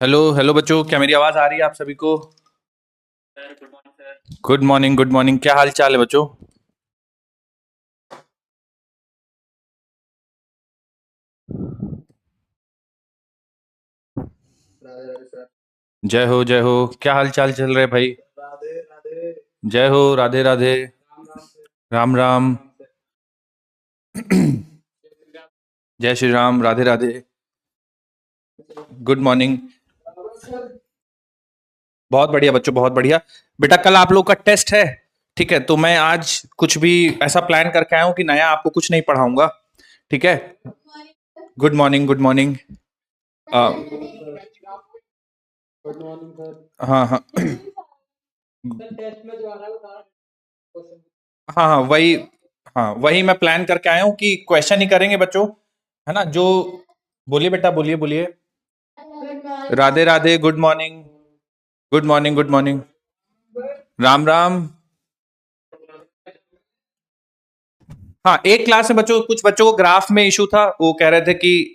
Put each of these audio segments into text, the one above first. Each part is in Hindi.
हेलो हेलो बच्चों, क्या मेरी आवाज आ रही है आप सभी को? Good morning, good morning. क्या हाल चाल है बच्चों? राधे राधे सर। जय हो जय हो। क्या हाल चाल चल रहे भाई? राधे राधे। जय हो, राधे राधे। राम राम से। राम राम। राम से। जय Shri Ram, Radhe Radhe. Good morning. Sir. बहुत बढ़िया बच्चों, बहुत बढ़िया। बेटा, कल आप लोग का टेस्ट है। ठीक है, तो मैं आज कुछ भी ऐसा प्लान करके आया हूँ कि नया आपको कुछ नहीं पढ़ाऊंगा। ठीक है। Good morning, good morning. Good morning sir. हाँ हाँ। सर टेस्ट में जो आ रहा है वो सारा क्वेश्चन। हाँ हाँ, वही। हाँ, वही मैं प्लान करके आया हूँ कि क्वेश्चन ही करेंगे बच्चों। है ना जो। बोलिए बेटा, बोलिए बोलिए। Radhe Radhe, good morning. Good morning, good morning. Ram Ram. हाँ, एक क्लास में बच्चों, कुछ बच्चों को ग्राफ में इशू था, वो कह रहे थे कि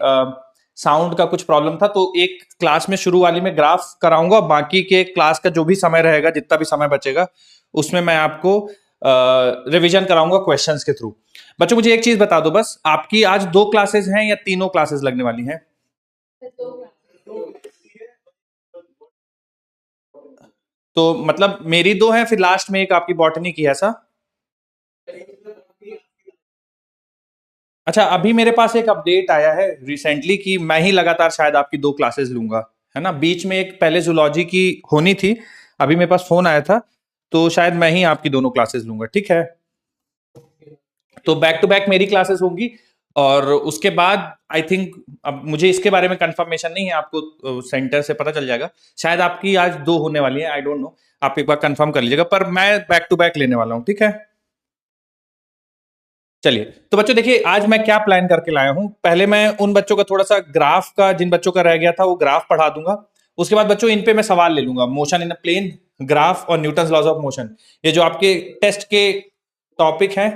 साउंड का कुछ प्रॉब्लम था, तो एक क्लास में शुरू वाली में ग्राफ कराऊंगा। बाकी के क्लास का जो भी समय रहेगा, जितना भी समय बचेगा, उसमें मैं आपको रिवीजन कराऊंगा क्वेश्चंस के थ्रू। बच्चों, मुझे एक चीज बता दो बस, आपकी आज दो क्लासेस हैं या तीनों क्लासेस लगने वाली हैं? तो मतलब मेरी दो हैं, फिर लास्ट में एक आपकी बॉटनी की है, ऐसा? अच्छा, अभी मेरे पास एक अपडेट आया है रिसेंटली कि मैं ही लगातार शायद आपकी दो क्लासेस लूंगा। है ना, बीच में एक पहले जूलॉजी की होनी थी। अभी मेरे पास फोन आया था, तो शायद मैं ही आपकी दोनों क्लासेस लूंगा। ठीक है। तो बैक टू बैक मेरी क्लासेस होंगी। और उसके बाद आई थिंक, अब मुझे इसके बारे में कंफर्मेशन नहीं है, आपको सेंटर से पता चल जाएगा। शायद आपकी आज दो होने वाली है, आई डोंट नो। आप एक बार कंफर्म कर लीजिएगा, पर मैं बैक टू बैक लेने वाला हूँ। ठीक है। चलिए, तो बच्चों देखिए, आज मैं क्या प्लान करके लाया हूं। पहले मैं उन बच्चों का थोड़ा सा ग्राफ का, जिन बच्चों का रह गया था, वो ग्राफ पढ़ा दूंगा। उसके बाद बच्चों इन पे मैं सवाल ले लूंगा, motion in a plane, graph और न्यूटन लॉज ऑफ मोशन। ये जो आपके टेस्ट के टॉपिक हैं।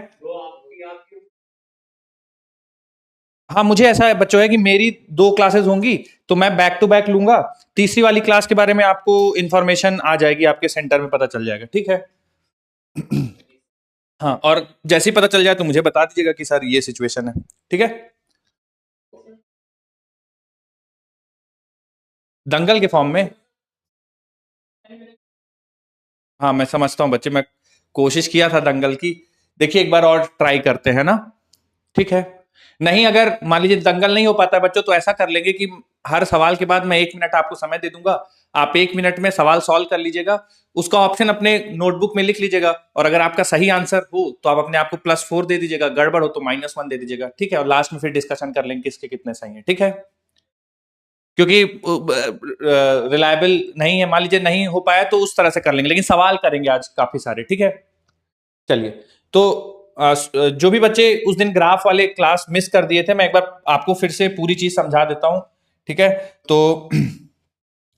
हाँ, मुझे ऐसा है बच्चों है कि मेरी दो क्लासेस होंगी, तो मैं बैक टू बैक लूंगा। तीसरी वाली क्लास के बारे में आपको इन्फॉर्मेशन आ जाएगी, आपके सेंटर में पता चल जाएगा। ठीक है। हाँ, और जैसे ही पता चल जाए तो मुझे बता दीजिएगा कि सर ये सिचुएशन है। ठीक है। दंगल के फॉर्म में। हाँ, मैं समझता हूँ बच्चे, मैं कोशिश किया था दंगल की। देखिए, एक बार और ट्राई करते हैं ना। ठीक है। नहीं, अगर मान लीजिए दंगल नहीं हो पाता है बच्चों, तो ऐसा कर लेंगे कि हर सवाल के बाद मैं 1 मिनट आपको समय दे दूंगा। आप 1 मिनट में सवाल सॉल्व कर लीजिएगा। उसका ऑप्शन अपने नोटबुक में लिख लीजिएगा, और अगर आपका सही आंसर हो तो आप अपने आप को +4 दे दीजिएगा, गड़बड़ हो तो -1 दे दीजिएगा। ठीक है, और लास्ट में फिर डिस्कशन कर लेंगे किसके कितने सही है। ठीक है। क्योंकि रिलायबल नहीं है, मान लीजिए नहीं हो पाया तो उस तरह से कर लेंगे, लेकिन सवाल करेंगे आज काफी सारे। ठीक है। चलिए, तो जो भी बच्चे उस दिन ग्राफ वाले क्लास मिस कर दिए थे, मैं एक बार आपको फिर से पूरी चीज समझा देता हूं। ठीक है। तो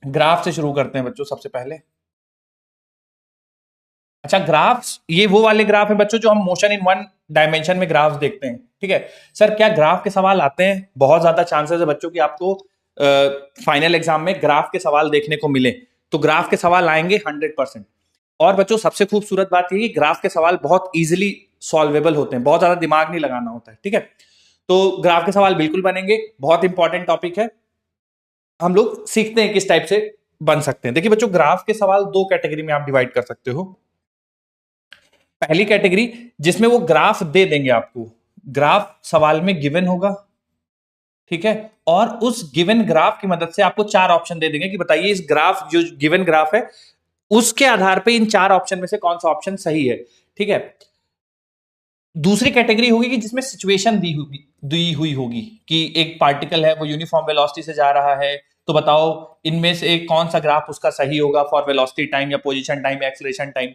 ग्राफ से शुरू करते हैं बच्चों, सबसे पहले। अच्छा, ग्राफ्स ये वो वाले ग्राफ है बच्चों जो हम मोशन इन वन डायमेंशन में ग्राफ्स देखते हैं। ठीक है। सर, क्या ग्राफ के सवाल आते हैं? बहुत ज्यादा चांसेस है बच्चों कि आपको फाइनल एग्जाम में ग्राफ के सवाल देखने को मिले। तो ग्राफ के सवाल आएंगे 100%। और बच्चों, सबसे खूबसूरत बात यह है कि ग्राफ के सवाल बहुत इजीली सॉल्वेबल होते हैं, बहुत ज्यादा दिमाग नहीं लगाना होता है। ठीक है। तो ग्राफ के सवाल बिल्कुल बनेंगे, बहुत इंपॉर्टेंट टॉपिक है। हम लोग सीखते हैं किस टाइप से बन सकते हैं। देखिए बच्चों, ग्राफ के सवाल दो कैटेगरी में आप डिवाइड कर सकते हो। पहली कैटेगरी, जिसमें वो ग्राफ दे देंगे आपको, ग्राफ सवाल में गिवन होगा। ठीक है। और उस गिवन ग्राफ की मदद से आपको चार ऑप्शन दे देंगे कि बताइए इस ग्राफ, जो गिवन ग्राफ है, उसके आधार पे इन चार ऑप्शन में से कौन सा ऑप्शन सही है। ठीक है। दूसरी कैटेगरी होगी कि जिसमें सिचुएशन दी हुई होगी कि एक पार्टिकल है, वो यूनिफॉर्म वेलोसिटी से जा रहा है, तो बताओ इनमें से कौन सा ग्राफ उसका सही होगा फॉर वेलोसिटी टाइम या पोजीशन टाइम या एक्सीलरेशन टाइम।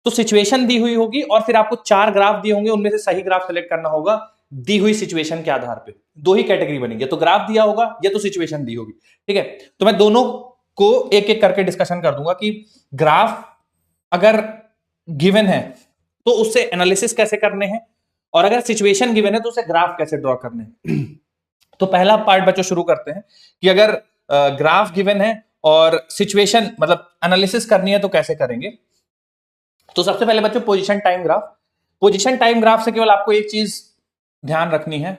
तो सिचुएशन दी हुई होगी, और फिर आपको चार ग्राफ दिए होंगे, उनमें से सही ग्राफ सेलेक्ट करना होगा दी हुई सिचुएशन के आधार पे। दो ही कैटेगरी बनेगी, तो ग्राफ दिया होगा या तो सिचुएशन दी होगी। ठीक है। तो मैं दोनों को एक एक करके डिस्कशन कर दूंगा कि ग्राफ अगर गिवन है तो उससे एनालिसिस कैसे करने हैं, और अगर सिचुएशन गिवन है तो उसे ग्राफ कैसे ड्रॉ करने हैं। तो पहला पार्ट बच्चों शुरू करते हैं कि अगर ग्राफ गिवन है और सिचुएशन मतलब एनालिसिस करनी है तो कैसे करेंगे। तो सबसे पहले बच्चों position time graph, position time graph से केवल आपको एक चीज ध्यान रखनी है,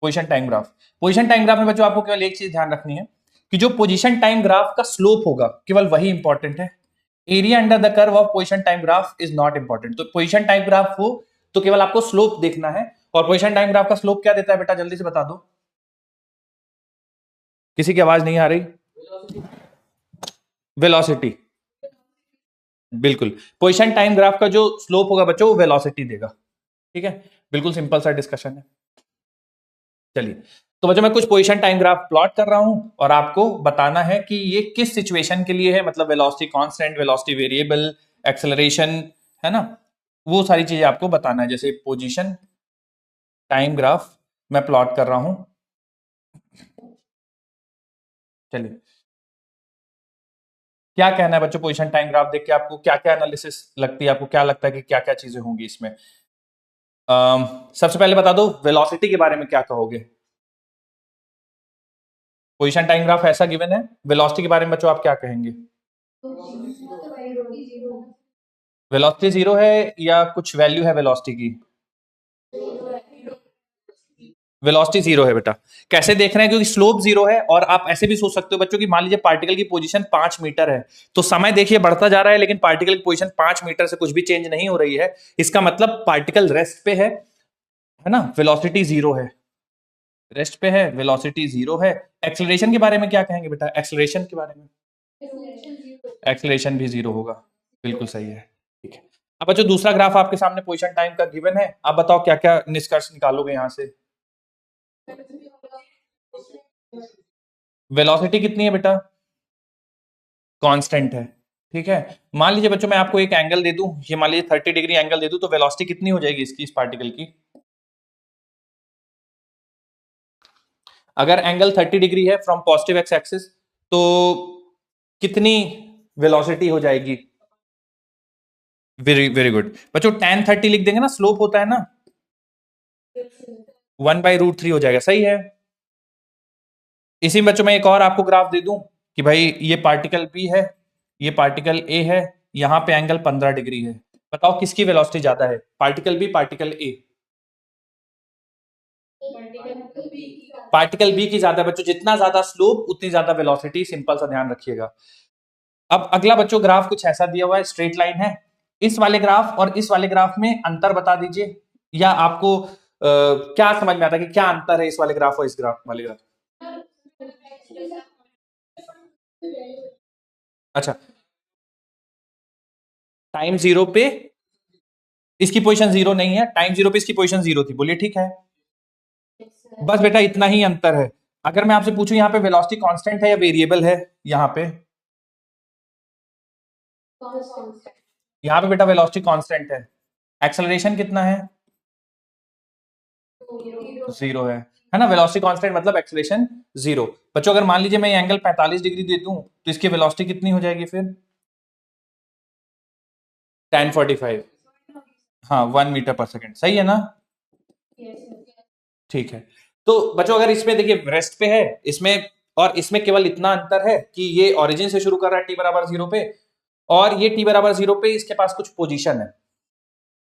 position time graph, position time graph में बच्चों आपको केवल एक चीज ध्यान रखनी है कि जो पोजीशन टाइम ग्राफ का स्लोप होगा केवल वही इंपॉर्टेंट है। Area under the curve of position time graph is not important. तो पोजीशन टाइम ग्राफ हो तो केवल आपको स्लोप देखना है। और पोजीशन टाइम ग्राफ का स्लोप क्या देता है बेटा, जल्दी से बता दो, किसी की आवाज नहीं आ रही। वेलोसिटी, बिल्कुल पोजीशन टाइम ग्राफ का जो स्लोप होगा बच्चों वो वेलोसिटी देगा। ठीक है, बिल्कुल सिंपल सा डिस्कशन है। चलिए, तो बच्चों मैं कुछ पोजीशन टाइम ग्राफ प्लॉट कर रहा हूं और आपको बताना है कि ये किस सिचुएशन के लिए है, मतलब velocity constant, velocity variable, acceleration, है ना, वो सारी चीजें आपको बताना है। जैसे पोजीशन टाइम ग्राफ मैं प्लॉट कर रहा हूं। चलिए, क्या कहना है बच्चों पोजीशन टाइम ग्राफ देख के, आपको क्या क्या एनालिसिस लगती है, आपको क्या लगता है कि क्या क्या चीजें होंगी इसमें। सबसे पहले बता दो वेलोसिटी के बारे में क्या कहोगे। पोजीशन टाइम ग्राफ ऐसा गिवन है, वेलोसिटी के बारे में बच्चों आप क्या कहेंगे। वेलोसिटी जीरो है या कुछ वैल्यू है वेलोसिटी की। वेलोसिटी जीरो है बेटा। कैसे देख रहे हैं, क्योंकि स्लोप जीरो है। और आप ऐसे भी सोच सकते हो बच्चों कि मान लीजिए पार्टिकल की पोजीशन 5 मीटर है, तो समय देखिए बढ़ता जा रहा है लेकिन पार्टिकल की पोजीशन 5 मीटर से कुछ भी चेंज नहीं हो रही है। इसका मतलब पार्टिकल रेस्ट पे है ना, वेलोसिटी जीरो है, रेस्ट पे है, वेलोसिटी जीरो है। एक्सेलरेशन के बारे में क्या कहेंगे बेटा, एक्सेलरेशन के बारे में। एक्सेलरेशन भी जीरो होगा, बिल्कुल सही है। ठीक है, अब बच्चों दूसरा ग्राफ आपके सामने पोजीशन टाइम का गिवन है, आप बताओ क्या क्या निष्कर्ष निकालोगे यहां से। वेलोसिटी कितनी है बेटा, कांस्टेंट है। ठीक है, मान लीजिए बच्चों मैं आपको एक एंगल दे दूं, ये मान लीजिए 30 डिग्री एंगल दे दूं, तो वेलोसिटी कितनी हो जाएगी इसकी, इस पार्टिकल की। अगर एंगल 30 डिग्री है फ्रॉम पॉजिटिव एक्स एक्सिस, तो कितनी वेलोसिटी हो जाएगी। वेरी वेरी गुड बच्चों, tan 30 लिख देंगे ना, स्लोप होता है ना, 1/√3 हो जाएगा, सही है। इसी में बच्चों मैं एक और आपको ग्राफ दे दूं कि भाई ये पार्टिकल बी है, ये पार्टिकल ए है, यहां पे एंगल 15 डिग्री है, बताओ किसकी वेलोसिटी ज्यादा है, particle B particle A. Particle B की ज्यादा बच्चों, जितना ज्यादा स्लोप उतनी ज्यादा वेलोसिटी, सिंपल सा ध्यान रखिएगा। अब अगला बच्चों ग्राफ कुछ ऐसा दिया हुआ है, स्ट्रेट लाइन है, इस वाले ग्राफ और इस वाले ग्राफ में अंतर बता दीजिए, या आपको क्या समझ में आता है कि क्या अंतर है इस वाले ग्राफ और इस ग्राफ वाले ग्राफ। अच्छा, टाइम जीरो पे इसकी पोजीशन जीरो नहीं है, टाइम जीरो पे इसकी पोजीशन जीरो थी, बोलिए ठीक है। बस बेटा इतना ही अंतर है। अगर मैं आपसे पूछूं यहाँ पे वेलोसिटी कांस्टेंट है या वेरिएबल है, यहाँ पे बेटा वेलोसिटी कांस्टेंट है। एक्सेलरेशन कितना है, जीरो है ना, वेलोसिटी कांस्टेंट मतलब एक्सेलरेशन जीरो। बच्चों अगर मान लीजिए मैं एंगल 45 डिग्री दे दूं तो इसकी वेलोसिटी कितनी हो जाएगी फिर, tan 45, हाँ 1 मीटर पर सेकेंड, सही है ना। ठीक है, तो बच्चों अगर इसमें देखिए रेस्ट पे है इसमें, और इसमें केवल इतना अंतर है कि ये ओरिजिन से शुरू कर रहा है t बराबर जीरो पे, और ये t बराबर जीरो पे इसके पास कुछ पोजीशन है,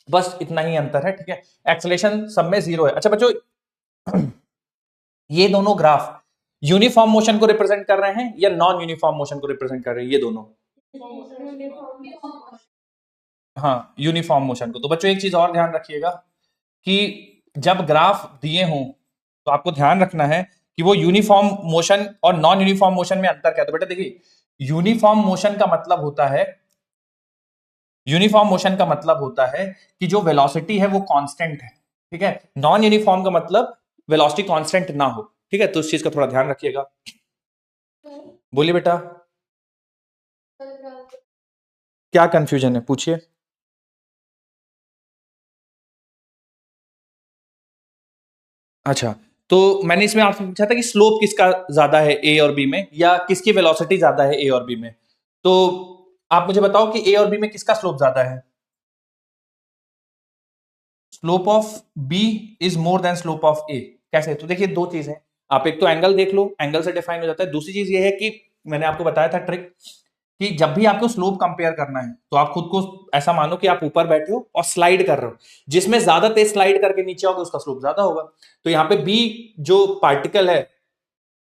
बस इतना ही अंतर है। ठीक है, एक्सेलरेशन सब में जीरो है। अच्छा बच्चों ये दोनों ग्राफ यूनिफॉर्म मोशन को रिप्रेजेंट कर रहे हैं या नॉन यूनिफॉर्म मोशन को रिप्रेजेंट कर रहे हैं, ये दोनों। हाँ, यूनिफॉर्म मोशन को। तो बच्चों एक चीज और ध्यान रखिएगा कि जब ग्राफ दिए हों तो आपको ध्यान रखना है कि वो यूनिफॉर्म मोशन और नॉन यूनिफॉर्म मोशन में अंतर क्या है। तो बेटा देखिए, यूनिफॉर्म मोशन का मतलब होता है, यूनिफॉर्म मोशन का मतलब होता है कि जो वेलोसिटी है वो कांस्टेंट है। ठीक है, नॉन यूनिफॉर्म का मतलब वेलोसिटी कांस्टेंट ना हो। ठीक है, तो इस चीज का थोड़ा ध्यान रखिएगा। बोलिए बेटा, क्या कंफ्यूजन है, पूछिए। अच्छा, तो मैंने इसमें आपसे पूछा था कि स्लोप किसका ज्यादा है ए और बी में, या किसकी वेलोसिटी ज्यादा है ए और बी में। तो आप मुझे बताओ कि ए और बी में किसका स्लोप ज्यादा है। Slope of B is more than slope of A. कैसे, तो देखिए दो चीजें, आप एक तो एंगल देख लो, एंगल से डिफाइन हो जाता है। दूसरी चीज ये है कि मैंने आपको बताया था ट्रिक कि जब भी आपको स्लोप कंपेयर करना है तो आप खुद को ऐसा मानो कि आप ऊपर बैठे हो और स्लाइड कर रहे हो, जिसमें ज्यादा तेज स्लाइड करके नीचे आओगे उसका स्लोप ज्यादा होगा। तो यहाँ पे बी जो पार्टिकल है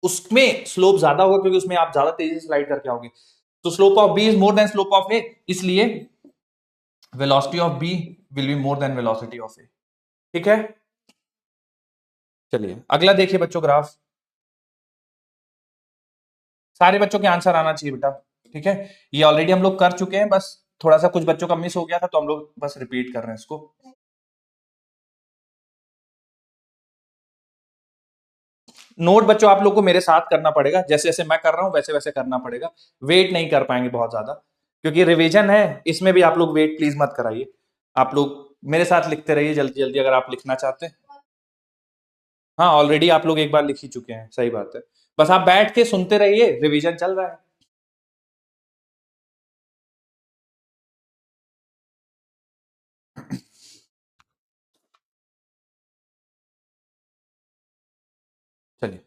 उसमें स्लोप ज्यादा होगा क्योंकि उसमें आप ज्यादा तेजी से स्लाइड करके आओगे। तो slope of B is more than slope of A, इसलिए velocity of B will be more than velocity of A. ठीक है, चलिए अगला देखिए बच्चों ग्राफ। सारे बच्चों के आंसर आना चाहिए बेटा। ठीक है, ये ऑलरेडी हम लोग कर चुके हैं, बस थोड़ा सा कुछ बच्चों का मिस हो गया था तो हम लोग बस रिपीट कर रहे हैं इसको। नोट बच्चों आप लोग को मेरे साथ करना पड़ेगा, जैसे जैसे मैं कर रहा हूं वैसे वैसे करना पड़ेगा। वेट नहीं कर पाएंगे बहुत ज्यादा क्योंकि रिवीजन है, इसमें भी आप लोग वेट प्लीज मत कराइए। आप लोग मेरे साथ लिखते रहिए जल्दी जल्दी अगर आप लिखना चाहते हैं। हाँ ऑलरेडी आप लोग एक बार लिख ही चुके हैं, सही बात है। बस आप बैठ के सुनते रहिए, रिवीजन चल रहा है। चलिए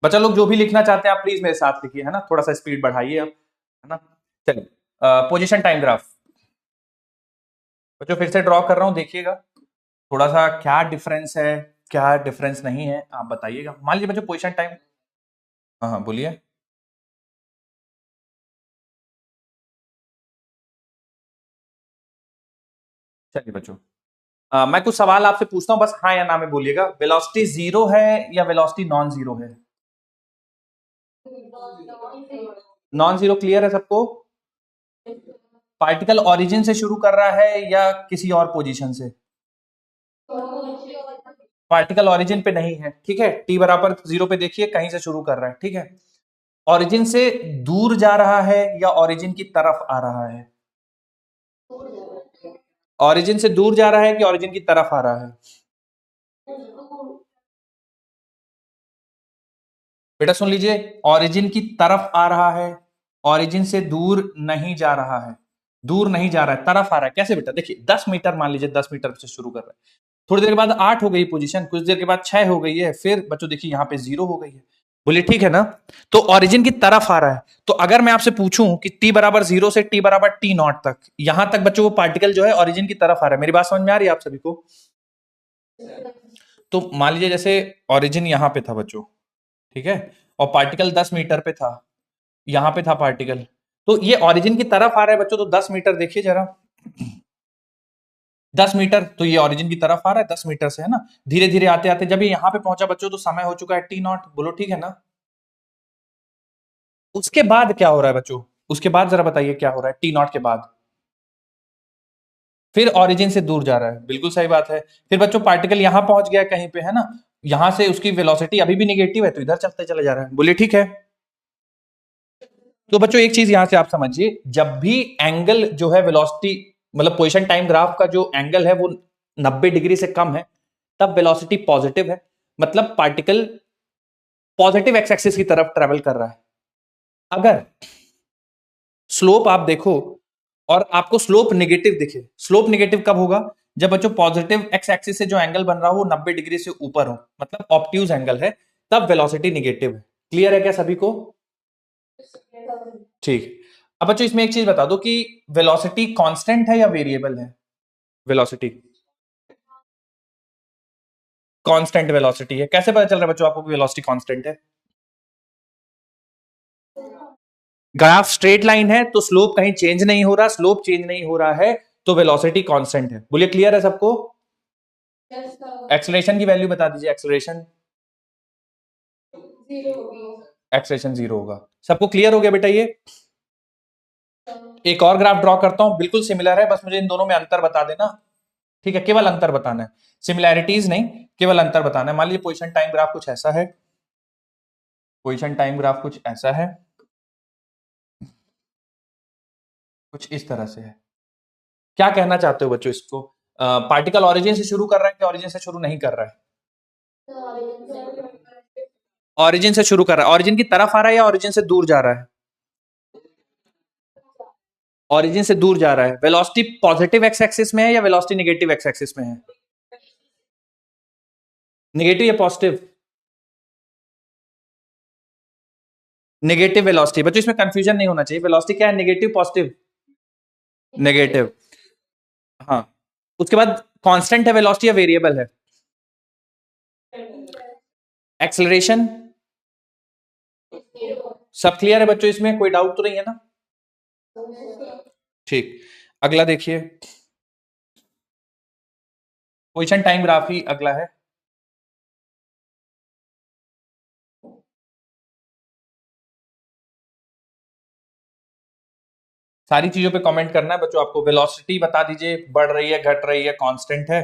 बच्चा लोग जो भी लिखना चाहते हैं आप प्लीज मेरे साथ लिखिए, है ना, थोड़ा सा स्पीड बढ़ाइए अब, है ना। चलिए पोजीशन टाइम ग्राफ बच्चों फिर से ड्रॉ कर रहा हूं, देखिएगा थोड़ा सा क्या डिफरेंस है क्या डिफरेंस नहीं है आप बताइएगा। मान लीजिए बच्चों पोजीशन टाइम, हाँ हाँ बोलिए। चलिए बच्चों मैं कुछ सवाल आपसे पूछता हूं, बस हाँ या ना में बोलिएगा। वेलोसिटी जीरो है या वेलोसिटी नॉन जीरो है? नॉन जीरो क्लियर है सबको? पार्टिकल ओरिजिन से शुरू कर रहा है या किसी और पोजीशन से? पार्टिकल ओरिजिन पे नहीं है, ठीक है। टी बराबर जीरो पे देखिए कहीं से शुरू कर रहा है, ठीक है। ओरिजिन से दूर जा रहा है या ओरिजिन की तरफ आ रहा है? ओरिजिन से दूर जा रहा है कि ओरिजिन की तरफ आ रहा है? बेटा सुन लीजिए, ओरिजिन की तरफ आ रहा है, ओरिजिन से दूर नहीं जा रहा है। दूर नहीं जा रहा है, तरफ आ रहा है। कैसे बेटा? देखिए 10 मीटर, मान लीजिए 10 मीटर से शुरू कर रहा है, थोड़ी देर के बाद 8 हो गई पोजीशन, कुछ देर के बाद 6 हो गई है, फिर बच्चों देखिए यहाँ पे 0 हो गई है। बोलिए ठीक है ना। तो ओरिजिन की तरफ आ रहा है। तो अगर मैं आपसे पूछूं कि टी बराबर 0 से टी बराबर टी नॉट तक, यहां तक बच्चों वो पार्टिकल जो है ओरिजिन की तरफ आ रहा है। मेरी बात समझ में आ रही है आप सभी को? तो मान लीजिए जैसे ओरिजिन यहां पे था बच्चों, ठीक है, और पार्टिकल 10 मीटर पे था, यहां पे था पार्टिकल, तो ये ओरिजिन की तरफ आ रहा है बच्चों। तो 10 मीटर देखिए जरा, 10 मीटर, तो ये ओरिजिन की तरफ आ रहा है 10 मीटर से, है ना। धीरे धीरे आते आते जब ये यहां पे पहुंचा बच्चों तो समय हो चुका है टी नॉट। बोलो ठीक है ना। उसके बाद क्या हो रहा है बच्चों? उसके बाद जरा बताइए क्या हो रहा है टी नॉट के बाद? फिर ओरिजिन से दूर जा रहा है, बिल्कुल सही बात है। फिर बच्चों पार्टिकल यहां पहुंच गया कहीं पे, है ना, यहां से उसकी वेलोसिटी अभी भी निगेटिव है तो इधर चलते चले जा रहा है। बोलिए ठीक है। तो बच्चों एक चीज यहां से आप समझिए, जब भी एंगल जो है वेलोसिटी, मतलब पोजीशन टाइम ग्राफ का जो एंगल है वो 90 डिग्री से कम है, तब वेलोसिटी पॉजिटिव है, मतलब पार्टिकल पॉजिटिव एक्स एक्सिस की तरफ ट्रेवल कर रहा है। अगर स्लोप आप देखो और आपको स्लोप नेगेटिव दिखे, स्लोप नेगेटिव कब होगा? जब बच्चों पॉजिटिव एक्स एक्सिस से जो एंगल बन रहा हो वो 90 डिग्री से ऊपर हो, मतलब ऑब्ट्यूज एंगल है, तब वेलोसिटी नेगेटिव है। क्लियर है क्या सभी को? ठीक। अब बच्चों इसमें एक चीज बता दो कि वेलोसिटी कांस्टेंट है या वेरिएबल है? वेलोसिटी कांस्टेंट वेलोसिटी है। कैसे पता चल रहा है बच्चों आपको कि वेलोसिटी कांस्टेंट है? ग्राफ स्ट्रेट लाइन है तो स्लोप कहीं चेंज नहीं हो रहा, स्लोप चेंज नहीं हो रहा है तो वेलोसिटी कांस्टेंट है। बोलिए क्लियर है सबको? एक्सेलरेशन की वैल्यू बता दीजिए। एक्सेलरेशन एक्सेलरेशन 0 होगा। सबको क्लियर हो गया बेटा? ये एक और ग्राफ ड्रॉ करता हूं, बिल्कुल सिमिलर है, बस मुझे इन दोनों में अंतर बता देना। ठीक है, केवल अंतर बताना है, सिमिलैरिटीज नहीं, केवल अंतर बताना है। मान लीजिए पोजीशन टाइम ग्राफ कुछ ऐसा है, पोजीशन टाइम ग्राफ कुछ ऐसा है, कुछ इस तरह से है। क्या कहना चाहते हो बच्चों इसको? पार्टिकल ऑरिजिन से शुरू कर रहा है कि ऑरिजिन से शुरू नहीं कर रहा है? ऑरिजिन से शुरू कर रहा है। ऑरिजिन की तरफ आ रहा है या ऑरिजिन से दूर जा रहा है? ऑरिजिन से दूर जा रहा है। वेलोसिटी पॉजिटिव एक्स एक्सिस में है या वेलोसिटी नेगेटिव एक्स एक्सिस में है? नेगेटिव या पॉजिटिव? Negative velocity. बच्चों इसमें कंफ्यूजन नहीं होना चाहिए, वेलोसिटी क्या है, नेगेटिव पॉजिटिव? नेगेटिव। हाँ, उसके बाद कांस्टेंट है वेलोसिटी या वेरिएबल है? एक्सेलरेशन? सब क्लियर है बच्चों, इसमें कोई डाउट तो नहीं है ना? ठीक, अगला देखिए, पोजीशन टाइम ग्राफ ही अगला है। सारी चीजों पे कमेंट करना है बच्चों आपको। वेलोसिटी बता दीजिए, बढ़ रही है, घट रही है, कांस्टेंट है,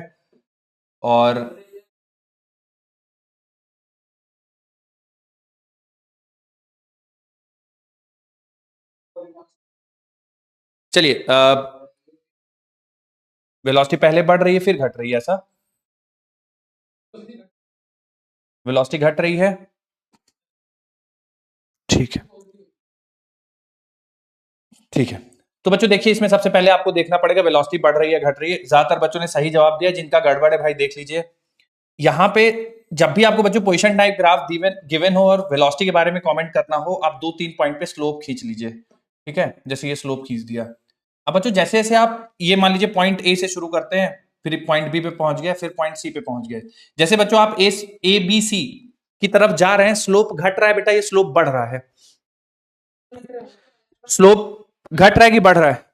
और चलिए वेलोसिटी पहले बढ़ रही है फिर घट रही है, ऐसा? वेलोसिटी घट रही है, ठीक है, ठीक है। तो बच्चों देखिए, इसमें सबसे पहले आपको देखना पड़ेगा वेलोसिटी बढ़ रही है घट रही है। ज्यादातर बच्चों ने सही जवाब दिया, जिनका गड़बड़ है भाई देख लीजिए। यहाँ पे जब भी आपको बच्चों पोजीशन टाइप ग्राफ गिवन हो और वेलोसिटी के बारे में कमेंट करना हो, आप 2-3 पॉइंट पे स्लोप खींच लीजिए, ठीक है? जैसे ये स्लोप खींच दिया। अब बच्चों जैसे जैसे आप ये मान लीजिए पॉइंट ए से शुरू करते हैं, फिर पॉइंट बी पे पहुंच गए, फिर पॉइंट सी पे पहुंच गए, जैसे बच्चों आप ए बी सी की तरफ जा रहे हैं, स्लोप घट रहा है बेटा, ये स्लोप बढ़ रहा है। स्लोप घट रहा है कि बढ़ रहा है?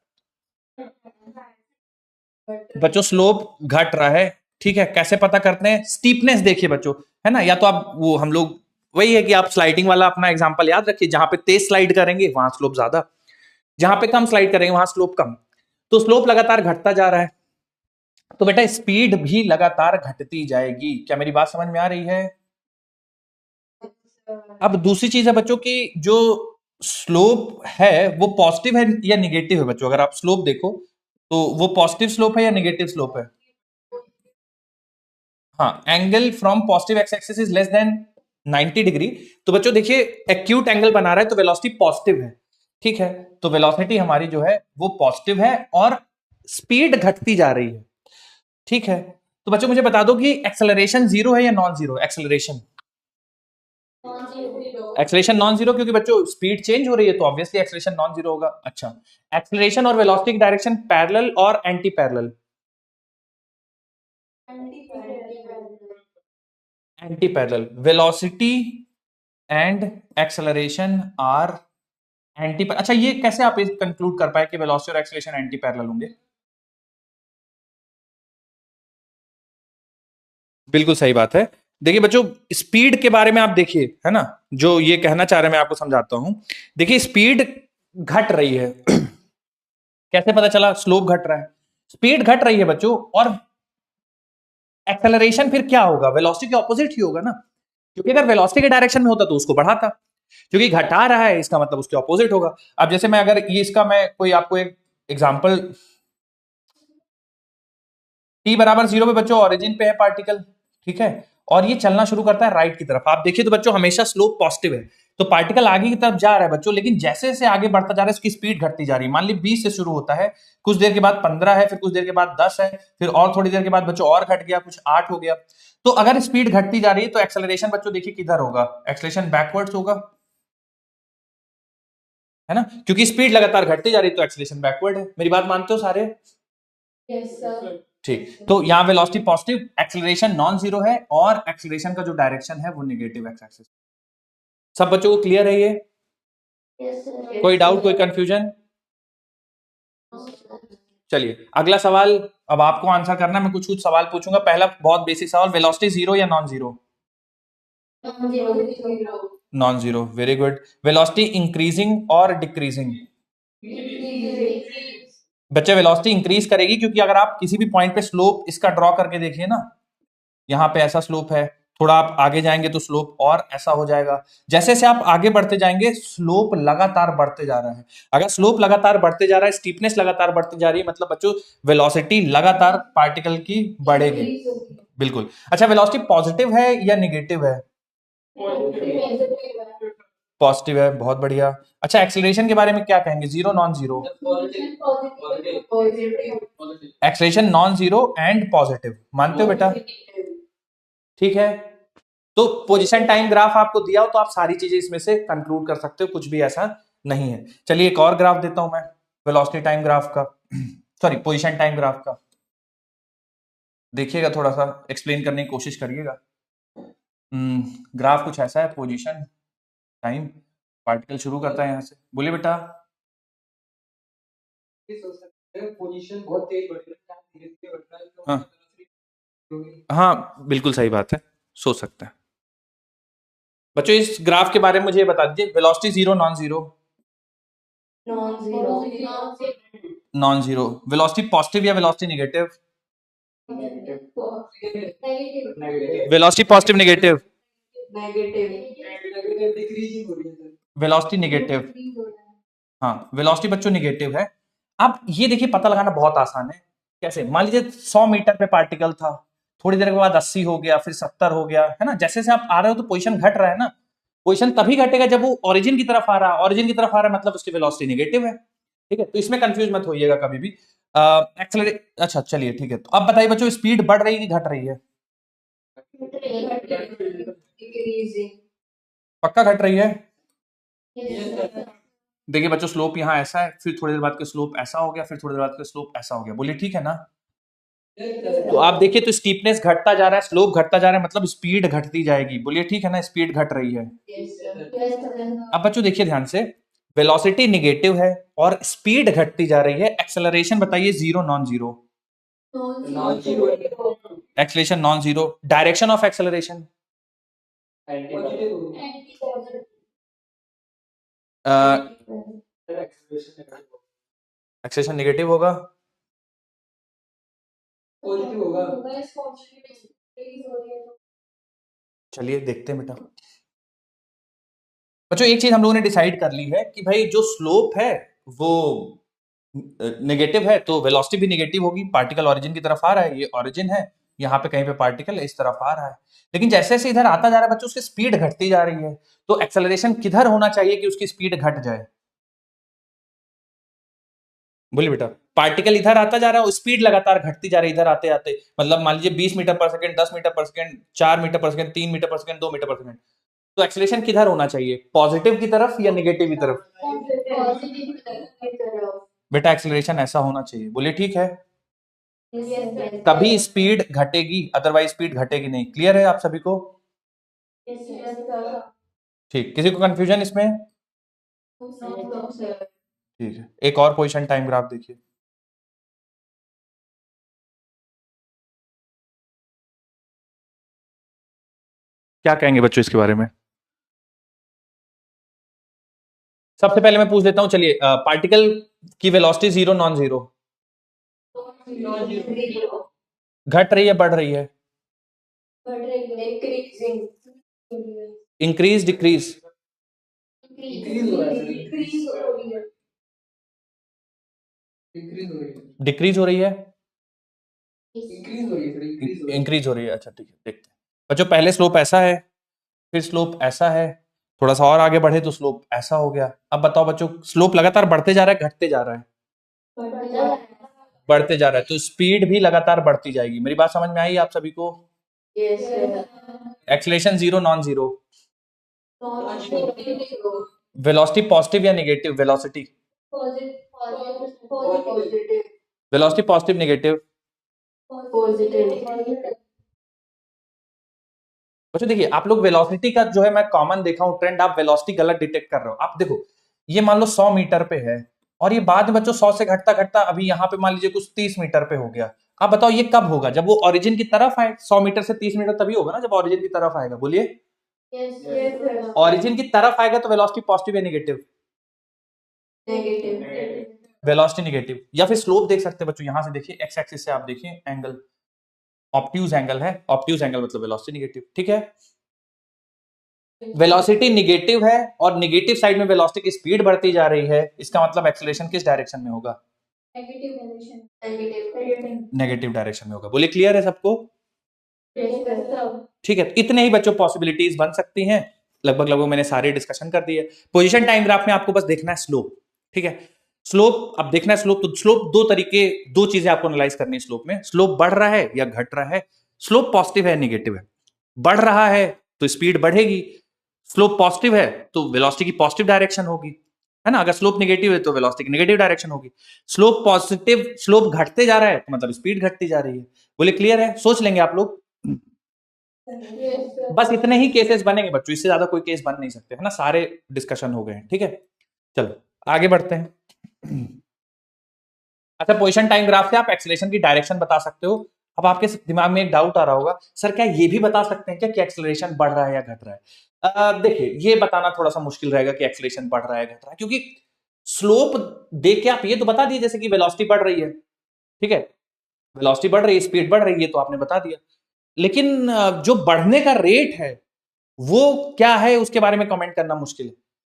बच्चों स्लोप घट रहा है, ठीक है। कैसे पता करते हैं? स्टीपनेस देखिए बच्चों, है ना? या तो आप वो, हम लोग वही है कि आप स्लाइडिंग वाला अपना एग्जांपल याद रखिए, जहां पे तेज स्लाइड करेंगे वहां स्लोप ज्यादा, जहां पे कम स्लाइड करेंगे वहां स्लोप कम। तो स्लोप लगातार घटता जा रहा है, तो बेटा स्पीड भी लगातार घटती जाएगी। क्या मेरी बात समझ में आ रही है? अब दूसरी चीज है बच्चों की, जो स्लोप है वो पॉजिटिव है या निगेटिव है बच्चों? अगर आप स्लोप देखो तो वो पॉजिटिव स्लोप है या निगेटिव स्लोप है? हाँ, angle from positive x axis is less than 90 degree. तो बच्चों देखिए, एक्यूट एंगल बना रहा है तो वेलोसिटी पॉजिटिव है, ठीक है? तो वेलोसिटी हमारी जो है वो पॉजिटिव है और स्पीड घटती जा रही है, ठीक है? तो बच्चों मुझे बता दो कि एक्सेलरेशन जीरो है या non zero? Acceleration, acceleration non zero, क्योंकि बच्चों स्पीड चेंज हो रही है तो ऑब्वियसली एक्सेलरेशन नॉन जीरो होगा। अच्छा, एक्सेलरेशन और वेलोसिटी की डायरेक्शन पैरेलल और anti parallel? Anti parallel. Velocity and acceleration are anti. अच्छा, ये कैसे आप कंक्लूड कर पाए कि वेलोसिटी और एक्सेलरेशन एंटी पैरेलल होंगे? बिल्कुल सही बात है। देखिए बच्चों, स्पीड के बारे में आप देखिए, है ना, जो ये कहना चाह रहे हैं मैं आपको समझाता हूं। देखिए स्पीड घट रही है कैसे पता चला? स्लोप घट रहा है, स्पीड घट रही है बच्चों, और एक्सेलरेशन फिर क्या होगा? वेलोसिटी के ऑपोजिट ही होगा ना, क्योंकि अगर वेलोसिटी के डायरेक्शन में होता तो उसको बढ़ाता, क्योंकि घटा रहा है इसका मतलब उसके ऑपोजिट होगा। अब जैसे मैं अगर ये इसका मैं कोई आपको एक एग्जांपल, टी बराबर 0 पे बच्चों ओरिजिन पे है पार्टिकल, ठीक है, और ये चलना शुरू करता है राइट की तरफ। आप देखिए तो बच्चों हमेशा स्लोप पॉजिटिव है, तो पार्टिकल आगे की तरफ जा रहा है बच्चों, लेकिन जैसे जैसे आगे बढ़ता जा रहा है इसकी स्पीड घटती जा रही है। मान ली 20 से शुरू होता है, कुछ देर के बाद 15 है, फिर कुछ देर के बाद 10 है, फिर और थोड़ी देर के बाद बच्चों और घट गया, कुछ 8 हो गया। तो अगर स्पीड घटती जा रही है तो एक्सेलरेशन बच्चों देखिए किधर होगा? एक्सेलरेशन बैकवर्ड्स होगा, है ना, क्योंकि स्पीड लगातार घटती जा रही है तो एक्सेलरेशन बैकवर्ड है। मेरी बात मानते हो सारे? Yes sir. ठीक, तो यहाँ velocity positive, acceleration non zero है, और एक्सेलरेशन का जो डायरेक्शन है वो नेगेटिव एक्स एक्सिस। सब बच्चों को क्लियर है ये? Yes sir. कोई डाउट, कोई कंफ्यूजन? चलिए अगला सवाल अब आपको आंसर करना है। मैं कुछ कुछ सवाल पूछूंगा। पहला बहुत बेसिक सवाल, वेलोसिटी जीरो या non zero? Non zero, very good. Velocity increasing और डिक्रीजिंग? बच्चे वेलोसिटी इंक्रीज करेगी, क्योंकि अगर आप किसी भी पॉइंट पे स्लोप इसका ड्रॉ करके देखिए ना, यहाँ पे ऐसा स्लोप है, थोड़ा आप आगे जाएंगे तो स्लोप और ऐसा हो जाएगा। जैसे जैसे आप आगे बढ़ते जाएंगे स्लोप लगातार बढ़ते जा रहा है। अगर स्लोप लगातार बढ़ते जा रहा है, स्टीपनेस लगातार बढ़ती जा रही है, मतलब बच्चों वेलोसिटी लगातार पार्टिकल की बढ़ेगी। बिल्कुल। अच्छा, वेलोसिटी पॉजिटिव है या निगेटिव है? पॉजिटिव है, बहुत बढ़िया। अच्छा, एक्सेलरेशन के बारे में क्या कहेंगे? Zero, non zero? Acceleration non zero and positive, मानते हो बेटा? ठीक है, तो पोजीशन टाइम ग्राफ आपको दिया हो तो आप सारी चीजें इसमें से कंक्लूड कर सकते हो, कुछ भी ऐसा नहीं है। चलिए एक और ग्राफ देता हूं मैं वेलोसिटी टाइम ग्राफ का, सॉरी पोजीशन टाइम ग्राफ का। देखिएगा, थोड़ा सा एक्सप्लेन करने की कोशिश करिएगा। ग्राफ कुछ ऐसा है, पोजीशन टाइम, पार्टिकल शुरू करता है यहाँ से, बोलिए बेटा। पोजीशन बहुत तेज बढ़ रही है, धीरे-धीरे बढ़ रहा है, तो हाँ होगी। हाँ बिल्कुल सही बात है, सोच सकते हैं। बच्चों इस ग्राफ के बारे में मुझे ये बता दीजिए, velocity zero non zero? Non zero. Velocity positive या velocity negative? Velocity positive negative? Decreasing हो रही है सर। Velocity negative. हाँ वेलोसिटी बच्चों नेगेटिव है। अब ये देखिए पता लगाना बहुत आसान है। कैसे? मान लीजिए 100 मीटर पे पार्टिकल था, थोड़ी देर के बाद 80 हो गया, फिर 70 हो गया, है ना। जैसे जैसे आप आ रहे हो तो पोजीशन घट रहा है ना। पोजीशन तभी घटेगा जब वो ओरिजिन की तरफ आ रहा है, ओरिजिन की तरफ आ रहा है मतलब उसकी वेलोसिटी नेगेटिव है। ठीक है, तो इसमें कंफ्यूज मत होइएगा कभी भी। एक्सेलरेट, अच्छा चलिए ठीक है। तो अब बताइए बच्चों, स्पीड बढ़ रही है कि घट रही है? पक्का घट रही है। देखिए बच्चों स्लोप यहाँ ऐसा है, फिर थोड़ी देर बाद के स्लोप ऐसा हो गया, फिर थोड़ी देर बाद के स्लोप ऐसा हो गया, बोलिए ठीक है ना। तो आप देखिए तो स्टीपनेस घटता जा रहा है, स्लोप घटता जा रहा है, मतलब स्पीड घटती जाएगी, बोलिए ठीक है ना, स्पीड घट रही है। अब बच्चों देखिए ध्यान से, वेलोसिटी नेगेटिव है और स्पीड घटती जा रही है। एक्सेलरेशन बताइए zero non zero? Acceleration non zero. Direction of acceleration? Acceleration negative होगा। पॉजिटिव होगा। चलिए देखते हैं बेटा। बच्चों एक चीज हम लोगों ने डिसाइड कर ली है कि भाई जो स्लोप है वो नेगेटिव है, तो वेलोसिटी भी नेगेटिव होगी। पार्टिकल ओरिजिन की तरफ आ रहा है, ये ओरिजिन है, यहाँ पे कहीं पे पार्टिकल इस तरफ आ रहा है। लेकिन जैसे जैसे इधर आता जा रहा है बच्चों, उसकी स्पीड घटती जा रही है। तो एक्सेलरेशन किधर होना चाहिए कि उसकी स्पीड घट जाए? बोलिए बेटा। पार्टिकल इधर आता जा रहा है, स्पीड लगातार घटती जा रही है इधर आते आते, मतलब मान लीजिए 20 मीटर पर सेकंड, 10 मीटर पर सेकंड, 4 मीटर पर सेकंड, 3 मीटर पर सेकंड, 2 मीटर पर सेकंड। तो एक्सेलरेशन किधर होना चाहिए, पॉजिटिव की तरफ या नेगेटिव की तरफ? बेटा एक्सेलरेशन ऐसा होना चाहिए, बोलिए ठीक है। तभी स्पीड घटेगी, अदरवाइज स्पीड घटेगी नहीं। क्लियर है आप सभी को? ठीक, किसी को कंफ्यूजन इसमें? ठीक है, एक और पोजीशन टाइम ग्राफ देखिए। क्या कहेंगे बच्चों इसके बारे में? सबसे पहले मैं पूछ लेता हूं, चलिए पार्टिकल की वेलोसिटी जीरो नॉन जीरो? घट रही है बढ़ रही है? Increase decrease? इंक्रीज हो रहा है सर, इंक्रीज हो रही है। इंक्रीज हो रही है। डिक्रीज हो रही है? इंक्रीज हो रही है सर, इंक्रीज हो रही है। इंक्रीज हो रही है, अच्छा ठीक है देखते हैं। बच्चों पहले स्लोप ऐसा है, फिर स्लोप ऐसा है, थोड़ा सा और आगे बढ़े तो स्लोप ऐसा हो गया। अब बताओ बच्चों, स्लोप लगातार बढ़ते जा रहा है घटते जा रहा है? बढ़ते जा रहा है, तो स्पीड भी लगातार बढ़ती जाएगी। मेरी बात समझ में आई आप सभी को? Acceleration zero non zero? Velocity positive या negative? Velocity velocity positive negative? बच्चों देखिए, आप लोग वेलोसिटी का जो है मैं कॉमन देखा हूं ट्रेंड, आप वेलोसिटी गलत डिटेक्ट कर रहे हो। आप देखो, ये मान लो 100 मीटर पे है और ये बाद में बच्चों 100 से घटता घटता अभी यहाँ पे मान लीजिए कुछ 30 मीटर पे हो गया। आप बताओ ये कब होगा? जब वो ओरिजिन की तरफ आए। 100 मीटर से 30 मीटर तभी होगा ना जब ओरिजिन की तरफ आएगा, बोलिए। ओरिजिन की तरफ आएगा तो वेलोसिटी पॉजिटिव या नेगेटिव? Velocity negative. या फिर स्लोप देख सकते हैं बच्चों, यहां से देखिए, एक्स एक्सिस से आप देखिए एंगल, ऑब्ट्यूज एंगल है, ऑब्ट्यूज एंगल मतलब वेलोसिटी नेगेटिव। ठीक है, वेलोसिटी नेगेटिव है और नेगेटिव साइड में वेलोसिटी की स्पीड बढ़ती जा रही है, इसका मतलब एक्सेलरेशन किस डायरेक्शन में होगा? नेगेटिव डायरेक्शन में होगा। बोलिए क्लियर है सबको? ठीक है, इतने ही बच्चों पॉसिबिलिटीज बन सकती हैं। लगभग लगभग मैंने सारे डिस्कशन कर दिए। पोजीशन टाइम ग्राफ में आपको बस देखना है स्लोप। ठीक है, स्लोप अब देखना है। स्लोप तो स्लोप दो तरीके, दो चीजें आपको एनालाइज करनी है स्लोप में। स्लोप बढ़ रहा है या घट रहा है, स्लोप पॉजिटिव है नेगेटिव है। बढ़ रहा है तो स्पीड बढ़ेगी। स्लोप पॉजिटिव है तो वेलोसिटी की पॉजिटिव डायरेक्शन होगी, है ना। अगर स्लोप नेगेटिव है तो वेलोसिटी की नेगेटिव डायरेक्शन होगी। स्लोप पॉजिटिव, स्लोप घटते जा रहा है तो मतलब स्पीड घटती जा रही है। बोले क्लियर है? सोच लेंगे आप लोग। बस इतने ही केसेस बनेंगे बच्चों, इससे ज्यादा कोई केस बन नहीं सकते, है ना। सारे डिस्कशन हो गए हैं, ठीक है। चलो आगे बढ़ते हैं। अच्छा, पोजीशन टाइम ग्राफ से आप एक्सेलरेशन की डायरेक्शन बता सकते हो। अब आपके दिमाग में एक डाउट आ रहा होगा, सर क्या ये भी बता सकते हैं क्या कि एक्सेलरेशन बढ़ रहा है या घट रहा है? देखिए, ये बताना थोड़ा सा मुश्किल रहेगा कि एक्सेलरेशन बढ़ रहा है घट रहा है, क्योंकि स्लोप देख के आप ये तो बता दिए जैसे कि वेलोसिटी बढ़ रही है, ठीक है। वेलोसिटी बढ़ रही है, स्पीड बढ़ रही है, तो आपने बता दिया। लेकिन जो बढ़ने का रेट है वो क्या है, उसके बारे में कमेंट करना मुश्किल है।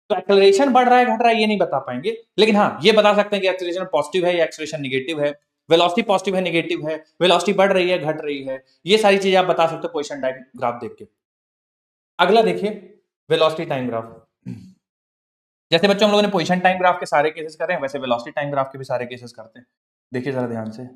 तो एक्सेलरेशन बढ़ रहा है घट रहा है ये नहीं बता पाएंगे, लेकिन हाँ ये बता सकते हैं कि एक्सेलरेशन पॉजिटिव है या एक्सेलरेशन नेगेटिव है, वेलोसिटी पॉजिटिव है नेगेटिव है, वेलोसिटी बढ़ रही है घट रही है, ये सारी चीजें आप बता सकते हो पोजीशन टाइम ग्राफ देख के। अगला देखिए, वेलोसिटी टाइम ग्राफ। जैसे बच्चों हम लोगों ने पोजीशन टाइम ग्राफ के सारे केसेस करे हैं, वैसे वेलोसिटी टाइम ग्राफ के भी सारे केसेस करते हैं। देखिए जरा ध्यान से।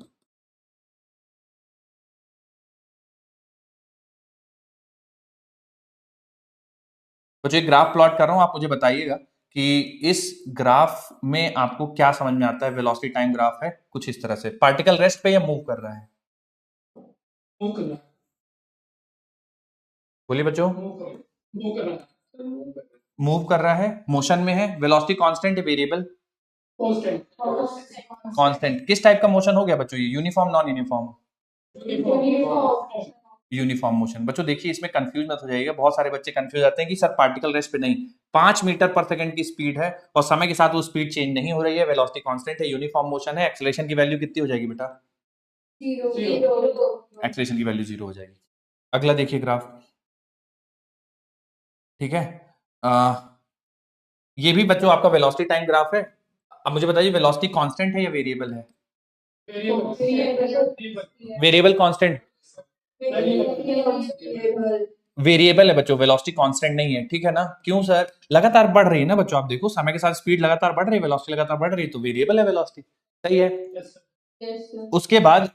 बच्चों एक ग्राफ प्लॉट कर रहा हूं, आप मुझे बताइएगा कि इस ग्राफ में आपको क्या समझ में आता है। वेलोसिटी टाइम ग्राफ है कुछ इस तरह से, पार्टिकल रेस्ट पे या मूव कर रहा है? मूव कर रहा है। बोलिए बच्चों। मूव कर रहा है। मूव कर रहा है, मोशन में है। वेलोसिटी कांस्टेंट है वेरिएबल? कांस्टेंट। कांस्टेंट। किस टाइप का मोशन हो गया बच्चों ये, uniform non uniform? Uniform. Uniform motion. बच्चों देखिए इसमें कंफ्यूज मत हो जाइएगा, बहुत सारे बच्चे कंफ्यूज आते हैं कि सर पार्टिकल रेस्ट पे नहीं, 5 मीटर पर सेकंड की स्पीड है और समय के साथ वो स्पीड चेंज नहीं हो रही है, वेलोसिटी कांस्टेंट है, यूनिफॉर्म मोशन है, एक्सेलरेशन की वैल्यू कितनी हो जाएगी बेटा? एक्सेलरेशन की वैल्यू 0 हो जाएगी। अगला देखिए ग्राफ, ठीक है। ये भी बच्चों आपका वेलोसिटी टाइम ग्राफ है। अब मुझे बताइए वेलोसिटी कांस्टेंट है या वेरिएबल है? वेरिएबल कांस्टेंट, वेरिएबल है बच्चों, वेलोसिटी कांस्टेंट नहीं है, ठीक है ना। क्यों सर? लगातार बढ़ रही है ना बच्चों, आप देखो समय के साथ स्पीड लगातार बढ़ रही है, वेलोसिटी लगातार बढ़ रही है, तो वेरिएबल है वेलोसिटी, सही है। उसके बाद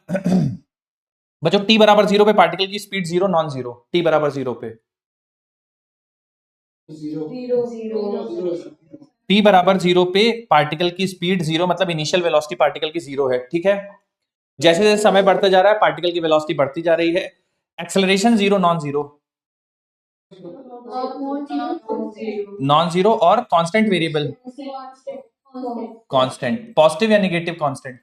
बच्चों टी बराबर 0 पे पार्टिकल की स्पीड 0 नॉन 0, टी बराबर 0 पे टी बराबर 0 पे पार्टिकल की स्पीड 0 मतलब इनिशियल वेलोसिटी पार्टिकल की 0 है, ठीक है। जैसे जैसे समय बढ़ता जा रहा है पार्टिकल की वेलोसिटी बढ़ती जा रही है। Acceleration 0 non 0? नॉन 0 और कांस्टेंट वेरिएबल? कांस्टेंट। पॉजिटिव या नेगेटिव कांस्टेंट?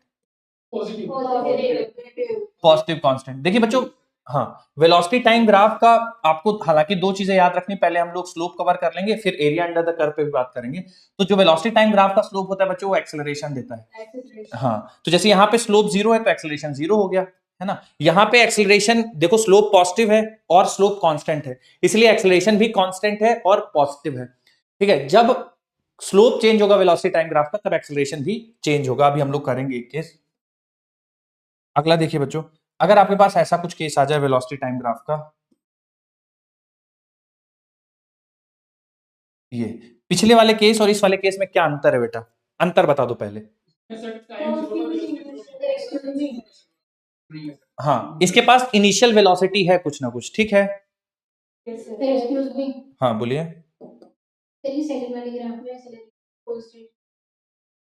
Positive constant. देखिए बच्चों, हाँ वेलोसिटी टाइम ग्राफ का आपको हालांकि दो चीजें याद रखनी, पहले हम लोग स्लोप कवर कर लेंगे फिर एरिया अंडर द कर्व पे भी बात करेंगे। तो जो वेलोसिटी टाइम ग्राफ का स्लोप होता है बच्चों वो एक्सेलरेशन देता है। हाँ तो जैसे यहाँ पे स्लोप 0 है तो एक्सेलरेशन 0 हो गया, है ना। यहाँ पे एक्सेलरेशन देखो स्लोप पॉजिटिव है और स्लोप कांस्टेंट है, इसलिए एक्सेलरेशन भी कांस्टेंट है और पॉजिटिव है, ठीक है। जब स्लोप चेंज होगा वेलोसिटी टाइम ग्राफ का तब एक्सेलरेशन भी चेंज होगा। अभी हम लोग करेंगे एक केस। अगला देखिए बच्चों, अगर आपके पास ऐसा कुछ केस आ जाए वेलोसिटी टाइम ग्राफ का, ये पिछले वाले केस और इस वाले केस में क्या अंतर है बेटा? अंतर बता दो पहले। हाँ इसके पास इनिशियल वेलोसिटी है कुछ ना कुछ, ठीक है। हाँ बोलिए।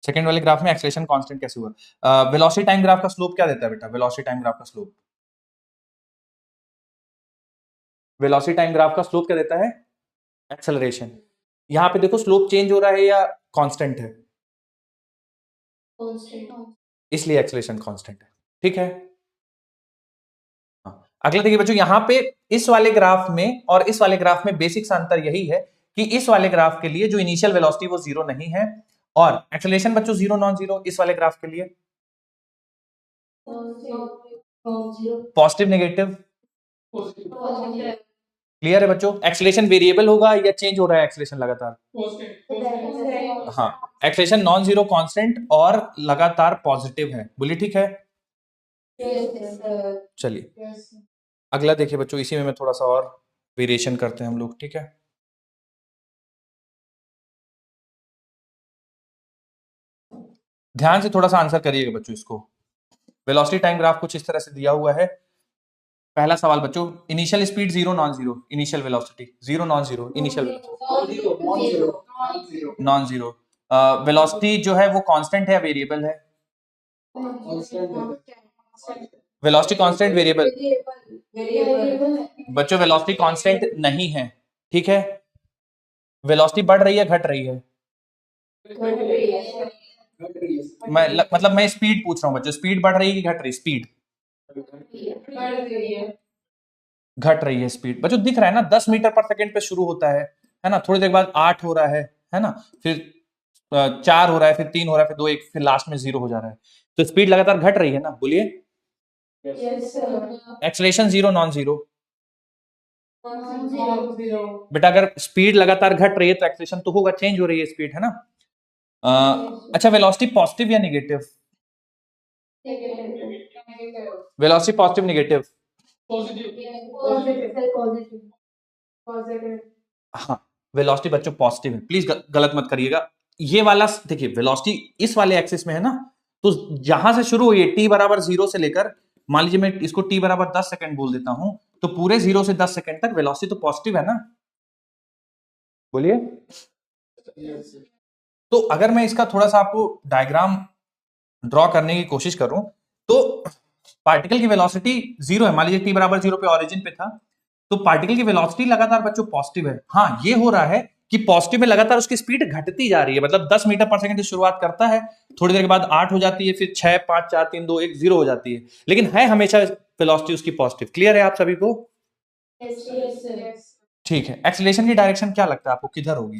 सेकंड वाले ग्राफ में एक्सेलरेशन कांस्टेंट कैसे हुआ? वेलोसिटी टाइम ग्राफ का स्लोप क्या देता है बेटा? वेलोसिटी टाइम ग्राफ का स्लोप, वेलोसिटी टाइम ग्राफ का स्लोप क्या देता है? एक्सेलरेशन। यहां पे देखो स्लोप चेंज हो रहा है या कांस्टेंट है? इसलिए एक्सेलरेशन कांस्टेंट है, ठीक है। हाँ। अगला देखिए बच्चों, यहां पे इस वाले ग्राफ में और इस वाले ग्राफ में बेसिक सा अंतर यही है कि इस वाले ग्राफ के लिए जो इनिशियल वेलोसिटी वो 0 नहीं है और एक्सेलरेशन बच्चों 0 नॉन 0। इस वाले ग्राफ के लिए पॉजिटिव नेगेटिव? क्लियर है बच्चों? एक्सेलरेशन वेरिएबल होगा या चेंज हो रहा है एक्सेलरेशन लगातार? हाँ एक्सेलरेशन नॉन 0 कांस्टेंट और लगातार पॉजिटिव है, बोलिए ठीक है। चलिए अगला देखिए बच्चों, इसी में मैं थोड़ा सा और वेरिएशन करते हैं हम लोग, ठीक है। ध्यान से थोड़ा सा आंसर करिएगा बच्चों इसको। वेलोसिटी टाइम ग्राफ कुछ इस तरह से दिया हुआ है, पहला सवाल बच्चों, initial speed zero non zero, initial velocity zero non zero, initial non zero, velocity जो है वो कांस्टेंट है या वेरिएबल है? Velocity constant variable? बच्चों वेलोसिटी कांस्टेंट नहीं है, ठीक है। वेलोसिटी बढ़ रही है घट रही है? मतलब मैं स्पीड पूछ रहा हूँ बच्चों, स्पीड बढ़ रही है कि घट रही? स्पीड घट रही है स्पीड। बच्चों दिख रहा है ना, 10 मीटर पर सेकंड पे शुरू होता है ना, थोड़ी देर बाद 8 हो रहा है ना, फिर 4 हो रहा है, फिर 3 हो रहा है, फिर 2 1, फिर लास्ट में 0 हो जा रहा है। तो स्पीड लगातार घट रही है ना, बोलिए। Acceleration zero non zero? बेटा अगर स्पीड लगातार घट रही है तो एक्सेलरेशन तो होगा, चेंज हो रही है स्पीड, है ना। अच्छा, वेलोसिटी पॉजिटिव या नेगेटिव? Velocity positive negative? हाँ, वेलोसिटी बच्चों पॉजिटिव है, प्लीज गलत मत करिएगा। ये वाला देखिए, वेलोसिटी इस वाले एक्सिस में है ना, तो जहां से शुरू हुई है t बराबर 0 से लेकर, मान लीजिए मैं इसको t बराबर 10 सेकंड बोल देता हूं, तो पूरे 0 से 10 सेकंड तक वेलोसिटी तो पॉजिटिव है ना, बोलिए। तो अगर मैं इसका थोड़ा सा आपको डायग्राम ड्रॉ करने की कोशिश करूं, तो पार्टिकल की वेलोसिटी 0 है, मान लीजिए t बराबर 0 पे ऑरिजिन पे था, तो पार्टिकल की वेलोसिटी लगातार बच्चों पॉजिटिव है। हाँ, ये हो रहा है कि पॉजिटिव में लगातार उसकी स्पीड घटती जा रही है, मतलब 10 मीटर पर सेकंड से शुरुआत करता है, थोड़ी देर के बाद 8 हो जाती है, फिर 6 5 4 3 2 1 0 हो जाती है, लेकिन है हमेशा वेलोसिटी उसकी पॉजिटिव। क्लियर है आप सभी को? ठीक है। एक्सीलरेशन की डायरेक्शन क्या लगता है आपको, किधर होगी?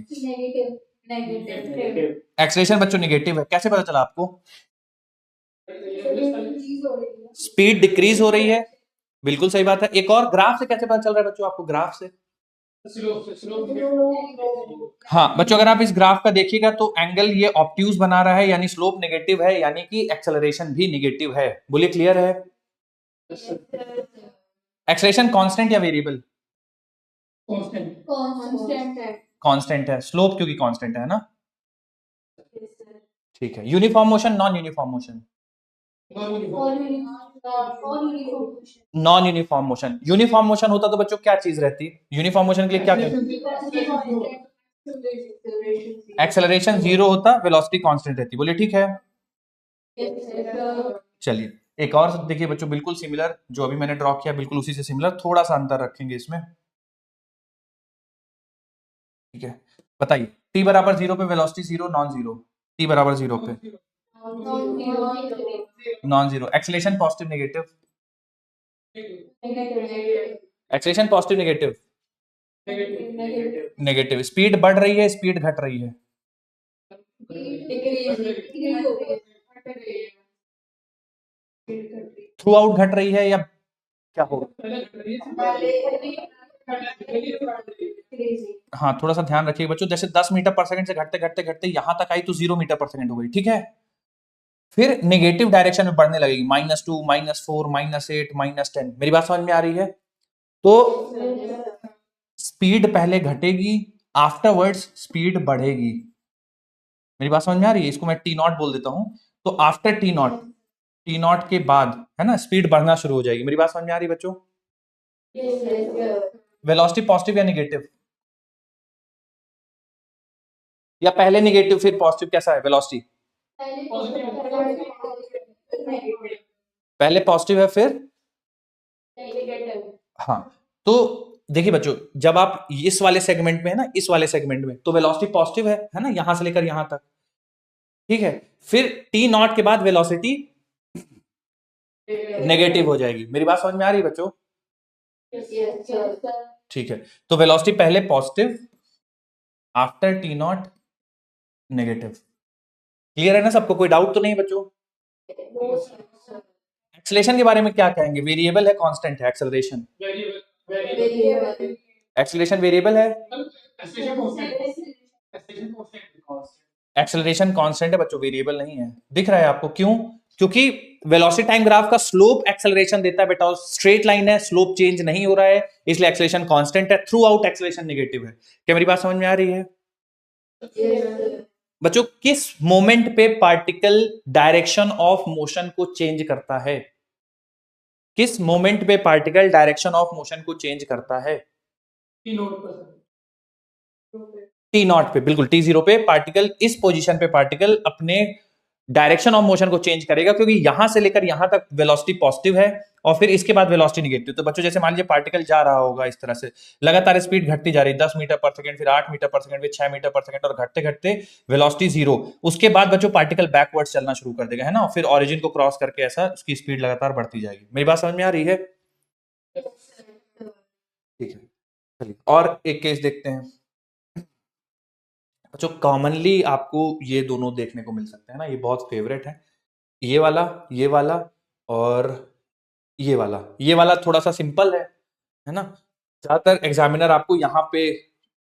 एक्सीलरेशन बच्चों नेगेटिव है, कैसे पता चला आपको? स्पीड डिक्रीज हो रही है, बिल्कुल सही बात है। एक और ग्राफ से कैसे पता चल रहा है बच्चों आपको, ग्राफ से? हाँ बच्चों, अगर आप इस ग्राफ का देखिएगा तो एंगल ये ऑब्ट्यूज बना रहा है, यानी स्लोप नेगेटिव है, यानी कि एक्सेलरेशन भी नेगेटिव है। बोलिए, क्लियर है? एक्सेलरेशन कांस्टेंट या वेरिएबल? कांस्टेंट है, स्लोप क्योंकि कांस्टेंट है ना। ठीक है। Uniform motion, non uniform motion? Non uniform motion. Uniform motion होता तो बच्चों क्या चीज रहती? यूनिफॉर्म मोशन के लिए क्या एक्सेलरेशन 0 होता, वेलोसिटी कांस्टेंट रहती। बोलिए, ठीक है। चलिए एक और देखिए बच्चों, बिल्कुल सिमिलर, जो अभी मैंने ड्रॉ किया बिल्कुल उसी से सिमिलर, थोड़ा सा अंतर रखेंगे इसमें, ठीक है। बताइए, t बराबर 0 पे वेलोसिटी 0 नॉन 0? t बराबर 0 पे non 0। Acceleration positive negative? Acceleration positive negative? Negative. Speed बढ़ रही है, स्पीड घट रही है? थ्रू आउट घट रही है या क्या होगा? हाँ, थोड़ा सा ध्यान रखिए बच्चों, जैसे 10 मीटर पर सेकंड से घटते घटते घटते यहां तक आई तो 0 मीटर पर सेकंड हो गई, ठीक है। फिर नेगेटिव डायरेक्शन में बढ़ने लगेगी, -2 -4 -8 -10। मेरी बात समझ में आ रही है? तो स्पीड पहले घटेगी, आफ्टरवर्ड्स स्पीड बढ़ेगी। मेरी बात समझ में आ रही है? इसको मैं टी नॉट बोल देता हूं। तो आफ्टर टी नॉट के बाद है ना, स्पीड बढ़ना शुरू हो जाएगी। मेरी बात समझ में आ रही है बच्चों? वेलोसिटी पॉजिटिव या नेगेटिव? या पहले नेगेटिव फिर पॉजिटिव, कैसा है वेलोसिटी? पहले पॉजिटिव है फिर? हाँ। तो देखिए बच्चों, जब आप इस वाले सेगमेंट में है ना, इस वाले सेगमेंट में, तो वेलोसिटी पॉजिटिव है ना, यहां से लेकर यहां तक, ठीक है। फिर टी नॉट के बाद वेलोसिटी नेगेटिव हो जाएगी। मेरी बात समझ में आ रही है बच्चों? ठीक है। तो वेलोसिटी पहले positive, after T not negative. Clear है ना सबको, कोई डाउट तो नहीं बच्चों? एक्सेलरेशन के बारे में क्या कहेंगे? वेरिएबल है कांस्टेंट है एक्सेलरेशन? एक्सेलरेशन वेरिएबल है, एक्सेलरेशन कांस्टेंट है बच्चों, वेरिएबल नहीं है। दिख रहा है आपको? क्यों? क्योंकि वेलोसिटी टाइम ग्राफ का स्लोप एक्सेलरेशन देता है बेटा, स्ट्रेट लाइन है, स्लोप चेंज नहीं हो रहा है, इसलिए एक्सेलरेशन कांस्टेंट है। थ्रू आउट एक्सेलरेशन नेगेटिव है। क्या मेरी बात समझ में आ रही है बच्चों? किस मोमेंट पे पार्टिकल डायरेक्शन ऑफ मोशन को चेंज करता है? किस मोमेंट पे पार्टिकल डायरेक्शन ऑफ मोशन को चेंज करता है? टी नॉट पे, बिल्कुल T0 पे पार्टिकल, इस पोजीशन पे पार्टिकल अपने डायरेक्शन ऑफ मोशन को चेंज करेगा, क्योंकि यहां से लेकर यहां तक वेलोसिटी पॉजिटिव है और फिर इसके बाद वेलोसिटी निगेटिव। तो बच्चों जैसे मान लीजिए पार्टिकल जा रहा होगा इस तरह से, लगातार स्पीड घटती जा रही है, 10 मीटर पर सेकंड, फिर 8 मीटर पर सेकंड, फिर 6 मीटर पर सेकंड, और घटते घटते वेलोसिटी 0। उसके बाद बच्चों पार्टिकल बैकवर्ड चलना शुरू कर देगा, है ना, फिर ऑरिजिन को क्रॉस करके ऐसा उसकी स्पीड लगातार बढ़ती जाएगी। मेरी बात समझ में आ रही है? ठीक है, चलिए और एक केस देखते हैं। जो कॉमनली आपको ये दोनों देखने को मिल सकते हैं ना, ये बहुत फेवरेट है, ये वाला, ये वाला और ये वाला। ये वाला थोड़ा सा सिंपल है ना। ज्यादातर एग्जामिनर आपको यहाँ पे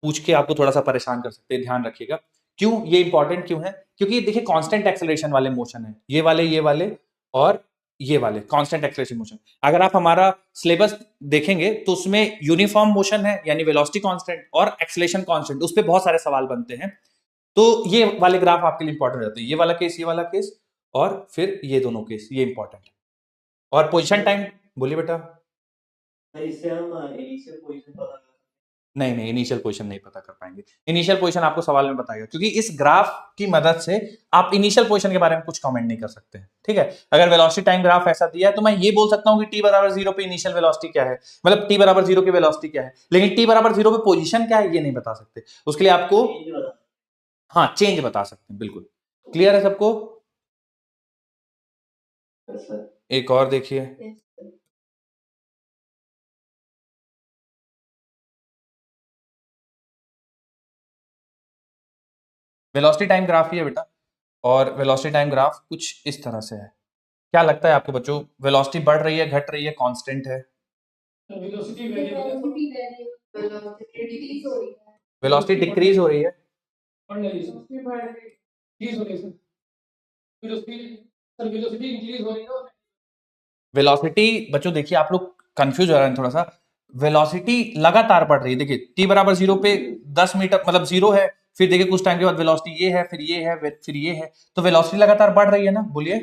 पूछ के आपको थोड़ा सा परेशान कर सकते हैं, ध्यान रखिएगा। क्यों ये इंपॉर्टेंट क्यों है? क्योंकि देखिए कांस्टेंट एक्सेलरेशन वाले मोशन है, ये वाले और ये वाले कांस्टेंट एक्सेलरेशन मोशन। अगर आप हमारा सिलेबस देखेंगे तो उसमें यूनिफॉर्म मोशन है, यानी वेलोसिटी कांस्टेंट, और एक्सेलरेशन कांस्टेंट, उस पर बहुत सारे सवाल बनते हैं। तो ये वाले ग्राफ आपके लिए इंपॉर्टेंट रहते हैं, ये वाला केस, ये वाला केस, और फिर ये दोनों केस, ये इंपॉर्टेंट है। और पोजीशन टाइम, बोलिए बेटा। इससे हम इनिशियल पोजीशन पता नहीं, इनिशियल पोजीशन नहीं पता कर पाएंगे। इनिशियल पोजीशन आपको सवाल में बताएगा, क्योंकि इस ग्राफ की मदद से आप इनिशियल पोजीशन के बारे में कुछ कमेंट नहीं कर सकते, ठीक है। अगर वेलोसिटी टाइम ग्राफ ऐसा दिया है तो मैं ये बोल सकता हूं कि t बराबर 0 पे इनिशियल वेलोसिटी क्या है, मतलब t बराबर 0 की वेलोसिटी क्या है, लेकिन t बराबर 0 पे पोजीशन क्या है ये नहीं बता सकते। उसके लिए आपको हाँ चेंज बता सकते हैं, बिल्कुल क्लियर है सबको। एक और देखिए, वेलोसिटी टाइम ग्राफ ही है बेटा, और वेलोसिटी टाइम ग्राफ कुछ इस तरह से है। क्या लगता है आपको बच्चों, वेलोसिटी बढ़ रही है, घट रही है, कांस्टेंट है? वेलोसिटी डिक्रीज हो रही है, वेलोसिटी बच्चों देखिए आप लोग कंफ्यूज हो रहे हैं थोड़ा सा। वेलोसिटी लगातार बढ़ रही है, देखिए t बराबर 0 पे 10 मीटर मतलब 0 है, फिर देखिए कुछ टाइम के बाद वेलोसिटी ये है, फिर ये है, फिर ये है, तो वेलोसिटी लगातार बढ़ रही है ना, बोलिए।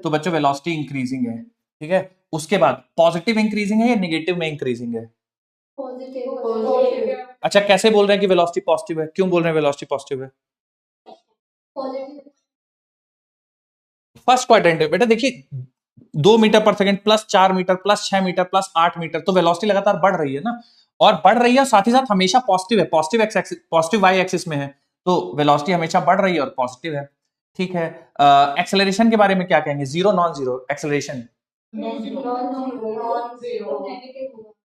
तो बच्चों वेलोसिटी इंक्रीजिंग है, ठीक है। उसके बाद पॉजिटिव इंक्रीजिंग है या नेगेटिव में इंक्रीजिंग है? अच्छा, कैसे बोल रहे हैं कि वेलोसिटी पॉजिटिव है, क्यों बोल रहे हैं वेलोसिटी पॉजिटिव है? फर्स्ट क्वाड्रेंट है बेटा, देखिए 2 मीटर पर second plus 4 metre plus 6 metre plus 8 metre, तो वेलोसिटी लगातार बढ़ रही है ना, और बढ़ रही है साथ ही साथ हमेशा पॉजिटिव है, पॉजिटिव वाई एक्सिस में है, तो वेलोसिटी हमेशा बढ़ रही है और पॉजिटिव है, ठीक है। एक्सेलरेशन के बारे में क्या कहेंगे? Zero, non zero acceleration?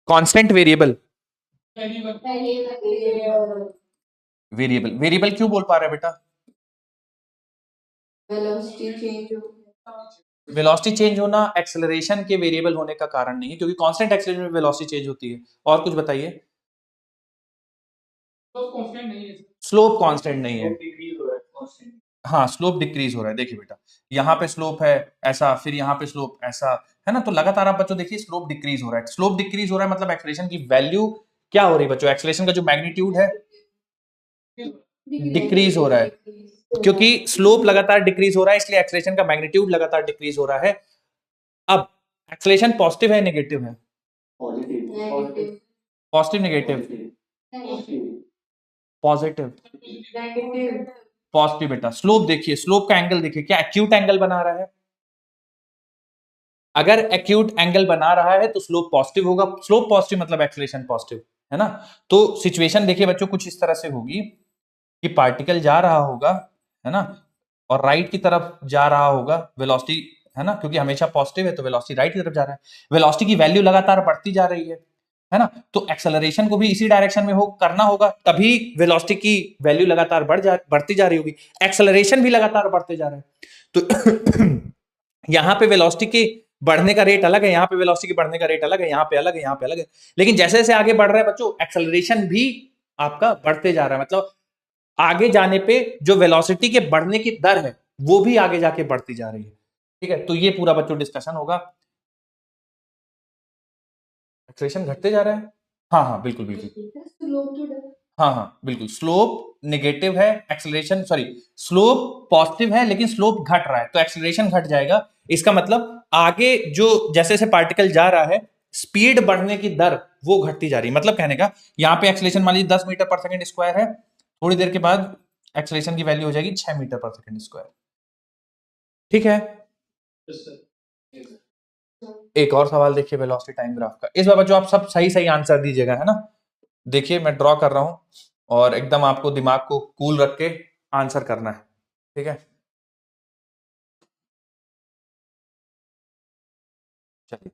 Constant, variable? Variable क्यों बोल पा रहे हैं बेटा? वेलोसिटी चेंज होना एक्सेलरेशन के वेरिएबल होने का कारण नहीं है, क्योंकि कांस्टेंट एक्सेलरेशन में वेलोसिटी चेंज होती है। और कुछ बताइए। स्लोप कांस्टेंट नहीं है, हाँ स्लोप डिक्रीज हो रहा है। देखिए बेटा यहाँ पे स्लोप है ऐसा, फिर यहाँ पे स्लोप ऐसा, है ना, तो लगातार आप बच्चों देखिए स्लोप डिक्रीज हो रहा है। स्लोप डिक्रीज हो रहा है मतलब एक्सेलरेशन की वैल्यू क्या हो रही है बच्चों? एक्सेलरेशन का जो मैग्नीट्यूड है डिक्रीज हो रहा है, क्योंकि स्लोप लगातार डिक्रीज हो रहा है, इसलिए एक्सेलरेशन का मैग्नीट्यूड लगातार डिक्रीज हो रहा है। अब एक्सेलरेशन पॉजिटिव है नेगेटिव है? Positive negative? पॉजिटिव पॉजिटिव बेटा। स्लोप देखिए, स्लोप का एंगल देखिए, क्या एक्यूट एंगल बना रहा है? अगर एक्यूट एंगल बना रहा है तो स्लोप पॉजिटिव होगा, स्लोप पॉजिटिव मतलब एक्सेलरेशन पॉजिटिव, है ना। तो सिचुएशन देखिए बच्चों कुछ इस तरह से होगी कि पार्टिकल जा रहा होगा, है ना, और राइट की तरफ जा रहा होगा, वेलोसिटी, है ना, क्योंकि हमेशा पॉजिटिव है तो वेलोसिटी राइट की तरफ जा रहा है, वेलोसिटी की वैल्यू लगातार बढ़ती जा रही है ना, तो एक्सेलरेशन को भी इसी डायरेक्शन में हो करना होगा, तभी वेलोसिटी की वैल्यू लगातार बढ़ती जा रही होगी, एक्सेलरेशन भी लगातार बढ़ते जा रहे हैं। तो यहाँ पे वेलोसिटी की बढ़ने का रेट अलग है, यहाँ पे वेलोसिटी के बढ़ने का रेट अलग है, यहाँ पे अलग है, यहाँ पे अलग है, लेकिन जैसे जैसे आगे बढ़ रहा है बच्चों एक्सेलरेशन भी आपका बढ़ते जा रहा है, मतलब आगे जाने पे जो वेलोसिटी के बढ़ने की दर है वो भी आगे जाके बढ़ती जा रही है, ठीक है। तो ये पूरा बच्चों डिस्कशन होगा। एक्सेलरेशन घटते जा रहा है, हाँ बिल्कुल बिल्कुल, हाँ बिल्कुल, स्लोप नेगेटिव है, एक्सेलरेशन सॉरी स्लोप पॉजिटिव है लेकिन स्लोप घट रहा है तो एक्सेलरेशन घट जाएगा। इसका मतलब आगे जो जैसे जैसे पार्टिकल जा रहा है स्पीड बढ़ने की दर वो घटती जा रही है। मतलब कहने का यहाँ पे एक्सेलरेशन मान लीजिए 10 मीटर पर सेकंड स्क्वायर है, थोड़ी देर के बाद एक्सेलरेशन की वैल्यू हो जाएगी 6 मीटर पर सेकंड स्क्वायर। ठीक है, एक और सवाल देखिए वेलोसिटी टाइम ग्राफ का। इस बार बच्चों आप सब सही सही आंसर दीजिएगा, है ना। देखिए मैं ड्रॉ कर रहा हूं और एकदम आपको दिमाग को कूल रख के आंसर करना है, ठीक है। चलिए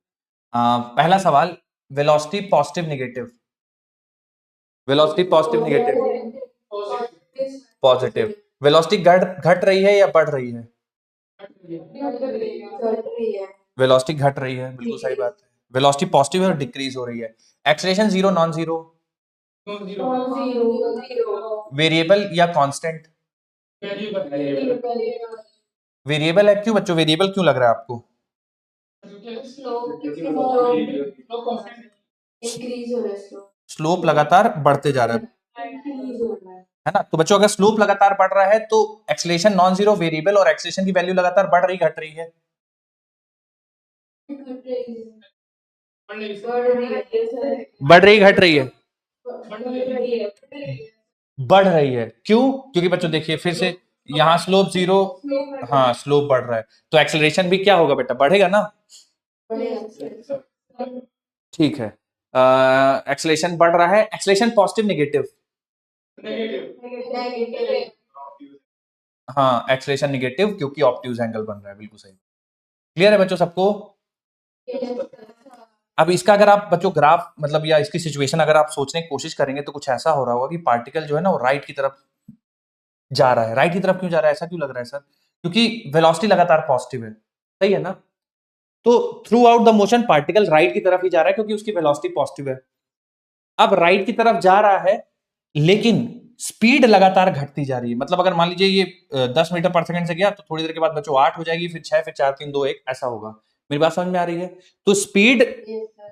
पहला सवाल, velocity positive negative, velocity positive negative, positive. Velocity घट घट रही है या बढ़ रही है? वेलोसिटी घट रही है, बिल्कुल सही बात है। वेलोसिटी पॉजिटिव है और डिक्रीज हो रही है। Acceleration zero non zero, variable या कांस्टेंट? वेरिएबल है। क्यों बच्चों वेरिएबल क्यों लग रहा है आपको? स्लोप लगातार बढ़ते जा रहा है ना। तो बच्चों अगर स्लोप लगातार बढ़ रहा है तो एक्सेलरेशन नॉन जीरो, वेरिएबल और एक्सेलरेशन की वैल्यू लगातार बढ़ रही घट रही है? बढ़ रही घट रही है? बढ़ रही है। क्यों? क्योंकि बच्चों देखिए फिर से यहाँ स्लोप जीरो, हाँ स्लोप बढ़ रहा है तो एक्सेलरेशन भी क्या होगा बेटा, बढ़ेगा ना। ठीक है, एक्सेलरेशन बढ़ रहा है। Acceleration positive negative? हाँ एक्सेलरेशन नेगेटिव क्योंकि ऑब्ट्यूज एंगल बन रहा है, बिल्कुल सही। क्लियर है बच्चों सबको? अब इसका अगर आप बच्चों ग्राफ मतलब या इसकी सिचुएशन अगर आप सोचने की कोशिश करेंगे तो कुछ ऐसा हो रहा होगा कि पार्टिकल जो है ना वो राइट की तरफ जा रहा है। राइट की तरफ क्यों जा रहा है, ऐसा क्यों लग रहा है सर? क्योंकि वेलोसिटी लगातार पॉजिटिव है, सही है ना। तो through out the motion particle right की तरफ ही जा रहा है क्योंकि उसकी वेलोसिटी पॉजिटिव है। अब राइट की तरफ जा रहा है लेकिन स्पीड लगातार घटती जा रही है। मतलब अगर मान लीजिए ये 10 मीटर पर सेकंड से गया तो थोड़ी देर के बाद बच्चों 8 हो जाएगी, फिर 6, फिर 4, 3, 2, 1 ऐसा होगा। मेरी बात समझ में आ रही है? तो स्पीड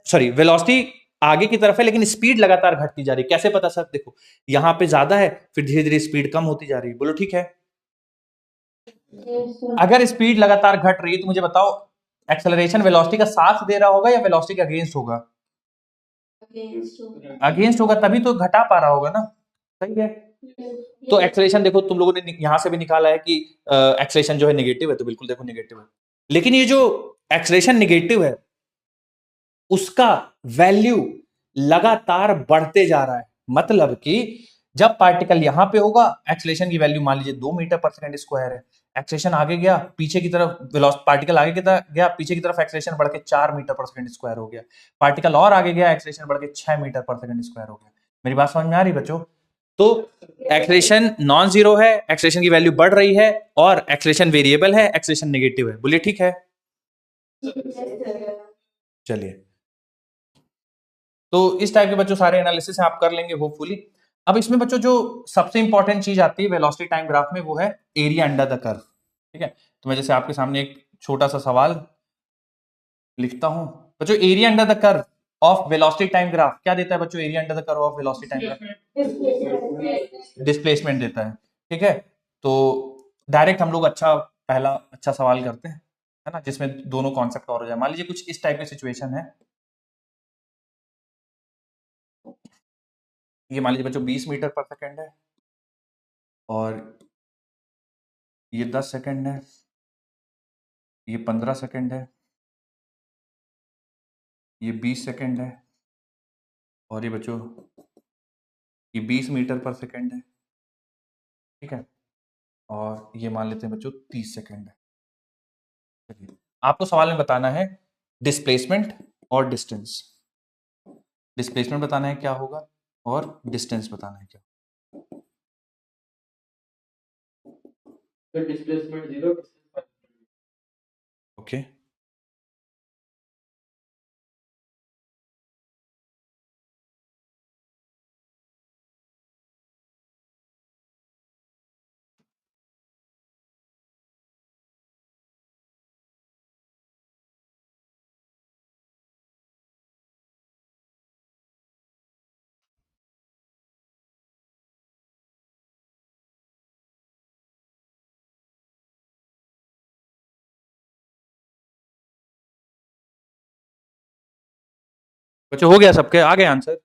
सॉरी वेलोसिटी आगे की तरफ है लेकिन स्पीड लगातार घटती जा रही है। कैसे पता सर? देखो यहाँ पे ज्यादा है फिर धीरे धीरे स्पीड कम होती जा रही है। बोलो ठीक है। अगर स्पीड लगातार घट रही है तो मुझे बताओ एक्सेलरेशन वेलोसिटी का साथ दे रहा होगा या वेलोसिटी के अगेंस्ट होगा? अगेंस्ट होगा तभी तो घटा पा रहा होगा ना, सही है। तो एक्सेलरेशन देखो तुम लोगों ने यहां से भी निकाला है कि एक्सेलरेशन जो है नेगेटिव है, तो बिल्कुल देखो नेगेटिव है। लेकिन ये जो एक्सेलरेशन नेगेटिव है उसका वैल्यू लगातार बढ़ते जा रहा है। मतलब कि जब पार्टिकल यहां पे होगा एक्सेलरेशन की वैल्यू मान लीजिए 2 मीटर पर सेकंड स्क्वायर है, एक्सेलरेशन आगे गया पीछे की तरफ, पार्टिकल आगे की तरफ गया पीछे की तरफ एक्सेलरेशन बढ़ के 4 मीटर पर सेकंड स्क्वायर हो गया, पार्टिकल और आगे गया एक्सेलरेशन बढ़ के 6 मीटर पर सेकंड स्क्वायर हो गया। मेरी बात समझ में आ रही बच्चों? तो एक्सेलरेशन नॉन जीरो है, एक्सेलरेशन की वैल्यू बढ़ रही है, और एक्सेलरेशन वेरिएबल है, एक्सेलरेशन नेगेटिव है। बोलिए ठीक है। चलिए तो इस टाइप के बच्चों सारे एनालिसिस आप कर लेंगे होपफुली। अब इसमें बच्चों जो सबसे इंपॉर्टेंट चीज आती है वेलोसिटी टाइम ग्राफ में वो है एरिया अंडर द कर्व। ठीक है, तो मैं जैसे आपके सामने एक छोटा सा सवाल लिखता हूं। बच्चों area under the curve of velocity time graph क्या देता है बच्चों? Area under the curve of velocity time graph displacement देता है। ठीक है, तो डायरेक्ट हम लोग पहला अच्छा सवाल करते हैं, है ना, जिसमें दोनों कॉन्सेप्ट कवर हो जाए। मान लीजिए कुछ इस टाइप की सिचुएशन है। ये मान लीजिए बच्चों 20 मीटर पर सेकेंड है और ये 10 सेकंड है, ये 15 सेकंड है, ये 20 सेकंड है और ये बच्चों ये 20 मीटर पर सेकंड है। ठीक है, और ये मान लेते हैं बच्चों 30 सेकंड है। चलिए आपको सवाल में बताना है डिस्प्लेसमेंट और डिस्टेंस। डिस्प्लेसमेंट बताना है क्या होगा और डिस्टेंस बताना है क्या। तो डिस्प्लेसमेंट जीरो, ओके। बच्चों हो गया सबके, आ गए आंसर?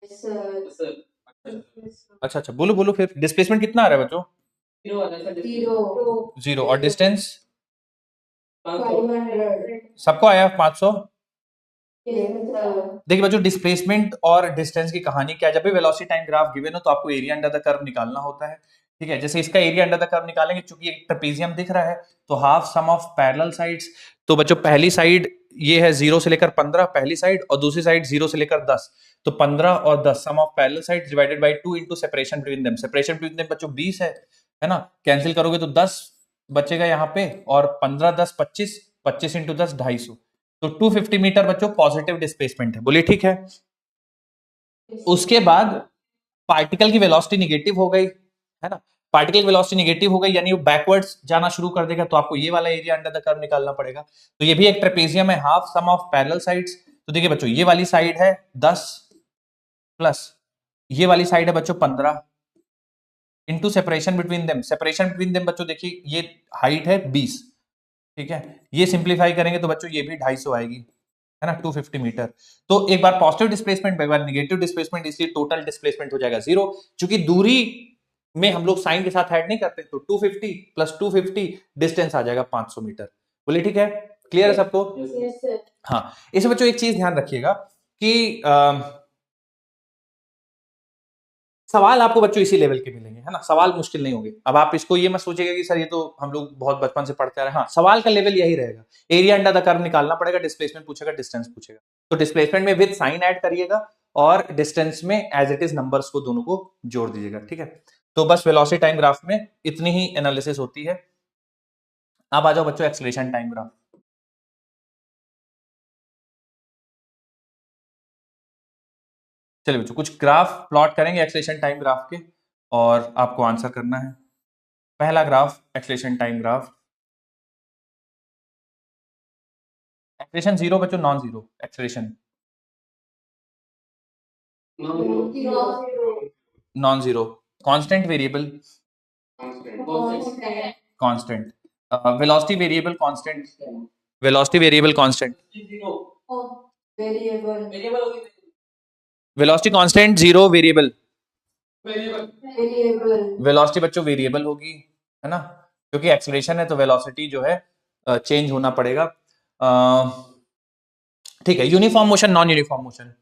सर अच्छा अच्छा, बोलो बोलो फिर। डिस्प्लेसमेंट कितना आ रहा है बच्चों? 0 आ रहा है सर। 0। और डिस्टेंस 500 सबको आया 500? सर। देखिए बच्चों, डिस्प्लेसमेंट और डिस्टेंस की कहानी क्या है, जब भी वेलोसिटी टाइम ग्राफ गिवन हो तो आपको एरिया अंडर द कर्व निकालना होता है। ठीक है, जैसे इसका एरिया अंडर द कर्व निकालेंगे, चूंकि एक ट्रेपेजियम दिख रहा है तो half sum of parallel sides. तो बच्चों पहली साइड ये है 0 से लेकर 15 पहली साइड, और दूसरी साइड 0 से लेकर 10। तो 15 और 10 sum of parallel sides divided by 2 into separation between them. Separation between them बच्चों 20 है ना। कैंसिल करोगे तो 10 बचेगा यहाँ पे, और 15 10 25, 25 इंटू 10 250। तो 250 मीटर बच्चों पॉजिटिव डिस्प्लेसमेंट है। बोलिए ठीक है। उसके बाद पार्टिकल की वेलोसिटी निगेटिव हो गई, है ना। पार्टिकल की वेलोसिटी निगेटिव हो गई यानी वो बैकवर्ड्स जाना शुरू कर देगा, तो आपको ये वाला एरिया अंडर द कर्व निकालना पड़ेगा। तो ये भी एक ट्रेपेजियम है, half sum of parallel sides. तो देखिए बच्चों, ये वाली साइड है 10 प्लस ये वाली साइड है बच्चों 15 into separation between them. Separation between them बच्चों देखिए, ये हाइट है 20। ठीक है, ये सिंप्लीफाई करेंगे तो बच्चों ये भी 250 आएगी, है ना, 250 मीटर। तो एक बार पॉजिटिव डिस्प्लेसमेंट, एक बार नेगेटिव डिस्प्लेसमेंट, इसलिए टोटल डिस्प्लेसमेंट हो जाएगा 0। क्योंकि दूरी में हम लोग साइन के साथ ऐड नहीं करते, तो 250 प्लस 250 डिस्टेंस आ जाएगा 500 मीटर। बोलिए ठीक है, क्लियर है सबको? हाँ, इसमें बच्चों एक चीज ध्यान रखिएगा कि सवाल आपको बच्चों इसी लेवल के मिलेंगे, है ना, सवाल मुश्किल नहीं होंगे। अब आप इसको ये मत सोचिएगा कि सर ये तो हम लोग बहुत बचपन से पढ़ते आ रहे हैं। हाँ, सवाल का लेवल यही रहेगा। एरिया अंडर द कर्व निकालना पड़ेगा, डिस्प्लेसमेंट पूछेगा, डिस्टेंस पूछेगा। तो डिस्प्लेसमेंट में विद साइन ऐड करिएगा, और डिस्टेंस में एज इट इज नंबर्स को दोनों को जोड़ दीजिएगा। ठीक है, तो बस वेलोसिटी टाइम ग्राफ में इतनी ही एनालिसिस होती है। अब आ जाओ बच्चों एक्सेलरेशन टाइम ग्राफ। चलिए बच्चों, कुछ ग्राफ प्लॉट करेंगे एक्सेलरेशन टाइम ग्राफ के, और आपको आंसर करना है। पहला graph acceleration time graph. Acceleration 0 बच्चों, non zero acceleration, non zero. Constant variable, constant. Velocity variable constant, velocity variable constant, velocity constant 0 variable, velocity बच्चों वेरिएबल होगी, है ना, क्योंकि एक्सेलरेशन है तो वेलोसिटी जो है चेंज होना पड़ेगा। ठीक है, uniform motion, non uniform motion,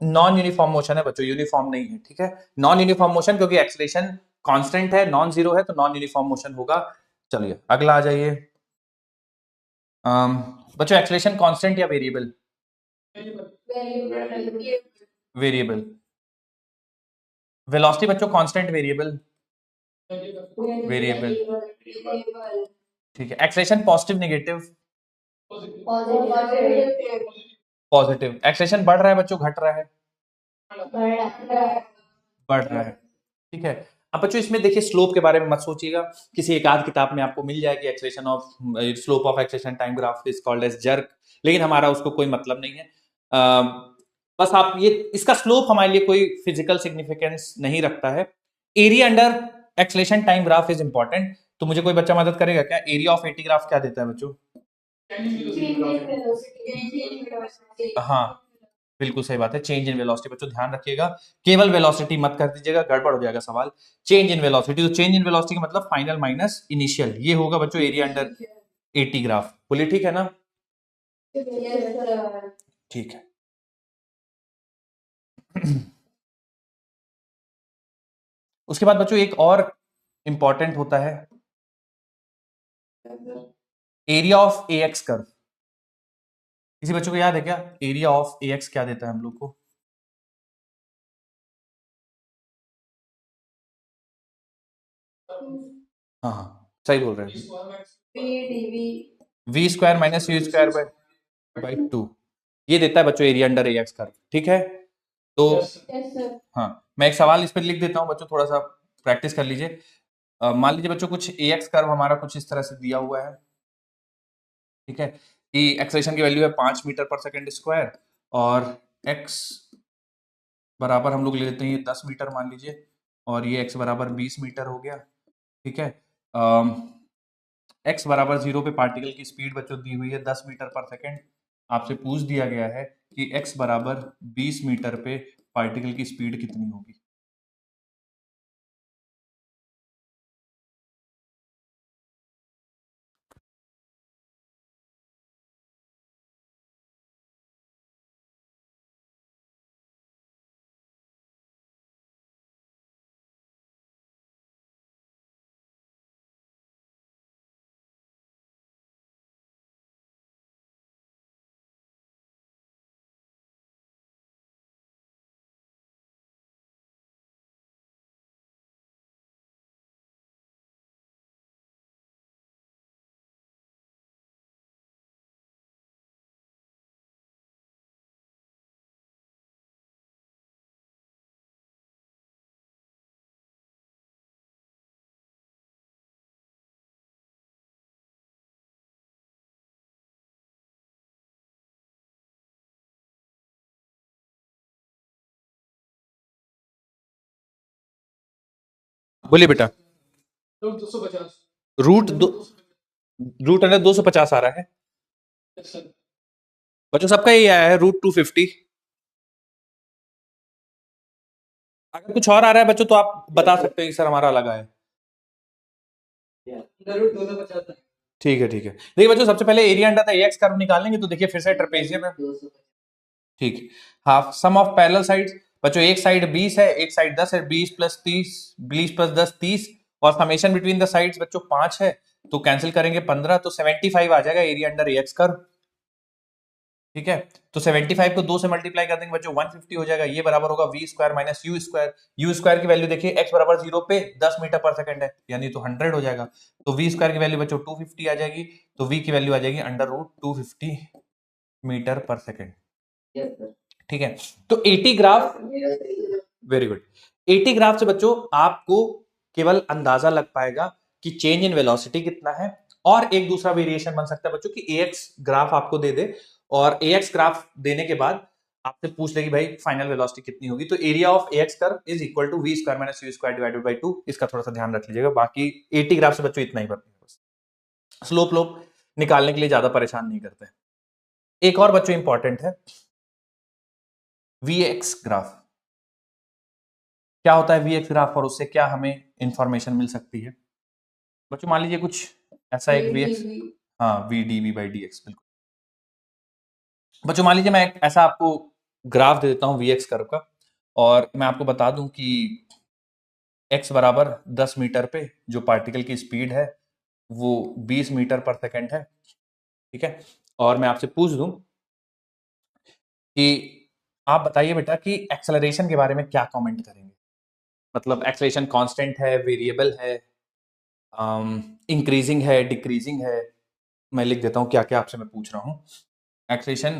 non uniform motion है बच्चों, यूनिफॉर्म नहीं है। ठीक है, नॉन यूनिफॉर्म मोशन, क्योंकि एक्सेलरेशन कांस्टेंट है, नॉन जीरो है, तो नॉन यूनिफॉर्म मोशन होगा। चलिए अगला आ जाइए। बच्चों एक्सेलरेशन कांस्टेंट या वेरिएबल? वेरिएबल। वेलोसिटी बच्चों कांस्टेंट वेरिएबल, वेरिएबल। ठीक है, acceleration positive negative? Positive. Acceleration बढ़ रहा है बच्चों घट रहा है? बढ़ रहा है। ठीक है, अब बच्चों इसमें देखिए स्लोप के बारे में मत सोचिएगा, किसी एक आध किताब में आपको मिल जाएगी acceleration of, slope of acceleration time graph is called as jerk, लेकिन हमारा उसको कोई मतलब नहीं है। बस आप ये, इसका स्लोप हमारे लिए कोई फिजिकल सिग्निफिकेंस नहीं रखता है। Area under acceleration time graph is important. तो मुझे कोई बच्चा मदद करेगा क्या, एरिया ऑफ एटी ग्राफ क्या देता है बच्चों? हाँ, बिल्कुल सही बात है, चेंज इन वेलोसिटी। बच्चों ध्यान रखिएगा, केवल वेलोसिटी मत कर दीजिएगा, गड़बड़ हो जाएगा सवाल। चेंज इन वेलोसिटी, तो चेंज इन वेलोसिटी का मतलब फाइनल माइनस इनिशियल, ये होगा बच्चों एरिया अंडर 80 ग्राफ। बोलिए ठीक है ना? ठीक है। उसके बाद बच्चों एक और इंपॉर्टेंट होता है area of a x curve. किसी बच्चों को याद है क्या, एरिया ऑफ ए एक्स क्या देता है हम लोग को? हाँ हाँ, सही बोल रहे हैं, v square minus u square by 2, ये देता है बच्चों area under a x curve. ठीक है, तो हाँ, मैं एक सवाल इस पर लिख देता हूँ बच्चों, थोड़ा सा प्रैक्टिस कर लीजिए। मान लीजिए बच्चों कुछ ए एक्स कर्व हमारा कुछ इस तरह से दिया हुआ है। ठीक है, कि एक्सेलरेशन की वैल्यू है 5 मीटर पर सेकंड स्क्वायर, और एक्स बराबर हम लोग ले लेते हैं ये 10 मीटर मान लीजिए, और ये एक्स बराबर 20 मीटर हो गया। ठीक है, x बराबर 0 पे पार्टिकल की स्पीड बच्चों दी हुई है 10 मीटर पर सेकेंड। आपसे पूछ दिया गया है कि x बराबर 20 मीटर पे पार्टिकल की स्पीड कितनी होगी। बोलिए बेटा। रूट 250। रूट दो, रूट अंडर 250 आ रहा है बच्चों, सबका यही आया है रूट 250। अगर कुछ और आ रहा है बच्चों तो आप बता सकते हैं कि सर हमारा अलग आया है। रूट 250। ठीक है ठीक है। देखिए बच्चों, सबसे पहले area under the x curve निकालेंगे तो देखिए फिर से ट्रेपेजियम है। ठीक है। Half sum of parallel sides बच्चों, एक साइड 20 है, एक साइड 10 है। 20 प्लस 30, 20 प्लस 10 30, और समेशन बिटवीन द साइड्स बच्चों 5 है, तो कैंसिल करेंगे 15, तो 75 आ जाएगा एरिया अंडर एक्स कर्व। ठीक है, तो 75 को 2 से मल्टीप्लाई कर देंगे बच्चों 150 हो जाएगा। ये बराबर होगा v square minus u square. U square की वैल्यू देखिए x बराबर 0 पे 10 मीटर पर सेकंड है, यानी तो 100 हो जाएगा। तो वी स्क्वायर की वैल्यू बच्चों 250 आ जाएगी, तो v की वैल्यू आ जाएगी अंडर रूट 250 मीटर पर सेकंड। ठीक है, तो 80 ग्राफ, वेरी गुड। 80 ग्राफ से बच्चों आपको केवल अंदाजा लग पाएगा कि चेंज इन वेलोसिटी कितना है। और एक दूसरा वेरिएशन बन सकता है बच्चों कि ax ग्राफ आपको दे दे, और ax ग्राफ देने के बाद आपसे पूछ लेगी भाई फाइनल वेलोसिटी कितनी होगी, तो area of ax curve is equal to v square minus u square divided by 2। इसका थोड़ा सा ध्यान रख लीजिएगा। बाकी 80 ग्राफ से बच्चों इतना ही बस, स्लोप लोप निकालने के लिए ज्यादा परेशान नहीं करते। एक और बच्चों इंपॉर्टेंट है vx ग्राफ। क्या होता है vx ग्राफ और उससे क्या हमें इंफॉर्मेशन मिल सकती है बच्चों? मान लीजिए कुछ ऐसा एक vx, हाँ v dv by dx, बिल्कुल बच्चों। मान लीजिए मैं एक ऐसा आपको ग्राफ दे देता हूं vx कर्व का, और मैं आपको बता दूं कि x बराबर 10 मीटर पे जो पार्टिकल की स्पीड है वो 20 मीटर पर सेकंड है। ठीक है, और मैं आपसे पूछ दूं कि आप बताइए बेटा कि एक्सेलरेशन के बारे में क्या कमेंट करेंगे। मतलब एक्सेलरेशन कांस्टेंट है, वेरिएबल है, इंक्रीजिंग है, डिक्रीजिंग है। मैं लिख देता हूं क्या क्या आपसे मैं पूछ रहा हूं। एक्सेलरेशन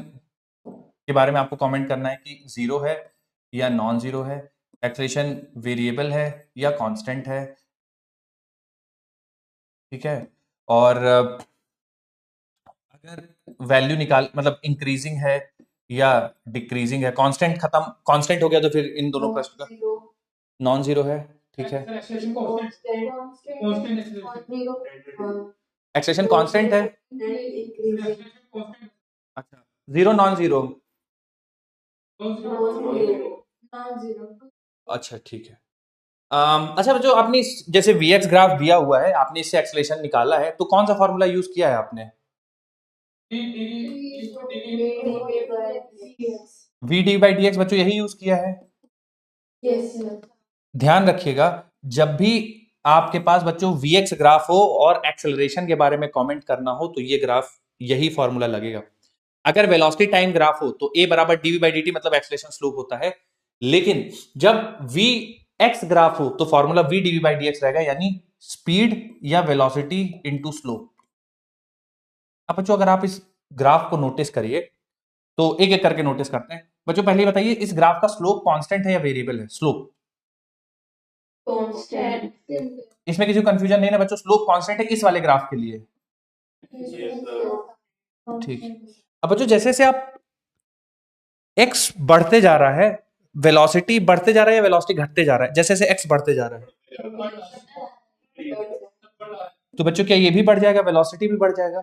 के बारे में आपको कमेंट करना है कि जीरो है या नॉन जीरो है, एक्सेलरेशन वेरिएबल है या कांस्टेंट है। ठीक है, और अगर वैल्यू निकाल मतलब इंक्रीजिंग है या डिक्रीजिंग है, कांस्टेंट खत्म, कांस्टेंट हो गया तो फिर इन दोनों प्रश्न का नॉन जीरो है। ठीक है, एक्सेलरेशन कांस्टेंट है। अच्छा, जीरो नॉन जीरो, अच्छा ठीक है। अच्छा जो आपने जैसे vx ग्राफ दिया हुआ है, आपने इससे एक्सेलरेशन निकाला है, तो कौन सा फॉर्मूला यूज किया है आपने? v D by d x बच्चों यही यूज किया है। ध्यान रखिएगा, जब भी आपके पास बच्चों vx ग्राफ हो और एक्सेलरेशन के बारे में कमेंट करना हो तो ये ग्राफ यही फॉर्मूला लगेगा। अगर वेलोसिटी टाइम ग्राफ हो तो a बराबर dv बाई dt मतलब एक्सेलरेशन स्लोप होता है, लेकिन जब v x ग्राफ हो तो formula v dv by dx रहेगा, यानी स्पीड या वेलोसिटी इनटू स्लोप। अब बच्चों अगर आप इस ग्राफ को नोटिस करिए तो एक एक करके नोटिस करते हैं। बच्चों पहले बताइए इस ग्राफ का स्लोप कांस्टेंट है या वेरिएबल है? स्लोप कांस्टेंट, इसमें किसी को कंफ्यूजन नहीं है बच्चों, स्लोप कांस्टेंट है इस वाले ग्राफ के लिए। ठीक है, अब बच्चों जैसे जैसे आप x बढ़ते जा रहा है, वेलोसिटी बढ़ते जा रहा है या वेलोसिटी घटते जा रहा है? जैसे जैसे x बढ़ते जा रहा है, तो बच्चों क्या ये भी बढ़ जाएगा, वेलोसिटी भी बढ़ जाएगा।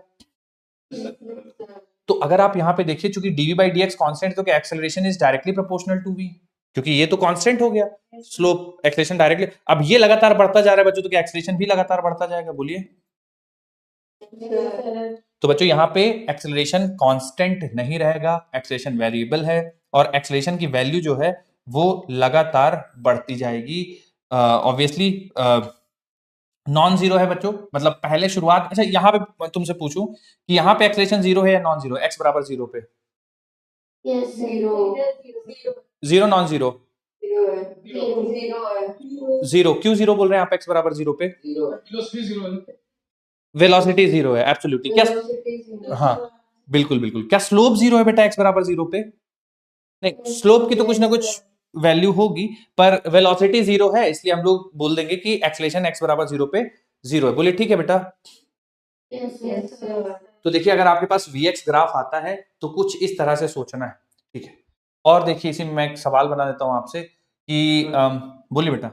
तो अगर आप यहाँ पे देखिए, चूंकि dv by d x constant, तो क्या acceleration is directly proportional to v, क्योंकि ये तो कांस्टेंट हो गया, स्लोप एक्सेलरेशन डायरेक्टली। अब ये लगातार बढ़ता जा रहा है बच्चों, तो क्या एक्सेलरेशन भी लगातार बढ़ता जाएगा, बोलिए। तो बच्चों यहाँ पे एक्सेलरेशन कांस्टेंट नहीं रहेगा, एक्सेलरेशन वेरिएबल है, और एक्सेलरेशन की वैल्यू जो है वो लगातार बढ़ती जाएगी। ऑब्वियसली नॉन जीरो है बच्चों, मतलब पहले शुरुआत। अच्छा यहाँ पे तुमसे पूछूं कि यहाँ पे एक्सेलरेशन जीरो है या नॉन जीरो, एक्स बराबर जीरो पे? Zero non zero? जीरो। क्यों जीरो बोल रहे हैं आप एक्स बराबर जीरो पे? वेलोसिटी जीरो है, एब्सोल्युटली। क्या? हाँ बिल्कुल बिल्कुल। क्या स्लोप जीरो है बेटा एक्स बराबर जीरो पे? नहीं, स्लोप की तो कुछ ना कुछ वैल्यू होगी, पर वेलोसिटी जीरो है, इसलिए हम लोग बोल देंगे कि एक्सेलरेशन एक्स बराबर जीरो पे जीरो है। बोलिए ठीक है बेटा। तो देखिए अगर आपके पास vx ग्राफ आता है तो कुछ इस तरह से सोचना है, ठीक है। और देखिए इसी में मैं एक सवाल बना देता हूं आपसे कि बोलिए बेटा।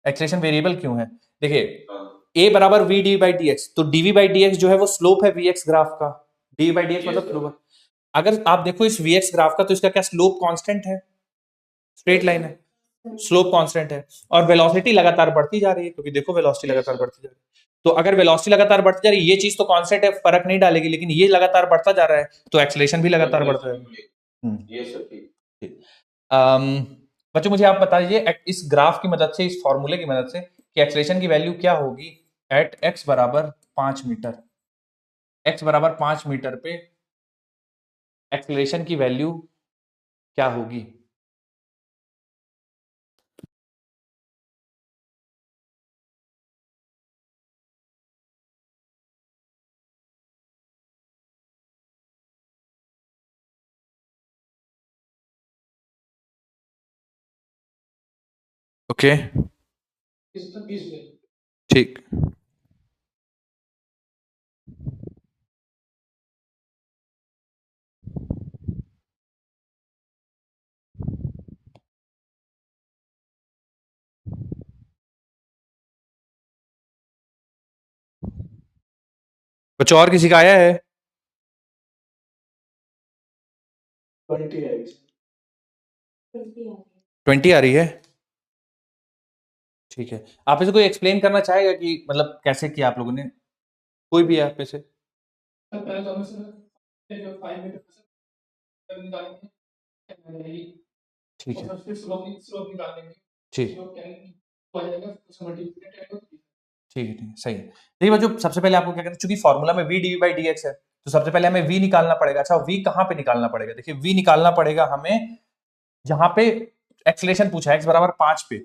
एक्सेलरेशन वेरिएबल क्यों है? देखिए a बराबर v D by d x, तो dv बाई डी एक्स जो है वो स्लोप है vx ग्राफ का, dv बाई डी एक्स मतलब स्लोप है। अगर आप देखो इस vx ग्राफ का, तो इसका क्या स्लोप कांस्टेंट है, स्ट्रेट लाइन है, स्लोप कांस्टेंट है, और वेलोसिटी लगातार बढ़ती जा रही है, क्योंकि देखो वेलोसिटी लगातार बढ़ती जा रही है। तो अगर वेलोसिटी लगातार बढ़ती जा रही है, ये चीज तो कांस्टेंट है, फर्क नहीं डालेगी, लेकिन ये लगातार बढ़ता जा रहा है, तो एक्सेलरेशन भी लगातार बढ़ता है। ये सब ठीक। बच्चों मुझे आप बता दीजिए इस ग्राफ की मदद से, इस फॉर्मूले की मदद से, कि एक्सेलरेशन की वैल्यू क्या होगी एट x बराबर 5 मीटर। x बराबर 5 मीटर पे एक्सेलरेशन की वैल्यू क्या होगी? ओके ठीक। बच्चों और किसी का आया है? 20 आ रही है, ठीक है। आप इसे कोई एक्सप्लेन करना चाहेगा कि मतलब कैसे किया आप लोगों ने, कोई भी है आप में से? ठीक है ठीक ठीक है ठीक है, सही है। देखिए बच्चों सबसे पहले आपको क्या करना है, चूंकि फॉर्मूला में v dv by d x है, तो सबसे पहले हमें v निकालना पड़ेगा। अच्छा v कहां पे निकालना पड़ेगा? देखिए v निकालना पड़ेगा हमें जहां पे एक्सेलरेशन पूछा है x बराबर 5 पे,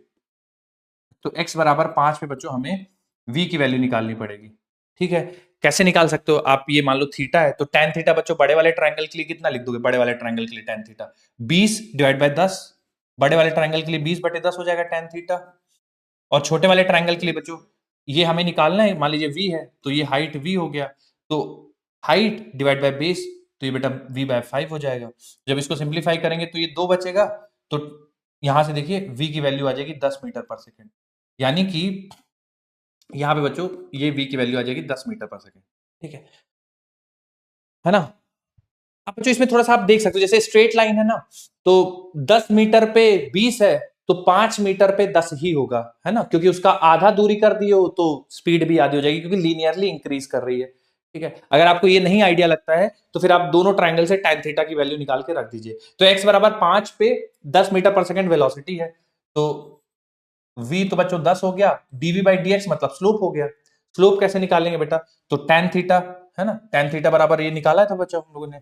तो x बराबर 5 पे बच्चों हमें v की वैल्यू निकालनी पड़ेगी, ठीक है। कैसे निकाल सकते हो आप? ये मान लो थीटा है, तो tan थीटा बच्चों बड़े वाले ट्रायंगल के लिए कितना लिख दोगे? बड़े वाले ट्रायंगल के लिए tan थीटा 20 डिवाइड बाय 10, बड़े वाले ट्रायंगल के लिए 20/10 हो जाएगा tan थीटा। और छोटे वाले ट्रायंगल के लिए बच्चों ये हमें निकालना है, मान लीजिए v है, तो ये हाइट v हो गया, तो हाइट डिवाइड बाय बेस, तो ये बेटा v बाय 5 हो जाएगा। जब इसको सिंप्लीफाई करेंगे तो ये 2 बचेगा, तो यहां से देखिए v की वैल्यू आ जाएगी 10 मीटर पर सेकेंड, यानी कि यहाँ पे बच्चों ये v की वैल्यू आ जाएगी 10 मीटर पर सेकेंड, ठीक है ना। अब बच्चों इसमें थोड़ा सा आप देख सकते हो, जैसे स्ट्रेट लाइन है ना, तो 10 मीटर पे 20 है, तो 5 मीटर पे 10 ही होगा, है ना, क्योंकि उसका आधा दूरी कर दियो तो स्पीड भी आधी हो जाएगी, क्योंकि लीनियरली इंक्रीज कर रही है, ठीक है। अगर आपको ये नहीं आइडिया लगता है तो फिर आप दोनों ट्रायंगल से tan थीटा की वैल्यू निकाल के रख दीजिए। तो x बराबर 5 पे 10 मीटर पर सेकेंड वेलोसिटी है, तो v तो बच्चों 10 हो गया, dv बाई डी एक्स मतलब स्लोप हो गया। स्लोप कैसे निकालेंगे बेटा? तो tan थीटा, है ना, tan थीटा बराबर ये निकाला था बच्चों हम लोगों ने,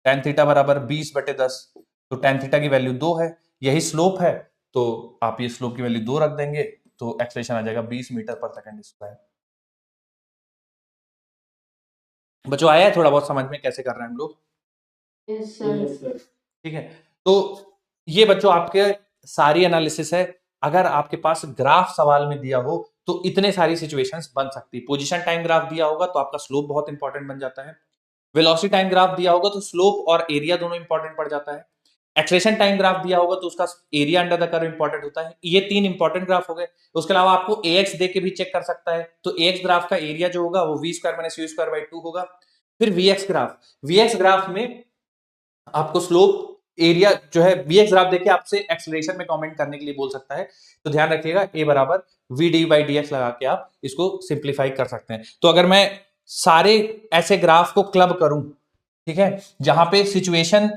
tan थीटा बराबर 20/10, तो tan थीटा की वैल्यू 2 है, यही स्लोप है, तो आप ये स्लोप की वैल्यू 2 रख देंगे, तो एक्सेलरेशन आ जाएगा 20 मीटर पर सेकंड स्क्वायर। बच्चों आया है थोड़ा बहुत समझ में कैसे कर रहे हैं हम लोग? ठीक है। तो ये बच्चों आपके सारी एनालिसिस है। अगर आपके पास ग्राफ सवाल में दिया हो तो इतने सारी सिचुएशंस बन सकती है। पोजीशन टाइम ग्राफ दिया होगा तो आपका स्लोप बहुत इंपॉर्टेंट बन जाता है, वेलोसिटी टाइम ग्राफ दिया होगा तो स्लोप और एरिया दोनों इंपॉर्टेंट पड़ जाता है, एक्सलेशन टाइम ग्राफ दिया होगा तो उसका area under the curve important होता है। ये 3 इंपॉर्टेंट ग्राफ हो गए। उसके अलावा आपको AX दे के भी चेक कर सकता है, तो AX ग्राफ का एरिया जो होगा वो v² - u²/2 होगा। फिर VX ग्राफ में आपको स्लोप एरिया जो है, VX ग्राफ देखे आपसे एक्सलेशन में कमेंट करने के लिए बोल सकता है, तो ध्यान रखिएगा A बराबर v/dx लगा के आप इसको सिंप्लीफाई कर सकते हैं। तो अगर मैं सारे ऐसे ग्राफ को क्लब करूं, ठीक है, जहां पे सिचुएशन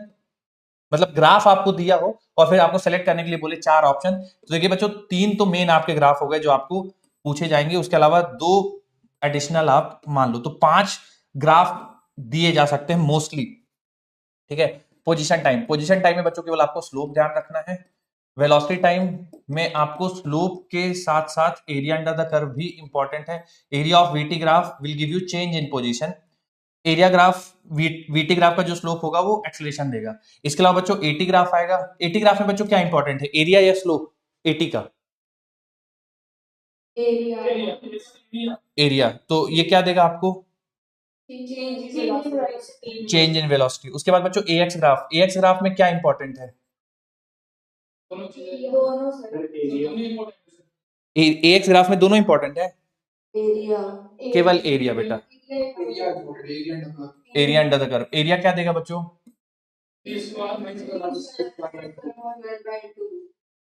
मतलब ग्राफ आपको दिया हो और फिर आपको सेलेक्ट करने के लिए बोले 4 ऑप्शन, तो देखिए बच्चों 3 तो मेन आपके ग्राफ हो गए जो आपको पूछे जाएंगे, उसके अलावा 2 एडिशनल आप मान लो, तो 5 ग्राफ दिए जा सकते हैं मोस्टली, ठीक है। पोजीशन टाइम में बच्चों केवल आपको स्लोप ध्यान रखना है। वेलोसिटी टाइम में आपको स्लोप के साथ साथ एरिया अंडर द कर्व भी इंपॉर्टेंट है। Area of VT graph will give you change in position. Area graph VT graph का जो स्लोप होगा वो एक्सेलरेशन देगा। इसके अलावा बच्चों एटी ग्राफ आएगा। एटी ग्राफ में बच्चों क्या इंपॉर्टेंट है, एरिया या स्लोप एटी का? एरिया। तो ये क्या देगा आपको, चेंज इन वेलोसिटी। उसके बाद बच्चों एएक्स ग्राफ में क्या इंपॉर्टेंट है, एएक्स ग्राफ में दोनों इंपॉर्टेंट है, केवल एरिया बेटा, area under the curve. Area क्या देगा बच्चों,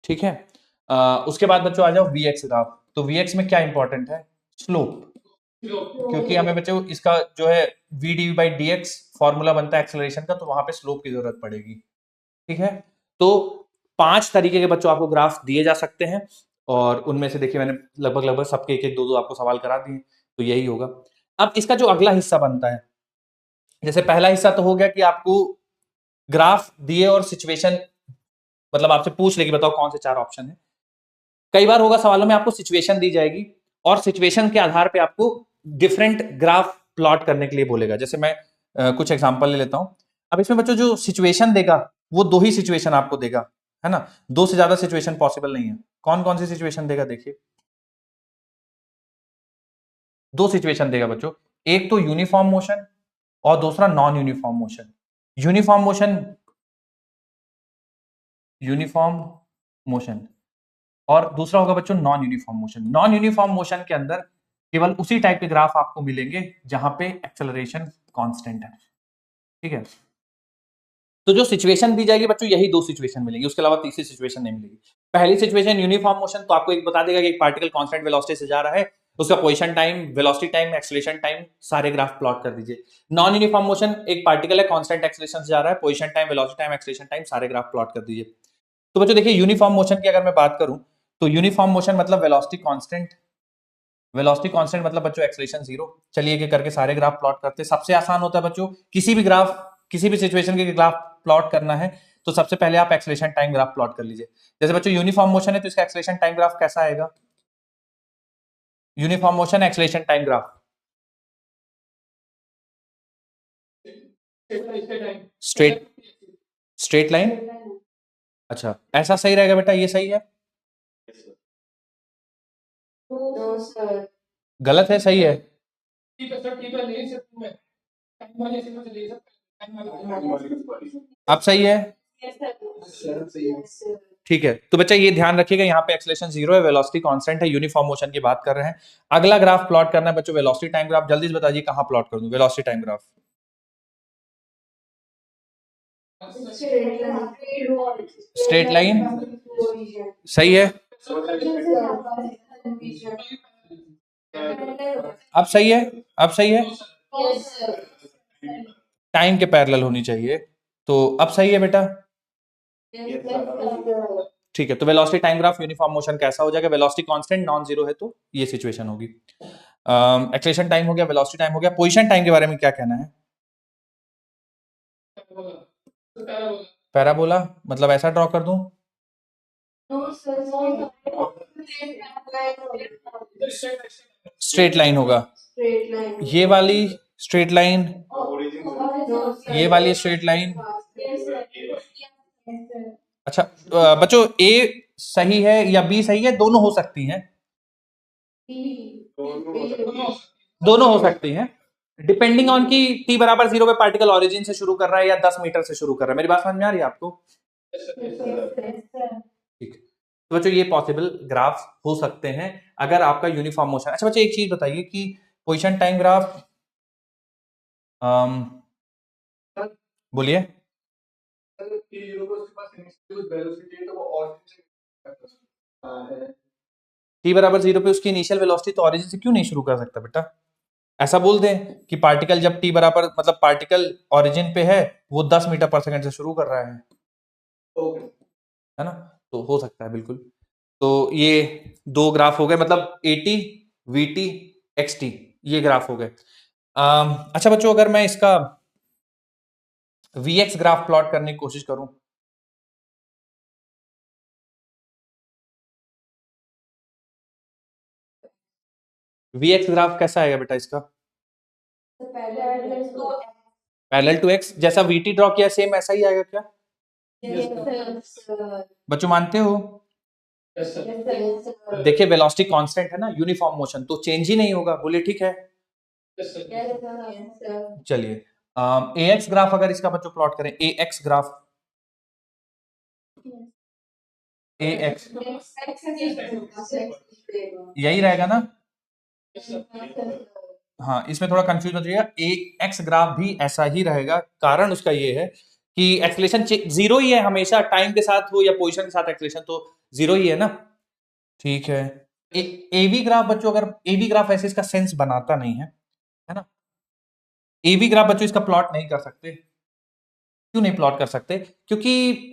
ठीक है। उसके बाद बच्चों आ जाओ वीएक्स ग्राफ। तो वीएक्स में क्या इंपॉर्टेंट है, स्लोप, क्योंकि हमें बच्चों इसका जो है v/dx फॉर्मूला बनता है एक्सेलरेशन का, तो वहां पे स्लोप की जरूरत पड़ेगी, ठीक है। तो 5 तरीके के बच्चों आपको ग्राफ दिए जा सकते हैं, और उनमें से देखिए मैंने लगभग सबके एक एक दो आपको सवाल करा दिए, तो यही होगा। अब इसका जो अगला हिस्सा बनता है, जैसे पहला हिस्सा तो हो गया कि आपको ग्राफ दिए और सिचुएशन, मतलब आपसे पूछ ले कि बताओ कौन से 4 ऑप्शन है। कई बार होगा सवालों में आपको सिचुएशन दी जाएगी और सिचुएशन के आधार पे आपको डिफरेंट ग्राफ प्लॉट करने के लिए बोलेगा। जैसे मैं कुछ एग्जांपल ले लेता हूं। अब इसमें बच्चों जो सिचुएशन देगा वो 2 ही सिचुएशन आपको देगा, है ना, 2 से ज्यादा सिचुएशन पॉसिबल नहीं है। कौन कौन सी सिचुएशन देगा, देखिए 2 सिचुएशन देगा बच्चों, एक तो यूनिफॉर्म मोशन और दूसरा non uniform motion. Uniform motion और दूसरा होगा बच्चों non uniform motion. Non uniform motion के अंदर केवल उसी टाइप के ग्राफ आपको मिलेंगे जहां पे एक्सेलरेशन कांस्टेंट है, ठीक है। तो जो सिचुएशन दी जाएगी बच्चों, यही 2 सिचुएशन मिलेंगी, उसके अलावा तीसरी सिचुएशन नहीं मिलेगी। पहली सिचुएशन यूनिफॉर्म मोशन, तो आपको एक बता देगा कि एक पार्टिकल कांस्टेंट वेलोसिटी से जा रहा है, उसका position time, velocity time, acceleration time सारे ग्राफ प्लॉट कर दीजिए। नॉन यूनिफॉर्म मोशन, एक पार्टिकल है कांस्टेंट एक्सेलरेशन से जा रहा है, position time, velocity time, acceleration time सारे ग्राफ प्लॉट कर दीजिए। तो बच्चों देखिए यूनिफॉर्म मोशन की अगर मैं बात करूं, तो यूनिफॉर्म मोशन मतलब वेलोसिटी कांस्टेंट, वेलोसिटी कांस्टेंट मतलब बच्चों एक्सेलरेशन 0। चलिए एक करके सारे ग्राफ प्लॉट करते हैं। सबसे आसान होता है बच्चों, किसी भी ग्राफ, किसी भी सिचुएशन के ग्राफ प्लॉट करना है तो सबसे पहले आप एक्सेलरेशन टाइम ग्राफ प्लॉट कर लीजिए। जैसे बच्चों यूनिफॉर्म मोशन है तो इसका एक्सेलरेशन टाइम ग्राफ कैसा आएगा, uniform motion acceleration time graph straight line. अच्छा, ऐसा सही रहेगा बेटा, ये सही है, गलत है, सही है? अब सही है, ठीक है। तो बच्चा ये ध्यान रखिएगा, यहाँ पे एक्सेलरेशन 0 है, वेलोसिटी कांस्टेंट है, यूनिफॉर्म मोशन की बात कर रहे हैं। अगला ग्राफ प्लॉट करना है बच्चों वेलोसिटी टाइम ग्राफ। जल्दी से बताइए कहां प्लॉट कर दूं velocity time graph, straight line, सही है, अब सही है, अब सही है, टाइम के पैरेलल होनी चाहिए, तो अब सही है बेटा, ठीक है। तो velocity time graph uniform motion कैसा हो जाएगा, वेलोसिटी कांस्टेंट नॉन जीरो है तो ये सिचुएशन होगी। एक्सेलरेशन टाइम हो गया, वेलोसिटी टाइम हो गया, पोजीशन टाइम के बारे में क्या कहना है, पैराबोला मतलब ऐसा ड्रॉ कर दूं, स्ट्रेट लाइन होगा, ये वाली स्ट्रेट लाइन, ये वाली स्ट्रेट लाइन। अच्छा बच्चों ए सही है या बी सही है, दोनों हो सकती हैं, दोनों हो सकती हैं, डिपेंडिंग ऑन की t बराबर 0 पे पार्टिकल ओरिजिन से शुरू कर रहा है या 10 मीटर से शुरू कर रहा है। मेरी बात समझ में आ रही है आपको? ठीक है, तो बच्चों ये पॉसिबल ग्राफ हो सकते हैं अगर आपका यूनिफॉर्म मोशन। अच्छा बच्चों एक चीज बताइए कि पोजीशन टाइम ग्राफ, बोलिए। टी बराबर 0 पे उसकी इनिशियल वेलोसिटी तो ऑरिजिन से क्यों नहीं शुरू कर सकता बेटा? ऐसा बोल दें कि पार्टिकल जब टी बराबर मतलब पार्टिकल ओरिजिन पे है वो 10 मीटर पर सेकंड से शुरू कर रहा है ना, तो हो सकता है बिल्कुल। तो ये दो ग्राफ हो गए, मतलब एटी, वीटी, एक्सटी, ये ग्राफ हो गए। अच्छा बच्चों अगर मैं इसका वीएक्स ग्राफ प्लॉट करने की कोशिश करूं, वीएक्स ग्राफ कैसा आएगा बेटा इसका? पैरेलल टू एक्स, जैसा वीटी ड्रॉ किया सेम ऐसा ही आएगा क्या? बच्चों मानते हो? देखिए वेलोसिटी कांस्टेंट है ना, यूनिफॉर्म मोशन, तो चेंज ही नहीं होगा, बोलिए ठीक है। चलिए ए एक्स ग्राफ अगर इसका बच्चों प्लॉट करें, ए एक्स ग्राफ, ए एक्स यही रहेगा ना? हाँ इसमें थोड़ा कंफ्यूज हो जाएगा, ए एक्स ग्राफ भी ऐसा ही रहेगा। कारण उसका ये है कि एक्सलेशन जीरो ही है हमेशा, टाइम के साथ हो या पोजीशन के साथ एक्सलेशन तो जीरो ही है ना। ठीक है, एवी ग्राफ बच्चों, अगर एवी ग्राफ ऐसे इसका सेंस बनाता नहीं है ना, एवी ग्राफ बच्चों इसका प्लॉट नहीं कर सकते। क्यों नहीं प्लॉट कर सकते? क्योंकि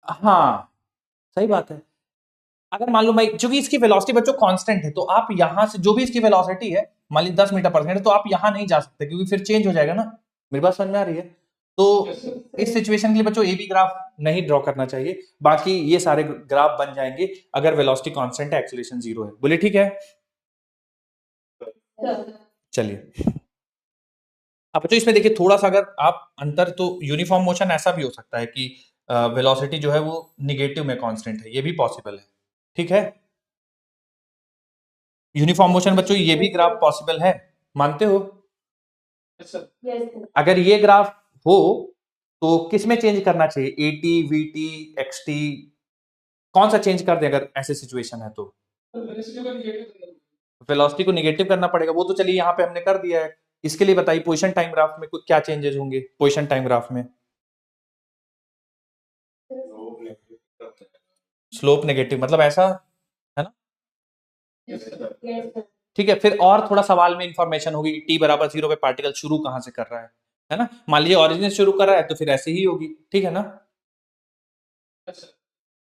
हाँ सही बात है। अगर मान लो भाई क्योंकि इसकी वेलोसिटी बच्चों कांस्टेंट है, तो आप यहां से जो भी इसकी वेलोसिटी है मान ली 10 मीटर पर सेकंड, तो आप यहां नहीं जा सकते क्योंकि फिर चेंज हो जाएगा ना। मेरी बात समझ में आ रही है? तो इस सिचुएशन के लिए बच्चों ए बी ग्राफ नहीं ड्रॉ करना चाहिए, बाकी ये सारे ग्राफ बन जाएंगे अगर वेलोसिटी कांस्टेंट है, एक्सीलरेशन जीरो है। बोले ठीक है। चलिए अब बच्चों इसमें देखिए थोड़ा सा अगर आप अंतर, तो यूनिफॉर्म मोशन ऐसा भी हो सकता है कि वेलोसिटी जो है वो निगेटिव में कांस्टेंट है, ये भी पॉसिबल है। ठीक है, यूनिफॉर्म मोशन बच्चों ये भी ग्राफ पॉसिबल है, मानते हो? अगर ये ग्राफ हो तो किस में चेंज करना चाहिए, एटी, वीटी, एक्सटी, कौन सा चेंज कर दे अगर ऐसे सिचुएशन है तो? वेलोसिटी को निगेटिव करना पड़ेगा, वो तो चलिए यहाँ पे हमने कर दिया है। इसके लिए बताइए पोजीशन टाइम ग्राफ में क्या चेंजेस होंगे पोजीशन टाइम ग्राफ में? स्लोप नेगेटिव मतलब ऐसा, है ना? ठीक है, फिर और थोड़ा सवाल में इंफॉर्मेशन होगी, टी बराबर 0 पे पार्टिकल शुरू कहां से कर रहा है ना? मान लीजिए ओरिजिन से शुरू कर रहा है तो फिर ऐसे ही होगी, ठीक है ना?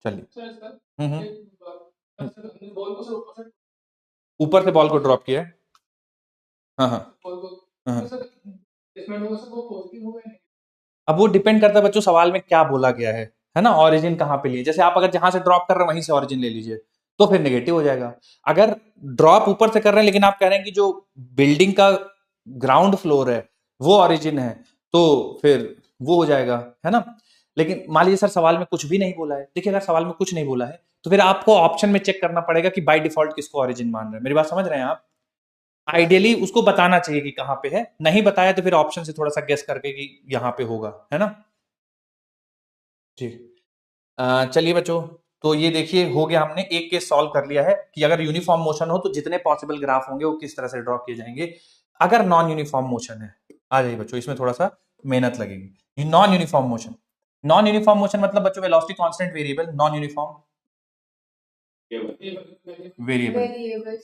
चलिए ऊपर से बॉल को ड्रॉप किया है, हाँ हाँ हाँ। अब वो डिपेंड करता है बच्चों सवाल में क्या बोला गया है ना, ऑरिजिन कहाँ पे लिए। जैसे आप अगर जहां से ड्रॉप कर रहे हैं वहीं से ऑरिजिन ले लीजिए तो फिर नेगेटिव हो जाएगा। अगर ड्रॉप ऊपर से कर रहे हैं लेकिन आप कह रहे हैं कि जो बिल्डिंग का ग्राउंड फ्लोर है वो ऑरिजिन है, तो फिर वो हो जाएगा, है ना? लेकिन मान लीजिए सर सवाल में कुछ भी नहीं बोला है, देखिए अगर सवाल में कुछ नहीं बोला है तो फिर आपको ऑप्शन में चेक करना पड़ेगा कि बाय डिफॉल्ट किसको ऑरिजिन मान रहे हैं। मेरी बात समझ रहे हैं आप? आइडियली उसको बताना चाहिए कि कहां पे है, नहीं बताया तो फिर ऑप्शन से थोड़ा सा गेस करके कि यहां पे होगा, है ना? जी चलिए बच्चों, तो ये देखिए हो गया, हमने एक केस सॉल्व कर लिया है कि अगर यूनिफॉर्म मोशन हो तो जितने पॉसिबल ग्राफ होंगे वो किस तरह से ड्रॉ किए जाएंगे। अगर नॉन यूनिफॉर्म मोशन है, आ जाइए बच्चों इसमें थोड़ा सा मेहनत लगेगी। Non uniform motion, non uniform motion मतलब बच्चों velocity constant variable, non uniform variable.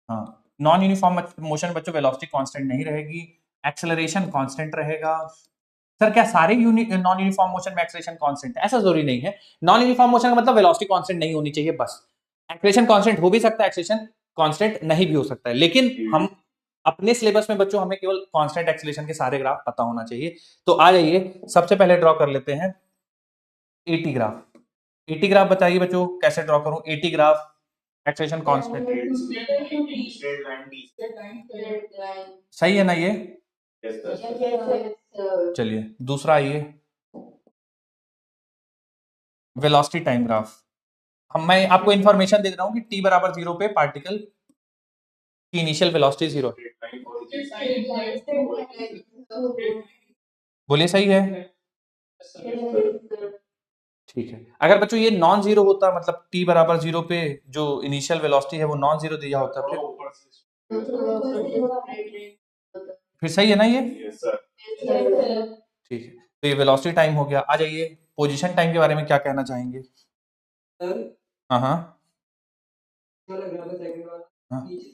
हाँ नॉन यूनिफॉर्म मोशन बच्चों वेलोसिटी कांस्टेंट नहीं रहेगी, एक्सेलरेशन कांस्टेंट रहेगा। सर क्या सारे नॉन यूनिफॉर्म मोशन में एक्सेलरेशन कांस्टेंट है? ऐसा जरूरी नहीं है। नॉन यूनिफॉर्म मोशन का मतलब वेलोसिटी कांस्टेंट नहीं होनी चाहिए बस। एक्सेलरेशन कांस्टेंट हो भी सकता है, एक्सेलरेशन कांस्टेंट नहीं भी हो सकता है, लेकिन हम अपने सिलेबस में बच्चों हमें केवल कांस्टेंट एक्सेलरेशन के सारे ग्राफ पता होना चाहिए। तो आ जाइए सबसे पहले ड्रॉ कर लेते हैं एटी ग्राफ। एटी ग्राफ बताइए बच्चों कैसे ड्रॉ करूं एटी ग्राफ, एक्सेलरेशन कांस्टेंट। सही है ना ये? चलिए दूसरा आइए वेलोसिटी टाइम ग्राफ। हम मैं आपको इंफॉर्मेशन दे रहा हूं कि t बराबर 0 पे पार्टिकल की इनिशियल वेलोसिटी 0, बोलिए सही है? ठीक है। अगर बच्चों ये नॉन जीरो होता, मतलब t बराबर 0 पे जो इनिशियल वेलोसिटी है वो नॉन जीरो दिया होता, फिर सही है ना ये? ठीक है, तो ये वेलोसिटी टाइम हो गया। आ जाइए पोजीशन टाइम के बारे में क्या कहना चाहेंगे? सर हाँ हाँ वाला ग्राफ है सेकंड वाला हाँ नीचे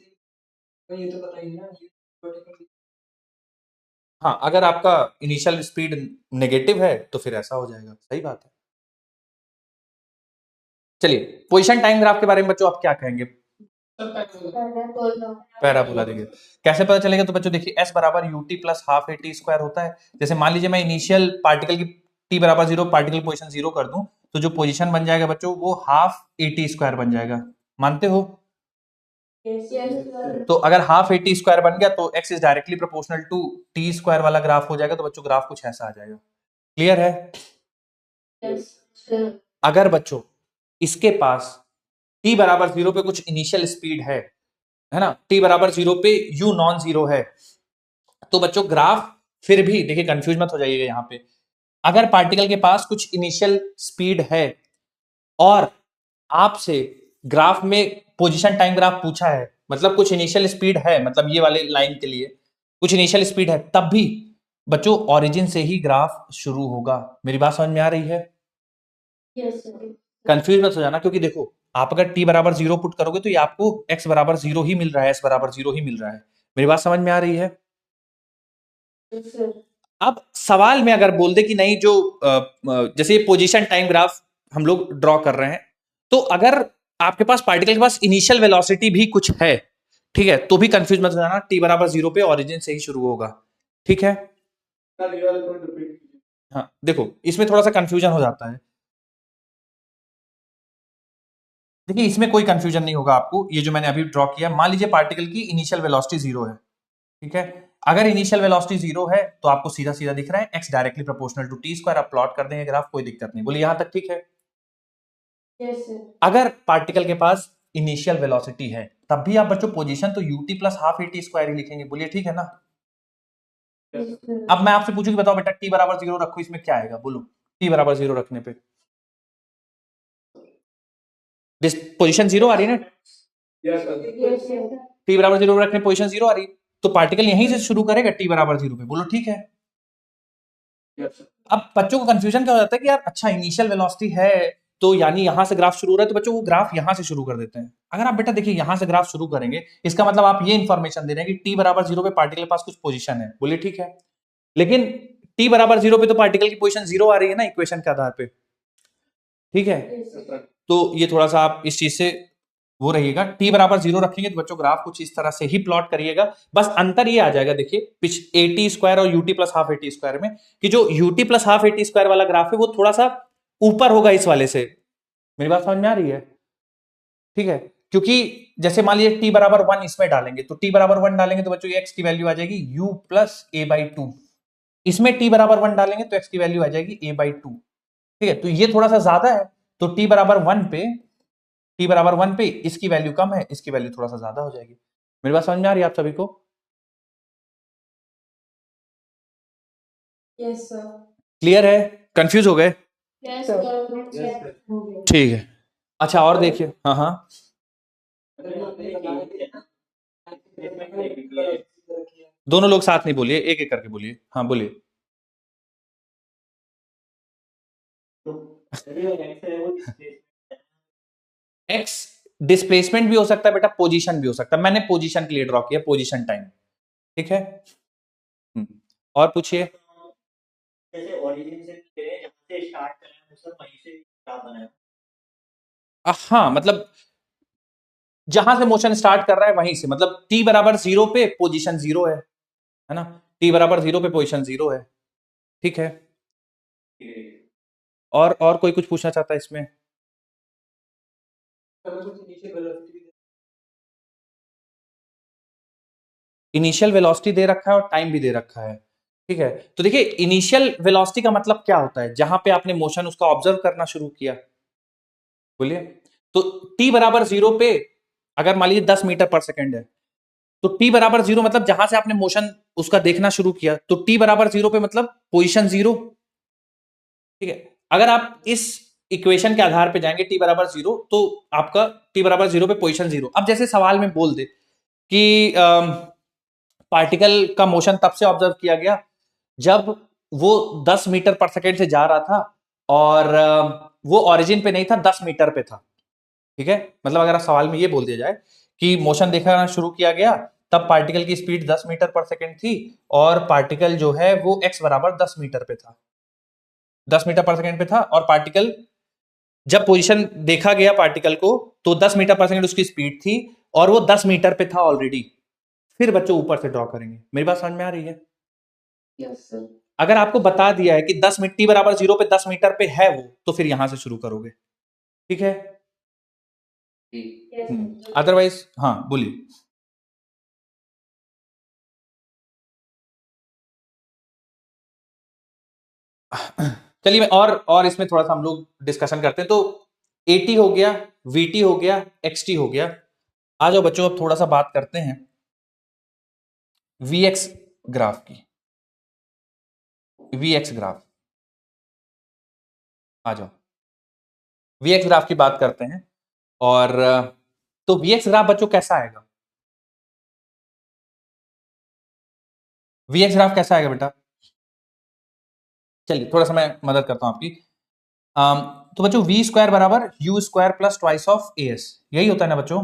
से ये तो पता ही है ना ये vertical हाँ, अगर आपका इनिशियल स्पीड नेगेटिव है तो फिर ऐसा हो जाएगा, सही बात है। चलिए पोजीशन टाइम ग्राफ के बारे में बच्चों आप क्या कहेंगे? पैराबोला देखिए कैसे पता चलेगा, तो बच्चों देखिए s बराबर ut plus half a t square होता है। जैसे मान लीजिए मैं इनिशियल पार्टिकल की t बराबर 0 पार्टिकल पोजीशन 0 कर दूं, तो जो पोजीशन बन जाएगा बच्चों वो हाफ ए टी स्क्वायर बन जाएगा, मानते हो? तो अगर हाफ ए टी स्क्वायर बन गया तो x is directly proportional to t square वाला ग्राफ हो जाएगा। तो बच्चों ग्राफ कुछ ऐसा आ जाएगा, क्लियर है? अगर बच्चों इसके पास t बराबर 0 पे कुछ इनिशियल स्पीड है ना, t बराबर 0 पे u नॉन जीरो है, तो बच्चों ग्राफ फिर भी देखिए कंफ्यूज मत हो जाइएगा यहां पे। अगर पार्टिकल के पास कुछ इनिशियल स्पीड है और आपसे ग्राफ में पोजीशन टाइम ग्राफ पूछा है, मतलब कुछ इनिशियल स्पीड है, मतलब ये वाले लाइन के लिए कुछ इनिशियल स्पीड है, तब भी बच्चों ओरिजिन से ही ग्राफ शुरू होगा। मेरी बात समझ में आ रही है? कंफ्यूज मत हो जाना, क्योंकि देखो आप अगर t बराबर 0 पुट करोगे तो ये आपको x बराबर 0 ही मिल रहा है, s बराबर 0 ही मिल रहा है। मेरी बात समझ में आ रही है? अब सवाल में अगर बोल दे कि नहीं जो जैसे ये पोजीशन टाइम ग्राफ हम लोग ड्रॉ कर रहे हैं, तो अगर आपके पास पार्टिकल के पास इनिशियल वेलोसिटी भी कुछ है, ठीक है, तो भी कंफ्यूज मत हो जाना, t बराबर 0 पे ओरिजिन से ही शुरू होगा, ठीक है? हाँ देखो इसमें थोड़ा सा कंफ्यूजन हो जाता है। देखिए इसमें कोई कंफ्यूजन नहीं होगा आपको, ये जो मैंने अभी ड्रॉ किया, मान लीजिए पार्टिकल की इनिशियल वेलोसिटी 0 है, ठीक है? अगर इनिशियल वेलोसिटी 0 है तो आपको सीधा सीधा दिख रहा है x directly proportional to t square, आप प्लॉट कर देंगे ग्राफ, कोई दिक्कत नहीं। बोलिए यहां तक ठीक है? अगर पार्टिकल के पास इनिशियल वेलोसिटी है तब भी आप बच्चों पोजीशन तो ut plus half a t square ही लिखेंगे। बोलिए ठीक है ना? अब मैं आपसे पूछूं कि बताओ बेटा t बराबर 0 रखो, इसमें क्या आएगा? बोलो t बराबर 0 रखने पे पोजीशन 0 आ रही है ना, t बराबर 0 रखने पोजीशन 0 आ रही, तो पार्टिकल यहीं से शुरू करेगा t बराबर 0 पे। बोलो ठीक है? अब बच्चों को कंफ्यूजन क्या हो जाता है कि यार अच्छा इनिशियल वेलोसिटी है तो यानी यहां से ग्राफ शुरू हो रहा है, तो बच्चों वो ग्राफ यहां से शुरू कर देते हैं। अगर आप बेटा देखिए यहां से ग्राफ शुरू करेंगे, इसका मतलब आप ये इंफॉर्मेशन दे रहे हैं कि t बराबर 0 पे पार्टिकल के पास कुछ पोजीशन है। बोलिए ठीक है? लेकिन t बराबर 0 पे तो पार्टिकल की पोजीशन 0 आ रही है ना इक्वेशन के आधार पे, ठीक है? तो ये थोड़ा सा आप इस चीज से वो रहिएगा, t बराबर 0 रखेंगे तो बच्चों ग्राफ कुछ इस तरह से ही प्लॉट करिएगा। बस अंतर ये आ जाएगा देखिए पिछ ए टी स्क्वायर और UT plus half a t square में, कि जो UT plus half a t square वाला ग्राफ है वो थोड़ा सा ऊपर होगा इस वाले से। मेरी बात समझ में आ रही है? ठीक है, क्योंकि जैसे मान लीजिए t बराबर 1 इसमें डालेंगे, तो t बराबर 1 डालेंगे तो बच्चों x की वैल्यू आ जाएगी u plus A by two, इसमें t बराबर 1 डालेंगे तो x की वैल्यू आ जाएगी a बाई टू, ठीक है? तो ये थोड़ा सा ज्यादा है, तो t बराबर 1 पे इसकी वैल्यू कम है, इसकी वैल्यू थोड़ा सा ज्यादा हो जाएगी। मेरी बात समझ में आ रही है आप सभी को? यस सर क्लियर है? कंफ्यूज हो गए? यस सर ठीक है। अच्छा और देखिए, हाँ हाँ दोनों लोग साथ नहीं बोलिए, एक एक करके बोलिए। हाँ बोलिए। एक्स डिस्प्लेसमेंट भी हो सकता है बेटा, पोजीशन भी हो सकता है। मैंने पोजीशन के लिए ड्रॉ किया, पोजीशन टाइम, ठीक है? और पूछिए। जैसे ओरिजिन से जहां से स्टार्ट कर रहे हैं सर वहीं से क्या बना है? हाँ मतलब जहां से मोशन स्टार्ट कर रहा है वहीं से, मतलब t बराबर 0 पे पोजीशन 0 है ना? t बराबर 0 पे पोजीशन 0 है, ठीक है? और कोई कुछ पूछना चाहता है इसमें? इनिशियल वेलोसिटी दे रखा है और टाइम भी दे रखा है, ठीक है? तो देखिए इनिशियल वेलोसिटी का मतलब क्या होता है, जहां पे आपने मोशन उसका ऑब्जर्व करना शुरू किया। बोलिए। तो t बराबर 0 पे अगर मान लीजिए 10 मीटर पर सेकेंड है, तो t बराबर 0 मतलब जहां से आपने मोशन उसका देखना शुरू किया, तो t बराबर 0 पे मतलब पोजीशन 0। ठीक है, अगर आप इस इक्वेशन के आधार पे जाएंगे t बराबर 0, तो आपका t बराबर 0 पे पोजीशन 0। अब जैसे सवाल में बोल दे कि पार्टिकल का मोशन तब से ऑब्जर्व किया गया जब वो 10 मीटर पर सेकेंड से जा रहा था, और वो ओरिजिन पे नहीं था, 10 मीटर पे था। ठीक है, मतलब अगर सवाल में ये बोल दिया जाए कि मोशन देखना शुरू किया गया तब पार्टिकल की स्पीड 10 मीटर पर सेकेंड थी, और पार्टिकल जो है वो x बराबर 10 मीटर पे था, 10 मीटर पर सेकेंड पे था, और पार्टिकल जब पोजीशन देखा गया पार्टिकल को तो 10 मीटर पर सेकेंड उसकी स्पीड थी, और वो 10 मीटर पे था ऑलरेडी। फिर बच्चों ऊपर से ड्रॉ करेंगे। मेरी बात समझ में आ रही है? Yes sir. अगर आपको बता दिया है कि 10 मिट्टी बराबर 0 पे 10 मीटर पे है वो, तो फिर यहां से शुरू करोगे। ठीक है, अदरवाइज हाँ बोलिए। चलिए मैं और इसमें थोड़ा सा हम लोग डिस्कशन करते हैं। तो एटी हो गया, वीटी हो गया, एक्सटी हो गया। आ जाओ बच्चों, अब थोड़ा सा बात करते हैं वीएक्स ग्राफ की। वीएक्स ग्राफ, आ जाओ, वीएक्स ग्राफ की बात करते हैं। और तो वीएक्स ग्राफ बच्चों कैसा आएगा? वीएक्स ग्राफ कैसा आएगा बेटा? चलिए थोड़ा सा मैं मदद करता हूं आपकी। तो बच्चों वी स्क्वायर बराबर you square plus twice of A S, यही होता है ना बच्चों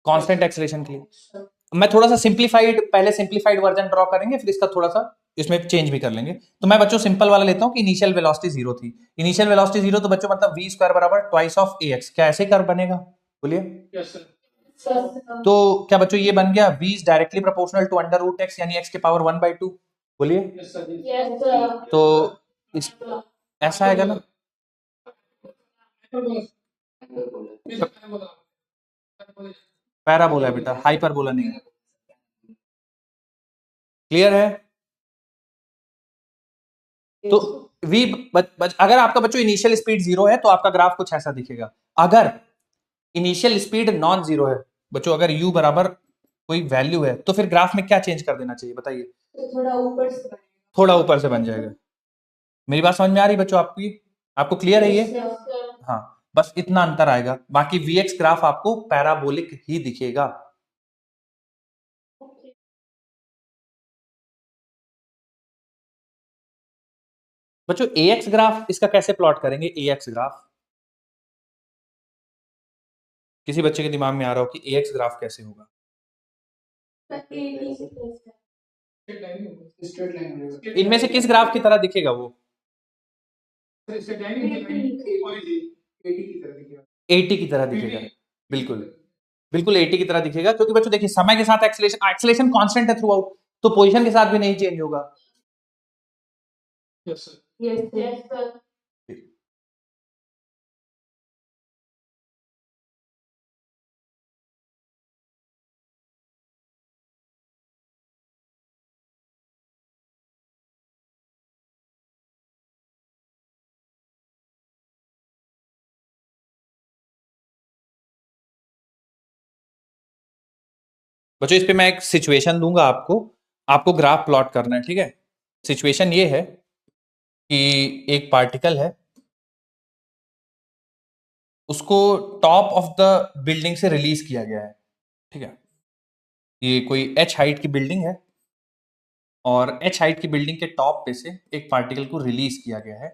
कांस्टेंट एक्सेलरेशन के लिए। मैं थोड़ा सा सिंप्लीफाइड, पहले सिंप्लीफाइड वर्जन ड्रॉ करेंगे, फिर इसका थोड़ा सा इसमें चेंज भी कर लेंगे। तो मैं बच्चों सिंपल वाला लेता हूं कि इनिशियल वेलोसिटी 0 थी। इनिशियल वेलोसिटी 0 तो बच्चों मतलब वी स्क्वायर बराबर ट्वाइस ऑफ ए एक्स। क्या ऐसे कर्व बनेगा? बोलिए। Yes sir. तो क्या बच्चों ये बन गया v is directly proportional to under root x, यानी x के पावर 1/2? बोलिए। Yes sir. तो इस ऐसा आएगा ना? पैराबोला है बेटा, हाइपरबोला नहीं है। क्लियर है? तो v अगर आपका बच्चों इनिशियल स्पीड 0 है तो आपका ग्राफ कुछ ऐसा दिखेगा। अगर इनिशियल स्पीड नॉन जीरो है बच्चों, अगर u बराबर कोई वैल्यू है, तो फिर ग्राफ में क्या चेंज कर देना चाहिए बताइए? थोड़ा ऊपर से बन जाएगा। मेरी बात समझ में आ रही बच्चों आपकी? आपको क्लियर है ये? हाँ, बस इतना अंतर आएगा, बाकी वीएक्स ग्राफ आपको पैराबोलिक ही दिखेगा। बच्चों एएक्स ग्राफ इसका कैसे प्लॉट करेंगे? एएक्स ग्राफ किसी बच्चे के दिमाग में आ रहा हो कि एएक्स ग्राफ कैसे होगा? इनमें से किस ग्राफ की तरह दिखेगा वो? 80 की तरह दिखेगा। बिल्कुल बिल्कुल 80 की तरह दिखेगा, क्योंकि बच्चों देखिए समय के साथ एक्सेलेरेशन एक्सेलेरेशन कांस्टेंट है थ्रू आउट, तो पोजीशन के साथ भी नहीं चेंज होगा। Yes sir. बच्चों इस पे मैं एक सिचुएशन दूंगा आपको, आपको ग्राफ प्लॉट करना है। ठीक है, सिचुएशन ये है कि एक पार्टिकल है, उसको टॉप ऑफ द बिल्डिंग से रिलीज किया गया है। ठीक है, ये कोई h हाइट की बिल्डिंग है, और h हाइट की बिल्डिंग के टॉप पे से एक पार्टिकल को रिलीज किया गया है।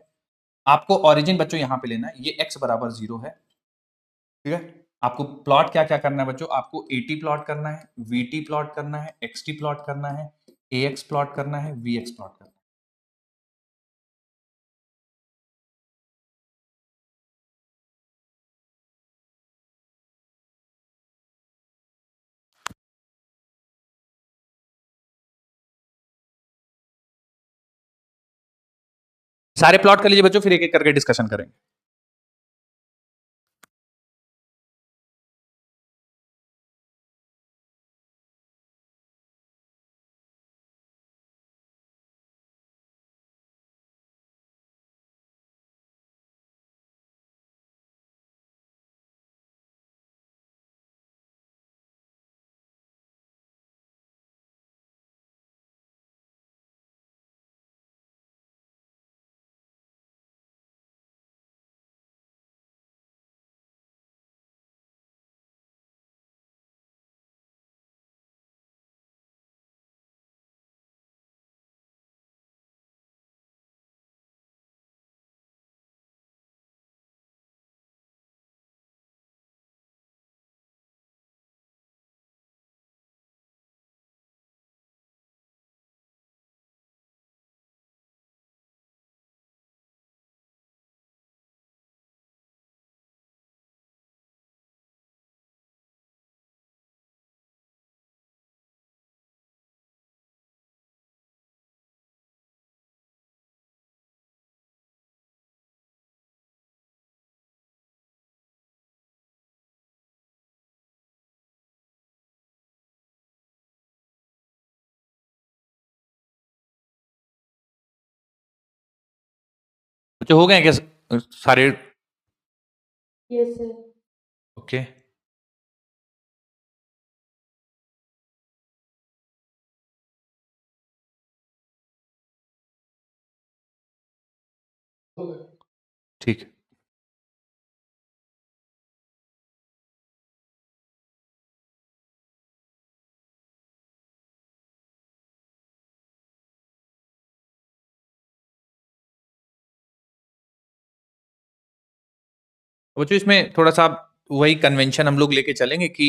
आपको ओरिजिन बच्चों यहां पे लेना है, ये x बराबर 0 है। ठीक है, आपको प्लॉट क्या क्या करना है बच्चों? आपको AT प्लॉट करना है, VT प्लॉट करना है, XT प्लॉट करना है, AX प्लॉट करना है, VX प्लॉट करना है। सारे प्लॉट कर लीजिए बच्चों, फिर एक एक करके डिस्कशन करेंगे। बच्चों हो गए हैं क्या सारे? Yes sir. ओके ठीक है। बच्चों इसमें थोड़ा सा आप वही कन्वेंशन हम लोग लेके चलेंगे कि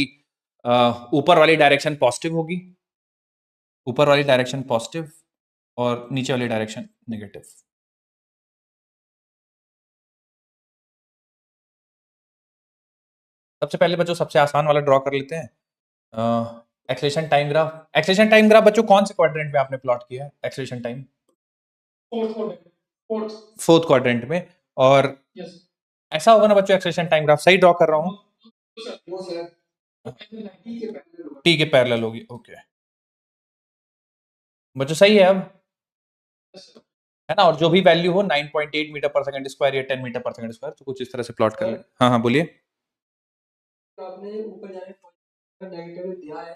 ऊपर वाली डायरेक्शन पॉजिटिव होगी, ऊपर वाली डायरेक्शन पॉजिटिव और नीचे वाली डायरेक्शन नेगेटिव। सबसे पहले बच्चों सबसे आसान वाला ड्रॉ कर लेते हैं, acceleration time graph. Acceleration time graph बच्चों कौन से क्वाड्रेंट में आपने प्लॉट किया है? एक्सेलेरेशन टाइम फोर्थ क्वाड्रेंट में। और ऐसा होगा ना बच्चों, एक्सेलेरेशन टाइम ग्राफ सही ड्रॉ कर रहा हूँ? टी के पैरेलल होगी। ओके बच्चों सही है अब, है ना? और जो भी वैल्यू हो 9.8 मीटर पर सेकंड स्क्वायर या 10 मीटर पर सेकंड स्क्वायर, तो कुछ इस तरह से प्लॉट कर ले। हाँ हाँ बोलिए। तो आपने ऊपर जाने का नेगेटिव दिया है,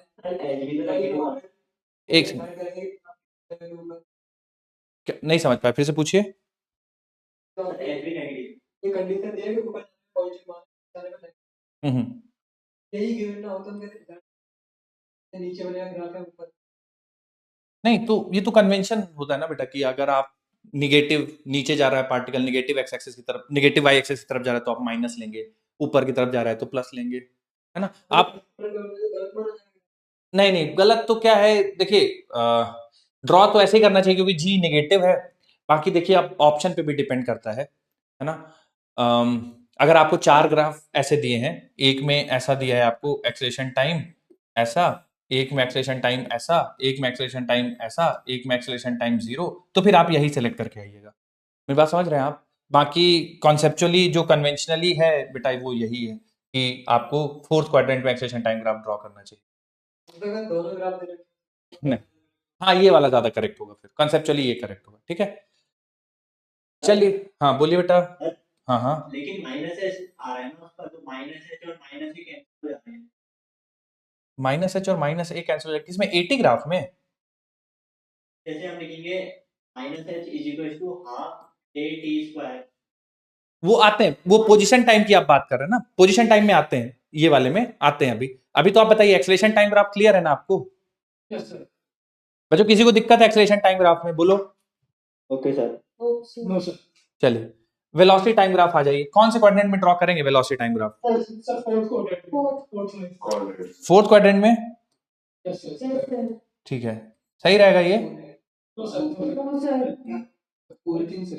एक सेकंड, नहीं समझ पाया, फिर से पूछिए। ये कंडीशन दिया है कि ऊपर पॉजिटिव मान जाने का यही गिवन ना होता मेरे नीचे वाले ग्राफ है ऊपर। नहीं तो ये तो कन्वेंशन होता है ना बेटा कि अगर आप निगेटिव नीचे जा रहा है पार्टिकल निगेटिव एक्स एक्सिस की तरफ, निगेटिव वाई एक्सिस की तरफ जा रहा है तो आप माइनस लेंगे, ऊपर की तरफ जा रहा है तो प्लस लेंगे, है ना? आप नहीं नहीं गलत तो क्या है, देखिए ड्रॉ तो ऐसे ही करना चाहिए क्योंकि जी नेगेटिव है। बाकी देखिए आप ऑप्शन पे भी डिपेंड करता है ना? अगर आपको 4 ग्राफ ऐसे दिए हैं, एक में ऐसा दिया है आपको एक्सेलेरेशन टाइम ऐसा, एक में एक्सेलेरेशन टाइम ऐसा, एक में एक्सेलेरेशन टाइम ऐसा, एक में एक्सेलेरेशन टाइम 0, तो फिर आप यही सेलेक्ट करके आइएगा। मेरी बात समझ रहे हैं आप? बाकी कॉन्सेप्चुअली जो कन्वेंशनली है बेटा वो यही है कि आपको फोर्थ क्वाड्रेंट में एक्सेलेरेशन टाइम ग्राफ ड्रॉ करना चाहिए। दोनों ग्राफ नहीं, हाँ ये वाला ज्यादा करेक्ट होगा, फिर कॉन्सेप्चुअली ये करेक्ट होगा। ठीक है चलिए, हाँ बोलिए बेटा। हाँ हाँ लेकिन माइनस एच आ रहा है ना उसका, तो माइनस एच और माइनस ही कैंसिल हो जाते हैं। माइनस एच और माइनस ए कैंसिल हो जाएगा किसमें? 80 ग्राफ में। जैसे हम लिखेंगे minus h is equal to half a t square. वो आते हैं, वो पोजीशन टाइम की आप बात कर रहे हैं ना, पोजीशन टाइम में आते हैं, ये वाले में आते हैं। अभी अभी तो आप बताइए एक्सेलेरेशन टाइम ग्राफ क्लियर है ना आपको? Yes sir. बच्चों किसी को दिक्कत है एक्सेलेरेशन टाइम ग्राफ में? बोलो। Okay sir. No sir. चलिए वेलोसिटी टाइम ग्राफ आ जाइए, कौन से क्वाड्रेंट में ड्रॉ करेंगे velocity time graph? Sir fourth quadrant में। Yes sir. ठीक है सही रहेगा ये। No sir. पूरी तीन से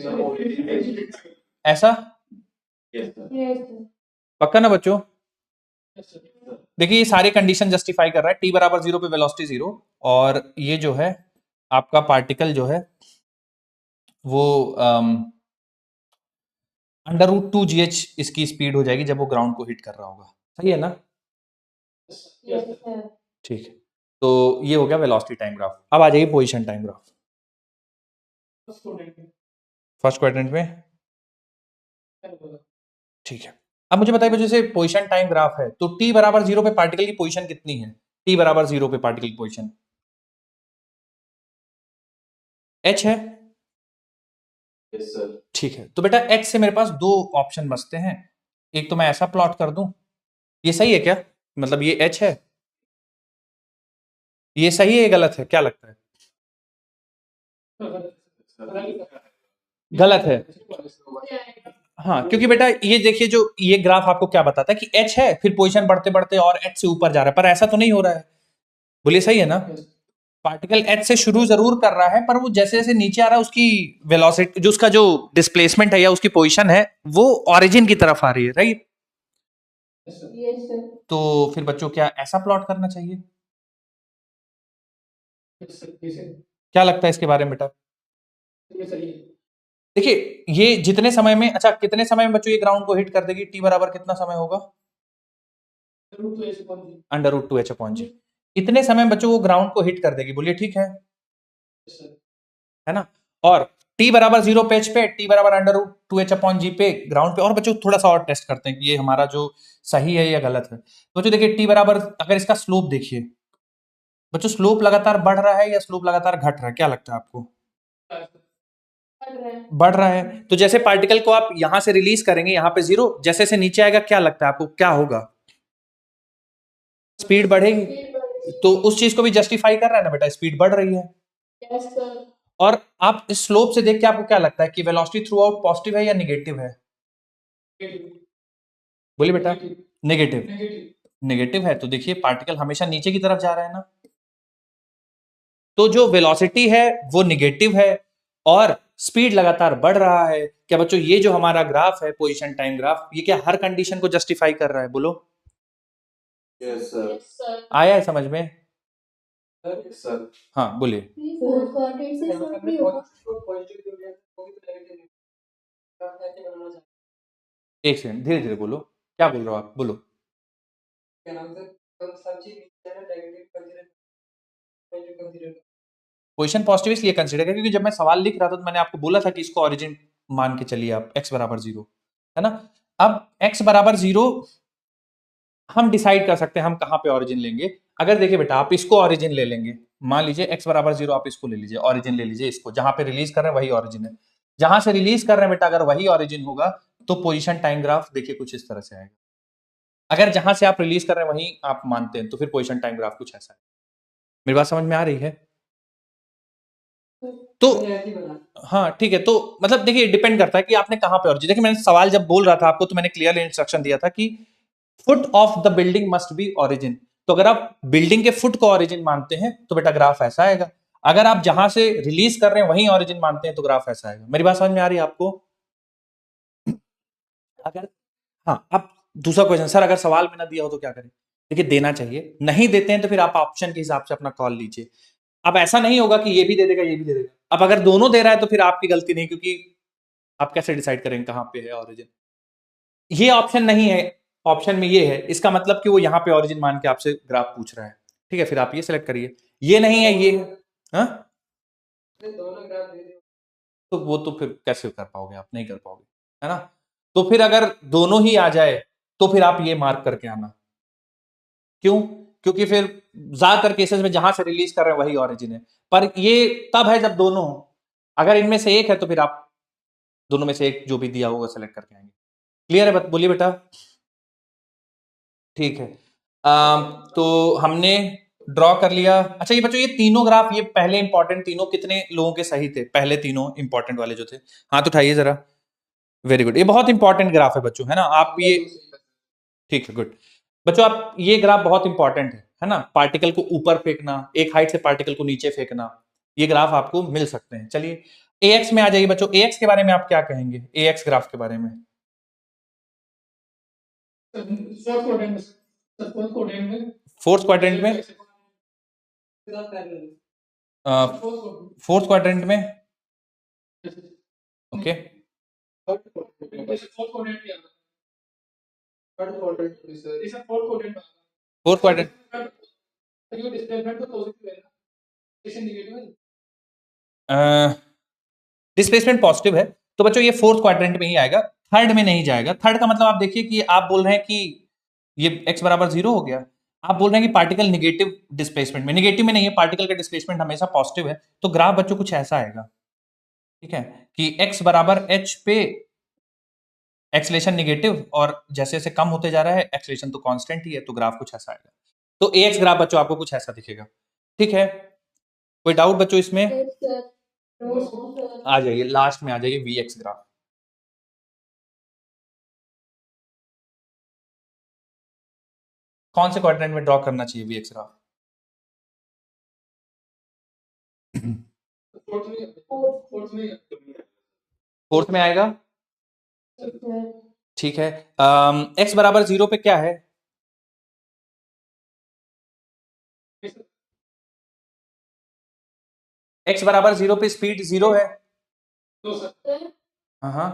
ऐसा यस सर। पक्का ना बच्चों? Yes sir. देखिए ये सारे कंडीशन जस्टिफाई कर रहा है, टी बराबर 0 पे वेलोसिटी 0, और ये जो है आपका पार्टिकल जो है वो √2gh इसकी स्पीड हो जाएगी जब वो ग्राउंड को हिट कर रहा होगा। सही है ना? ठीक है, तो ये हो गया वेलोसिटी टाइम ग्राफ। अब आ जाइए position time graph. First quadrant में। ठीक है, अब मुझे बताइए जैसे पोजीशन टाइम ग्राफ है तो t बराबर 0 पे पार्टिकल की पोजीशन कितनी है? t बराबर 0 पे पार्टिकल की पोजीशन h है। Yes sir. ठीक है, तो बेटा h से मेरे पास दो ऑप्शन बचते हैं, एक तो मैं ऐसा प्लॉट कर दूं, ये सही है क्या? मतलब ये h है, ये सही है ये गलत है, क्या लगता है? गलत है। हाँ क्योंकि बेटा ये देखिए जो ये ग्राफ आपको क्या बताता है कि h है, फिर पोजीशन बढ़ते बढ़ते और h से ऊपर जा रहा है, पर ऐसा तो नहीं हो रहा है। बोलिए सही है ना? पार्टिकल h से शुरू जरूर कर रहा है, पर वो जैसे जैसे नीचे आ रहा है उसकी वेलोसिटी जो उसका जो डिस्प्लेसमेंट है या उसकी पोजीशन है वो ओरिजिन की तरफ आ रही है, राइट? तो फिर बच्चों क्या ऐसा प्लॉट करना चाहिए? क्या लगता है इसके बारे में बेटा? देखिए ये जितने समय में, अच्छा कितने समय में बच्चों ये ग्राउंड को हिट कर देगी? टी बराबर कितना समय होगा? √2h/g। इतने समय में बच्चों वो ग्राउंड को हिट कर देगी, बोलिए ठीक है ना? और t बराबर 0 पे h पे, t बराबर √2h/g पे ग्राउंड पे। और बच्चों थोड़ा सा और टेस्ट करते हैं कि ये हमारा जो सही है या गलत है। तो बच्चों देखिए t बराबर, अगर इसका स्लोप देखिए बच्चों, स्लोप लगातार बढ़ रहा है या स्लोप लगातार घट रहा है, क्या लगता है आपको? बढ़ रहा है। तो जैसे पार्टिकल को आप यहां से रिलीज करेंगे, यहां पे 0, जैसे से नीचे आएगा, क्या लगता है आपको क्या होगा? स्पीड बढ़ेगी। तो उस चीज को भी जस्टिफाई कर रहा है ना बेटा, स्पीड बढ़ रही है। और आप इस स्लोप से देख के आपको क्या लगता है कि वेलोसिटी थ्रू आउट पॉजिटिव है या निगेटिव है? बोलिए बेटा। नेगेटिव। नेगेटिव है, तो देखिए पार्टिकल हमेशा नीचे की तरफ जा रहा है ना। तो जो वेलोसिटी है वो निगेटिव है और स्पीड लगातार बढ़ रहा है। क्या बच्चों ये जो हमारा ग्राफ है, पोजीशन टाइम ग्राफ, ये क्या हर कंडीशन को जस्टिफाई कर रहा है? बोलो। Yes sir. आया है समझ में? सर हाँ बोलिए। हमने पॉजिटिव जो है वो भी नेगेटिव ग्राफ कैसे बनाना चाहिए? एक सेकंड, धीरे धीरे बोलो, क्या बोल रहे हो आप? बोलो। क्या नाम से हम सब चीज negative consider positive consider position positive इसलिए कंसीडर किया क्योंकि जब मैं सवाल लिख रहा था तो मैंने आपको बोला था कि इसको ओरिजिन मान के चलिए आप, x बराबर 0, है ना। अब x बराबर 0 हम डिसाइड कर सकते हैं हम कहां पे ओरिजिन लेंगे। अगर देखिए बेटा, आप इसको ओरिजिन ले लेंगे, मान लीजिए x बराबर 0, आप इसको ले लीजिए, ओरिजिन ले लीजिए इसको, जहां पे रिलीज कर रहे हैं वही ओरिजिन है। जहां से रिलीज कर रहे हैं बेटा, अगर वही ओरिजिन होगा तो पोजीशन टाइम ग्राफ देखिए कुछ इस तरह से आएगा। अगर जहां से आप रिलीज कर रहे हैं वही आप मानते हैं तो फिर पोजीशन टाइम ग्राफ कुछ ऐसा है। मेरी बात समझ में आ रही है? तो ऐसे बना हाँ ठीक है। तो मतलब देखिए डिपेंड करता है कि आपने कहां पे ओरिजिन। देखिए मैंने सवाल जब बोल रहा था आपको तो मैंने क्लियरली इंस्ट्रक्शन दिया था कि foot of the building must be origin. तो अगर आप बिल्डिंग के फुट को ओरिजिन मानते हैं तो बेटा ग्राफ ऐसा आएगा। अगर आप जहां से रिलीज कर रहे हैं वहीं ओरिजिन मानते हैं तो ग्राफ ऐसा आएगा। मेरी बात समझ में आ रही है आपको? अगर हाँ, अब दूसरा क्वेश्चन, सर अगर सवाल में ना दिया हो तो क्या करें? देखिए देना चाहिए, नहीं देते हैं तो फिर आप ऑप्शन के हिसाब से अपना कॉल लीजिए। अब ऐसा नहीं होगा कि ये भी दे देगा ये भी दे देगा। अब अगर दोनों दे रहा है तो फिर आपकी गलती नहीं, क्योंकि आप कैसे डिसाइड करेंगे कहां पे है ओरिजिन? ये ऑप्शन नहीं है, ऑप्शन में ये है, इसका मतलब कि वो यहाँ पे ओरिजिन मान के आपसे ग्राफ पूछ रहा है। ठीक है, फिर आप ये सिलेक्ट करिए। ये नहीं है, ये है। हाँ? दोनों ग्राफ दे दे तो वो तो फिर कैसे कर पाओगे आप? नहीं कर पाओगे, है ना। तो फिर अगर दोनों ही आ जाए तो फिर आप ये मार्क करके आना। क्यों? क्योंकि फिर ज्यादातर केसेस में जहां से रिलीज कर रहे हैं वही ओरिजिन है। पर ये तब है जब दोनों हो। अगर इनमें से एक है तो फिर आप दोनों में से एक जो भी दिया होगा सेलेक्ट करके आएंगे। क्लियर है? बोलिए बेटा। ठीक है। तो हमने ड्रॉ कर लिया। अच्छा ये बच्चों, ये तीनों ग्राफ, ये पहले इंपॉर्टेंट तीनों कितने लोगों के सही थे? पहले तीनों इंपॉर्टेंट वाले जो थे, हाथ उठाइए जरा। वेरी गुड, ये बहुत इंपॉर्टेंट ग्राफ है बच्चों, है ना। आप ये ठीक है, गुड बच्चों, आप ये ग्राफ बहुत इंपॉर्टेंट है ना। पार्टिकल को ऊपर फेंकना, एक हाइट से पार्टिकल को नीचे फेंकना, ये ग्राफ आपको मिल सकते हैं। चलिए AX में आ जाइए बच्चों। AX के बारे में आप क्या कहेंगे? AX ग्राफ के बारे में। फोर्थ क्वाड्रेंट में, फोर्थ क्वाड्रेंट में, okay. Fourth quadrant, displacement positive है तो बच्चों ये फोर्थ क्वाड्रेंट में ही आएगा, थर्ड में नहीं जाएगा। थर्ड का मतलब आप देखिए कि आप बोल रहे हैं कि ये x बराबर 0 हो गया, आप बोल रहे हैं कि पार्टिकल निगेटिव डिस्प्लेसमेंट में, निगेटिव में नहीं है, पार्टिकल का डिस्प्लेसमेंट हमेशा पॉजिटिव है। तो ग्राफ बच्चों कुछ ऐसा आएगा, ठीक है, कि x बराबर h पे एक्सलेशन निगेटिव, और जैसे जैसे कम होते जा रहा है एक्सलेशन तो कांस्टेंट ही है, तो ग्राफ कुछ ऐसा आएगा। तो AX ग्राफ बच्चों आपको कुछ ऐसा दिखेगा। ठीक है, कोई डाउट बच्चों इसमें? आ जाइए लास्ट में, आ जाइए VX ग्राफ। कौन से क्वाड्रेंट में ड्रॉ करना चाहिए VX ग्राफ? फोर्थ में आएगा, ठीक है। x बराबर 0 पे क्या है? x बराबर 0 पे स्पीड 0 है। हाँ हाँ,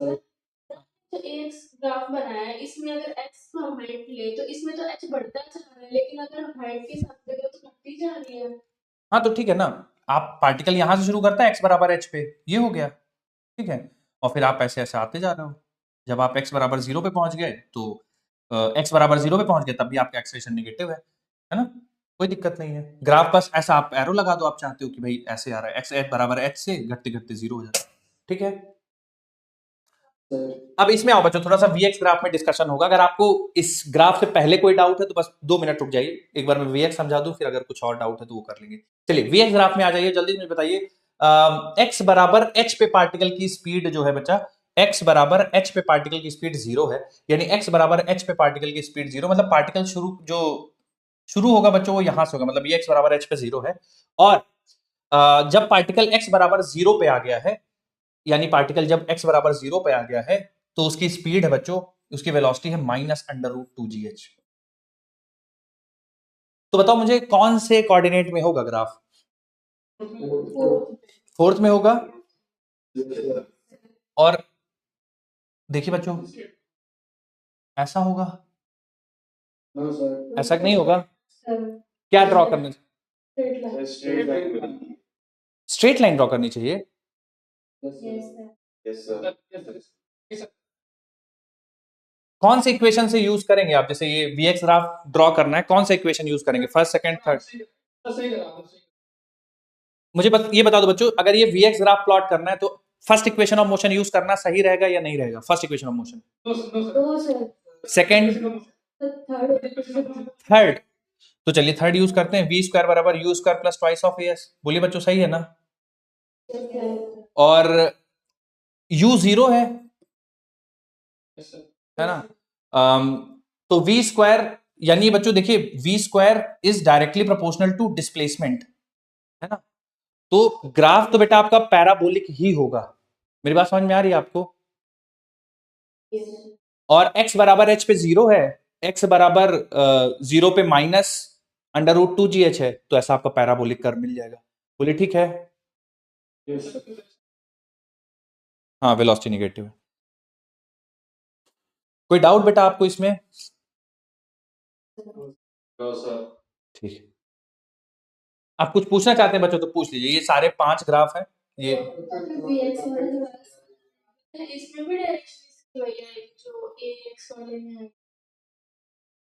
तो एक ग्राफ बनाया है, इसमें अगर x को हम हाइट ले तो इसमें तो h बढ़ता जा रहा है, लेकिन अगर हम हाइट के साथ देखें तो घटती जा रही है। हाँ तो ठीक है ना। आप पार्टिकल यहां से शुरू करता है x बराबर h पे, ये हो गया, ठीक है, और फिर आप ऐसे ऐसे आते जा रहे हो, जब आप x बराबर 0 पे पहुंच गए तो x बराबर 0 पे पहुंच गए तब भी आपका एक्सेलरेशन नेगेटिव है ना, कोई दिक्कत नहीं है। ग्राफ बस ऐसा आप एरो लगा दो, आप चाहते हो कि भाई ऐसे आ रहा है, x बराबर h से घटते घटते 0 हो जाता है, ठीक है। अब इसमें आओ बच्चों, थोड़ा सा vx ग्राफ में डिस्कशन होगा। अगर आपको इस ग्राफ से पहले कोई डाउट है तो बस 2 मिनट रुक जाइए, एक बार मैं vx समझा दूं, फिर अगर कुछ और डाउट है तो वो कर लेंगे। चलिए vx ग्राफ में आ जाइए, जल्दी मुझे बताइए x बराबर h पे पार्टिकल की स्पीड जो है बच्चा, x बराबर h पे पार्टिकल की स्पीड 0 है, यानी x बराबर h पे पार्टिकल की स्पीड 0, मतलब पार्टिकल शुरू होगा बच्चों वो यहां से होगा, मतलब ये x बराबर h पे 0 है। और जब पार्टिकल x बराबर 0 पे आ गया है, यानी पार्टिकल जब x बराबर 0 पे आ गया है तो उसकी स्पीड है बच्चों, उसकी वेलोसिटी है -√2gh। तो बताओ मुझे कौन से कोऑर्डिनेट में होगा ग्राफ? फोर्थ में होगा। और देखिए बच्चों ऐसा होगा, ऐसा नहीं होगा, क्या ड्रॉ करना चाहिए? स्ट्रेट लाइन ड्रॉ करनी चाहिए। कौन से इक्वेशन से यूज करेंगे आप? जैसे ये vx ग्राफ ड्रॉ करना है, कौन सा इक्वेशन यूज करेंगे? First, second, third? मुझे ये बता दो बच्चों, अगर ये vx ग्राफ प्लॉट करना है तो first equation of motion use करना सही रहेगा या नहीं रहेगा? First equation of motion, second, third? तो चलिए थर्ड यूज करते हैं, v स्क्वायर बराबर u square plus twice of as। बोलिए बच्चों सही है ना? और u 0 है ना? तो v स्क्वायर, यानी बच्चों देखिए v square is directly proportional to displacement, है ना? तो ग्राफ तो बेटा आपका पैराबोलिक ही होगा। मेरी बात समझ में आ रही है आपको? और x बराबर h पे 0 है, x बराबर 0 पे -√2gh है, तो ऐसा आपका पैराबोलिक कर्व मिल जाएगा। बोलिए ठीक है? हाँ वेलोसिटी नेगेटिव है। कोई डाउट बेटा आपको इसमें? ठीक है, आप कुछ पूछना चाहते हैं बच्चों तो पूछ लीजिए। ये सारे 5 ग्राफ हैं ये। इसमें भी डायरेक्शन जो ax वाले में है।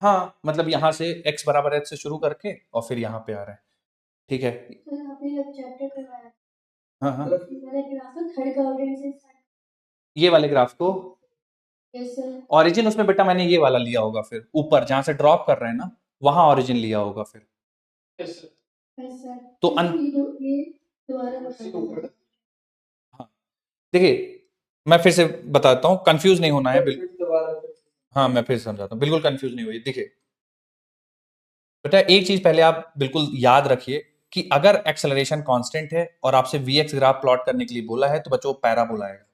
हाँ मतलब यहां से x बराबर h से शुरू करके और फिर यहाँ पे आ रहा है, ठीक है। हाँ हाँ ये वाले ग्राफ को ऑरिजिन उसमें बेटा मैंने ये वाला लिया होगा, फिर ऊपर जहां से ड्रॉप कर रहे हैं ना वहां ऑरिजिन लिया होगा फिर। तो हाँ देखिए मैं फिर से बताता हूँ, कंफ्यूज नहीं होना है बिल्कुल। हाँ मैं फिर समझाता हूँ, बिल्कुल कंफ्यूज नहीं हुई। देखिए बेटा एक चीज पहले आप बिल्कुल याद रखिए कि अगर एक्सेलरेशन कांस्टेंट है और आपसे vx ग्राफ प्लॉट करने के लिए बोला है तो बच्चों पैराबोला आएगा,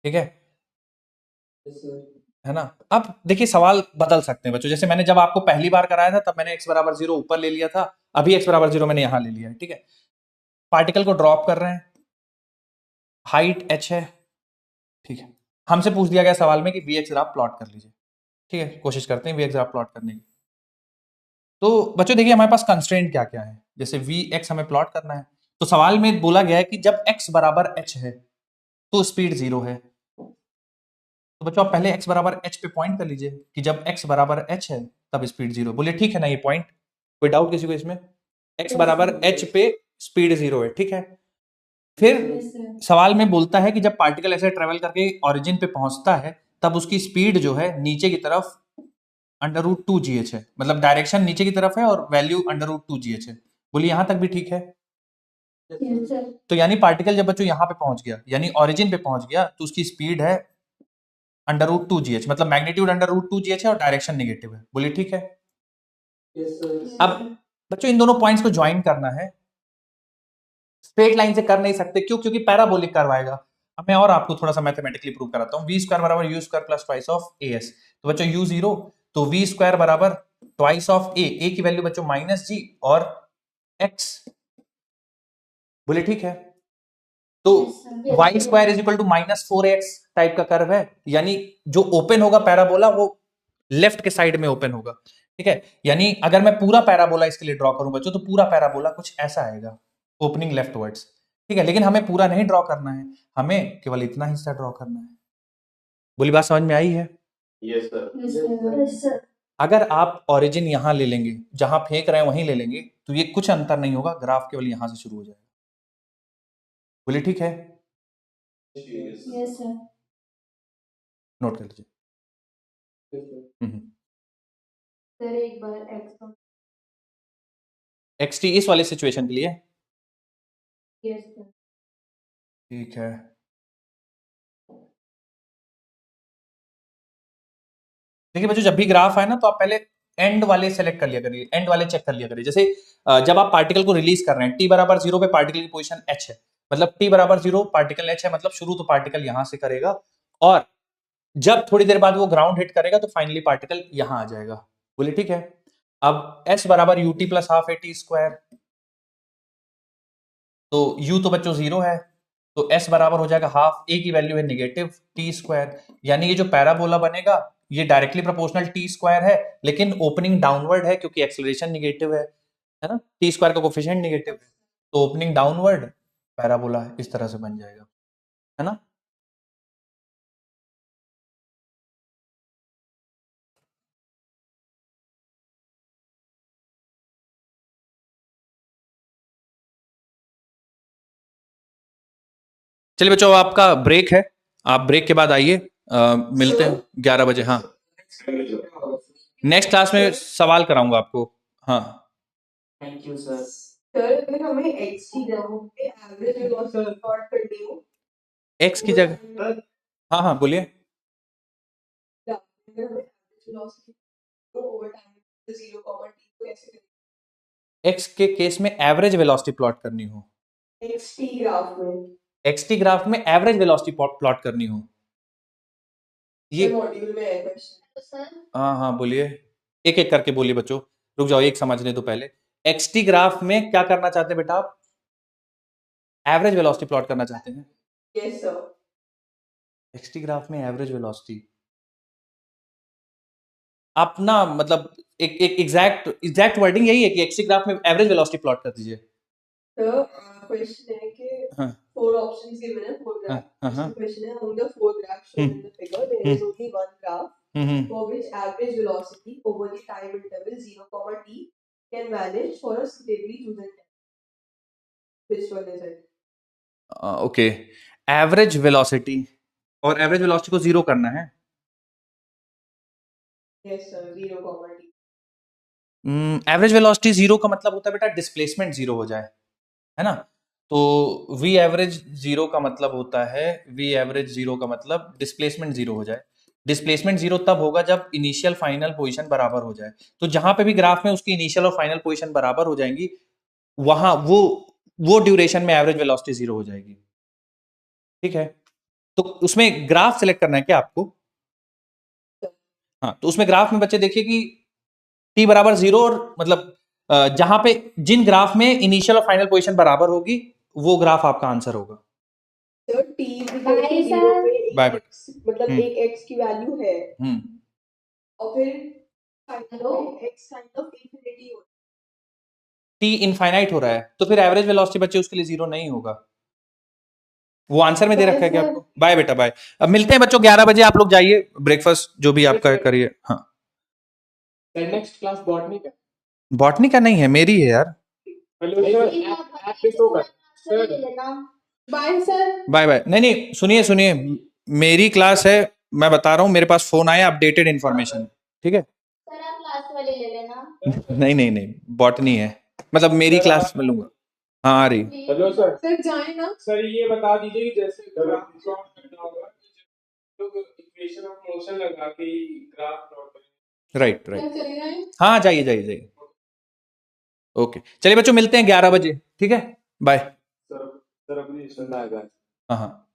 ठीक है ना? अब देखिए सवाल बदल सकते हैं बच्चों, जैसे मैंने जब आपको पहली बार कराया था तब मैंने x बराबर 0 ऊपर ले लिया था, अभी x बराबर 0 मैंने यहां ले लिया है, ठीक है। पार्टिकल को ड्रॉप कर रहे हैं, हाइट h है, ठीक है। हमसे पूछ दिया गया सवाल में कि vx ग्राफ प्लॉट कर लीजिए, ठीक है। कोशिश करते हैं vx ग्राफ प्लॉट करने की। तो बच्चों देखिए हमारे पास कंस्ट्रेंट क्या क्या है, जैसे vx हमें प्लॉट करना है, तो सवाल में बोला गया है कि जब x बराबर h है तो स्पीड 0 है। तो बच्चों आप पहले x बराबर h पे पॉइंट कर लीजिए कि जब x बराबर h है तब स्पीड 0। बोलिए ठीक है ना ये पॉइंट? कोई डाउट किसी को इसमें? x बराबर h पे स्पीड 0 है, ठीक है। फिर सवाल में बोलता है कि जब पार्टिकल ऐसे ट्रेवल करके ओरिजिन पे पहुंचता है तब उसकी स्पीड जो है नीचे की तरफ √2gh है, मतलब डायरेक्शन नीचे की तरफ है और वैल्यू √2gh है। बोलिए यहां तक भी ठीक है? तो यानी पार्टिकल जब बच्चों यहां पे पहुंच गया, यानी ओरिजिन पे पहुंच गया, तो उसकी स्पीड है √2gh, मतलब मैग्नीट्यूड √2gh है और डायरेक्शन नेगेटिव है। बोलिए ठीक है? अब बच्चों इन दोनों पॉइंट्स को ज्वाइन करना है, स्ट्रेट लाइन से कर नहीं सकते, क्यों? क्योंकि पैराबोलिक कर्व आएगा। अब मैं और आपको थोड़ा सा मैथमेटिकली प्रूव कराता हूं। v स्क्वायर बराबर u square plus twice of as, तो बच्चों u 0, तो v स्क्वायर बराबर ट्वाइस ऑफ a की वैल्यू बच्चों -g और x। बोले ठीक है? तो y square is equal to -4x type का कर्व है, यानी जो ओपन होगा पैराबोला वो लेफ्ट के साइड में ओपन होगा, ठीक है। यानी अगर मैं पूरा पैराबोला इसके लिए ड्रॉ करूं बच्चों तो पूरा पैराबोला कुछ ऐसा आएगा, ओपनिंग लेफ्टवर्ड्स, ठीक है। लेकिन हमें पूरा नहीं ड्रॉ करना है, हमें केवल इतना हिस्सा ड्रॉ करना है। बोली बात समझ में आई है? Yes, sir. Yes, sir. अगर आप ओरिजिन यहां ले लेंगे, जहां फेंक रहे हैं वहीं ले लेंगे, तो ये कुछ अंतर नहीं होगा, ग्राफ केवल यहां से शुरू हो जाएगा। बोलिए ठीक है, Yes, sir. Yes, sir. Note कर लीजिए। सर एक बार x एक्स टी इस वाले सिचुएशन के लिए yes sir. ठीक है। देखिए बच्चों, जब भी ग्राफ आए ना तो आप पहले एंड वाले सेलेक्ट कर लिया करिए, एंड वाले चेक कर लिया करिए। जैसे जब आप पार्टिकल को रिलीज कर रहे हैं, t बराबर 0 पे पार्टिकल की पोजीशन h है, मतलब t बराबर 0 पार्टिकल h है, मतलब शुरू तो पार्टिकल यहां से करेगा, और जब थोड़ी देर बाद वो ग्राउंड हिट करेगा तो फाइनली पार्टिकल यहां आ जाएगा। बोले ठीक है। अब s बराबर ut प्लस हाफ है t स्क्वायर, तो u तो बच्चों 0 है, तो s बराबर हो जाएगा हाफ, a की वैल्यू है नेगेटिव t स्क्वायर, यानी ये जो पैराबोला बनेगा ये डायरेक्टली प्रोपोर्शनल t स्क्वायर है, लेकिन ओपनिंग डाउनवर्ड है क्योंकि एक्सेलरेशन नेगेटिव है ना, t स्क्वायर का कोफिशिएंट नेगेटिव है, तो ओपनिंग डाउनवर्ड पैराबोला इस तरह से बन जाएगा, है ना। चलिए बच्चों, आपका ब्रेक है, आप ब्रेक के बाद आइए, मिलते हैं 11 बजे। हाँ, नेक्स्ट क्लास में सवाल कराऊंगा आपको। हाँ थैंक यू सर। सर अगर हमें x की जगह पे एवरेज वेलोसिटी प्लॉट करनी हो, x की जगह, हाँ हाँ बोलिए। अगर हमें average velocity over time 0, t को कैसे करेंगे? x के केस में एवरेज वेलोसिटी प्लॉट करनी हो, xt ग्राफ में, xt ग्राफ में एवरेज वेलोसिटी प्लॉट करनी हो, ये मॉड्यूल में है क्वेश्चन। सर हाँ हाँ बोलिए, एक एक करके बोलिए बच्चों, रुक जाओ एक समझने दो पहले। xt ग्राफ में क्या करना चाहते हैं बेटा आप? एवरेज वेलोसिटी प्लॉट करना चाहते हैं। Yes sir. xt ग्राफ में एवरेज वेलोसिटी, आप ना मतलब एक एग्जैक्ट वर्डिंग यही है कि xt ग्राफ में एवरेज वेलोसिटी प्लॉट कर दीजिए। सर क्वेश्चन है कि हाँ 4 ऑप्शंस गिवन है, 4 हाँ ग्राफ। हाँ क्वेश्चन है among the 4 graphs shown in the figure there is only one graph for which average velocity over the time interval 0, t can vanish for a suitably chosen time. Which one is it? Okay, average velocity, और एवरेज वेलोसिटी को जीरो करना है। Yes sir, 0, t. Average velocity zero का मतलब होता है बेटा डिस्प्लेसमेंट जीरो हो जाए, है ना। तो v एवरेज जीरो का मतलब होता है, v एवरेज जीरो का मतलब डिस्प्लेसमेंट जीरो हो जाए। डिस्प्लेसमेंट जीरो तब होगा जब इनिशियल फाइनल पोजीशन बराबर हो जाए, तो जहां पे भी ग्राफ में उसकी इनिशियल और फाइनल पोजीशन बराबर हो जाएंगी, वहां वो ड्यूरेशन में एवरेज वेलोसिटी जीरो हो जाएगी, ठीक है। तो उसमें ग्राफ सिलेक्ट करना है क्या आपको? हाँ, तो उसमें ग्राफ में बच्चे देखिए कि t बराबर जीरो, और मतलब जहां पे जिन ग्राफ में इनिशियल और फाइनल पोजीशन बराबर होगी वो ग्राफ आपका आंसर होगा। Sir, t Bye, equal to 0 sir. पे एक Bye, x, मतलब एक x की वैल्यू है, और फिर Hello? x kind of infinity हो, t इनफाइनाइट हो रहा है, तो फिर एवरेज वेलोसिटी बच्चे उसके लिए जीरो नहीं होगा। वो आंसर में दे रखा है क्या आपको? बाय बेटा बाय। अब मिलते हैं बच्चों 11 बजे, आप लोग जाइए ब्रेकफास्ट जो भी आपका करिए। हाँ नेक्स्ट क्लास बॉटनी का, बॉटनी का नहीं है, मेरी है यार। Hello sir, bye sir. Bye bye. नहीं नहीं, सुनिए सुनिए, मेरी क्लास है, मैं बता रहा हूँ, मेरे पास फोन आया अपडेटेड इन्फॉर्मेशन, ठीक है। सर आप लास्ट वाले ले लेना। नहीं नहीं नहीं, बॉटनी है, मतलब मेरी क्लास में लूंगा। हाँ आ रही। Hello sir. सर जाए ना। सर ये बता दीजिए कि जैसे ग्राफ प्लॉट करना होगा तो इक्वेशन ऑफ मोशन लगा के ग्राफ प्लॉट करेंगे। राइट राइट, चले जाए। हाँ जाइए जाइए जाइए। ओके चलिए बच्चों, मिलते हैं 11 बजे, ठीक है, बाय। Sir, अपनी सुनना है guys. हाँ हाँ।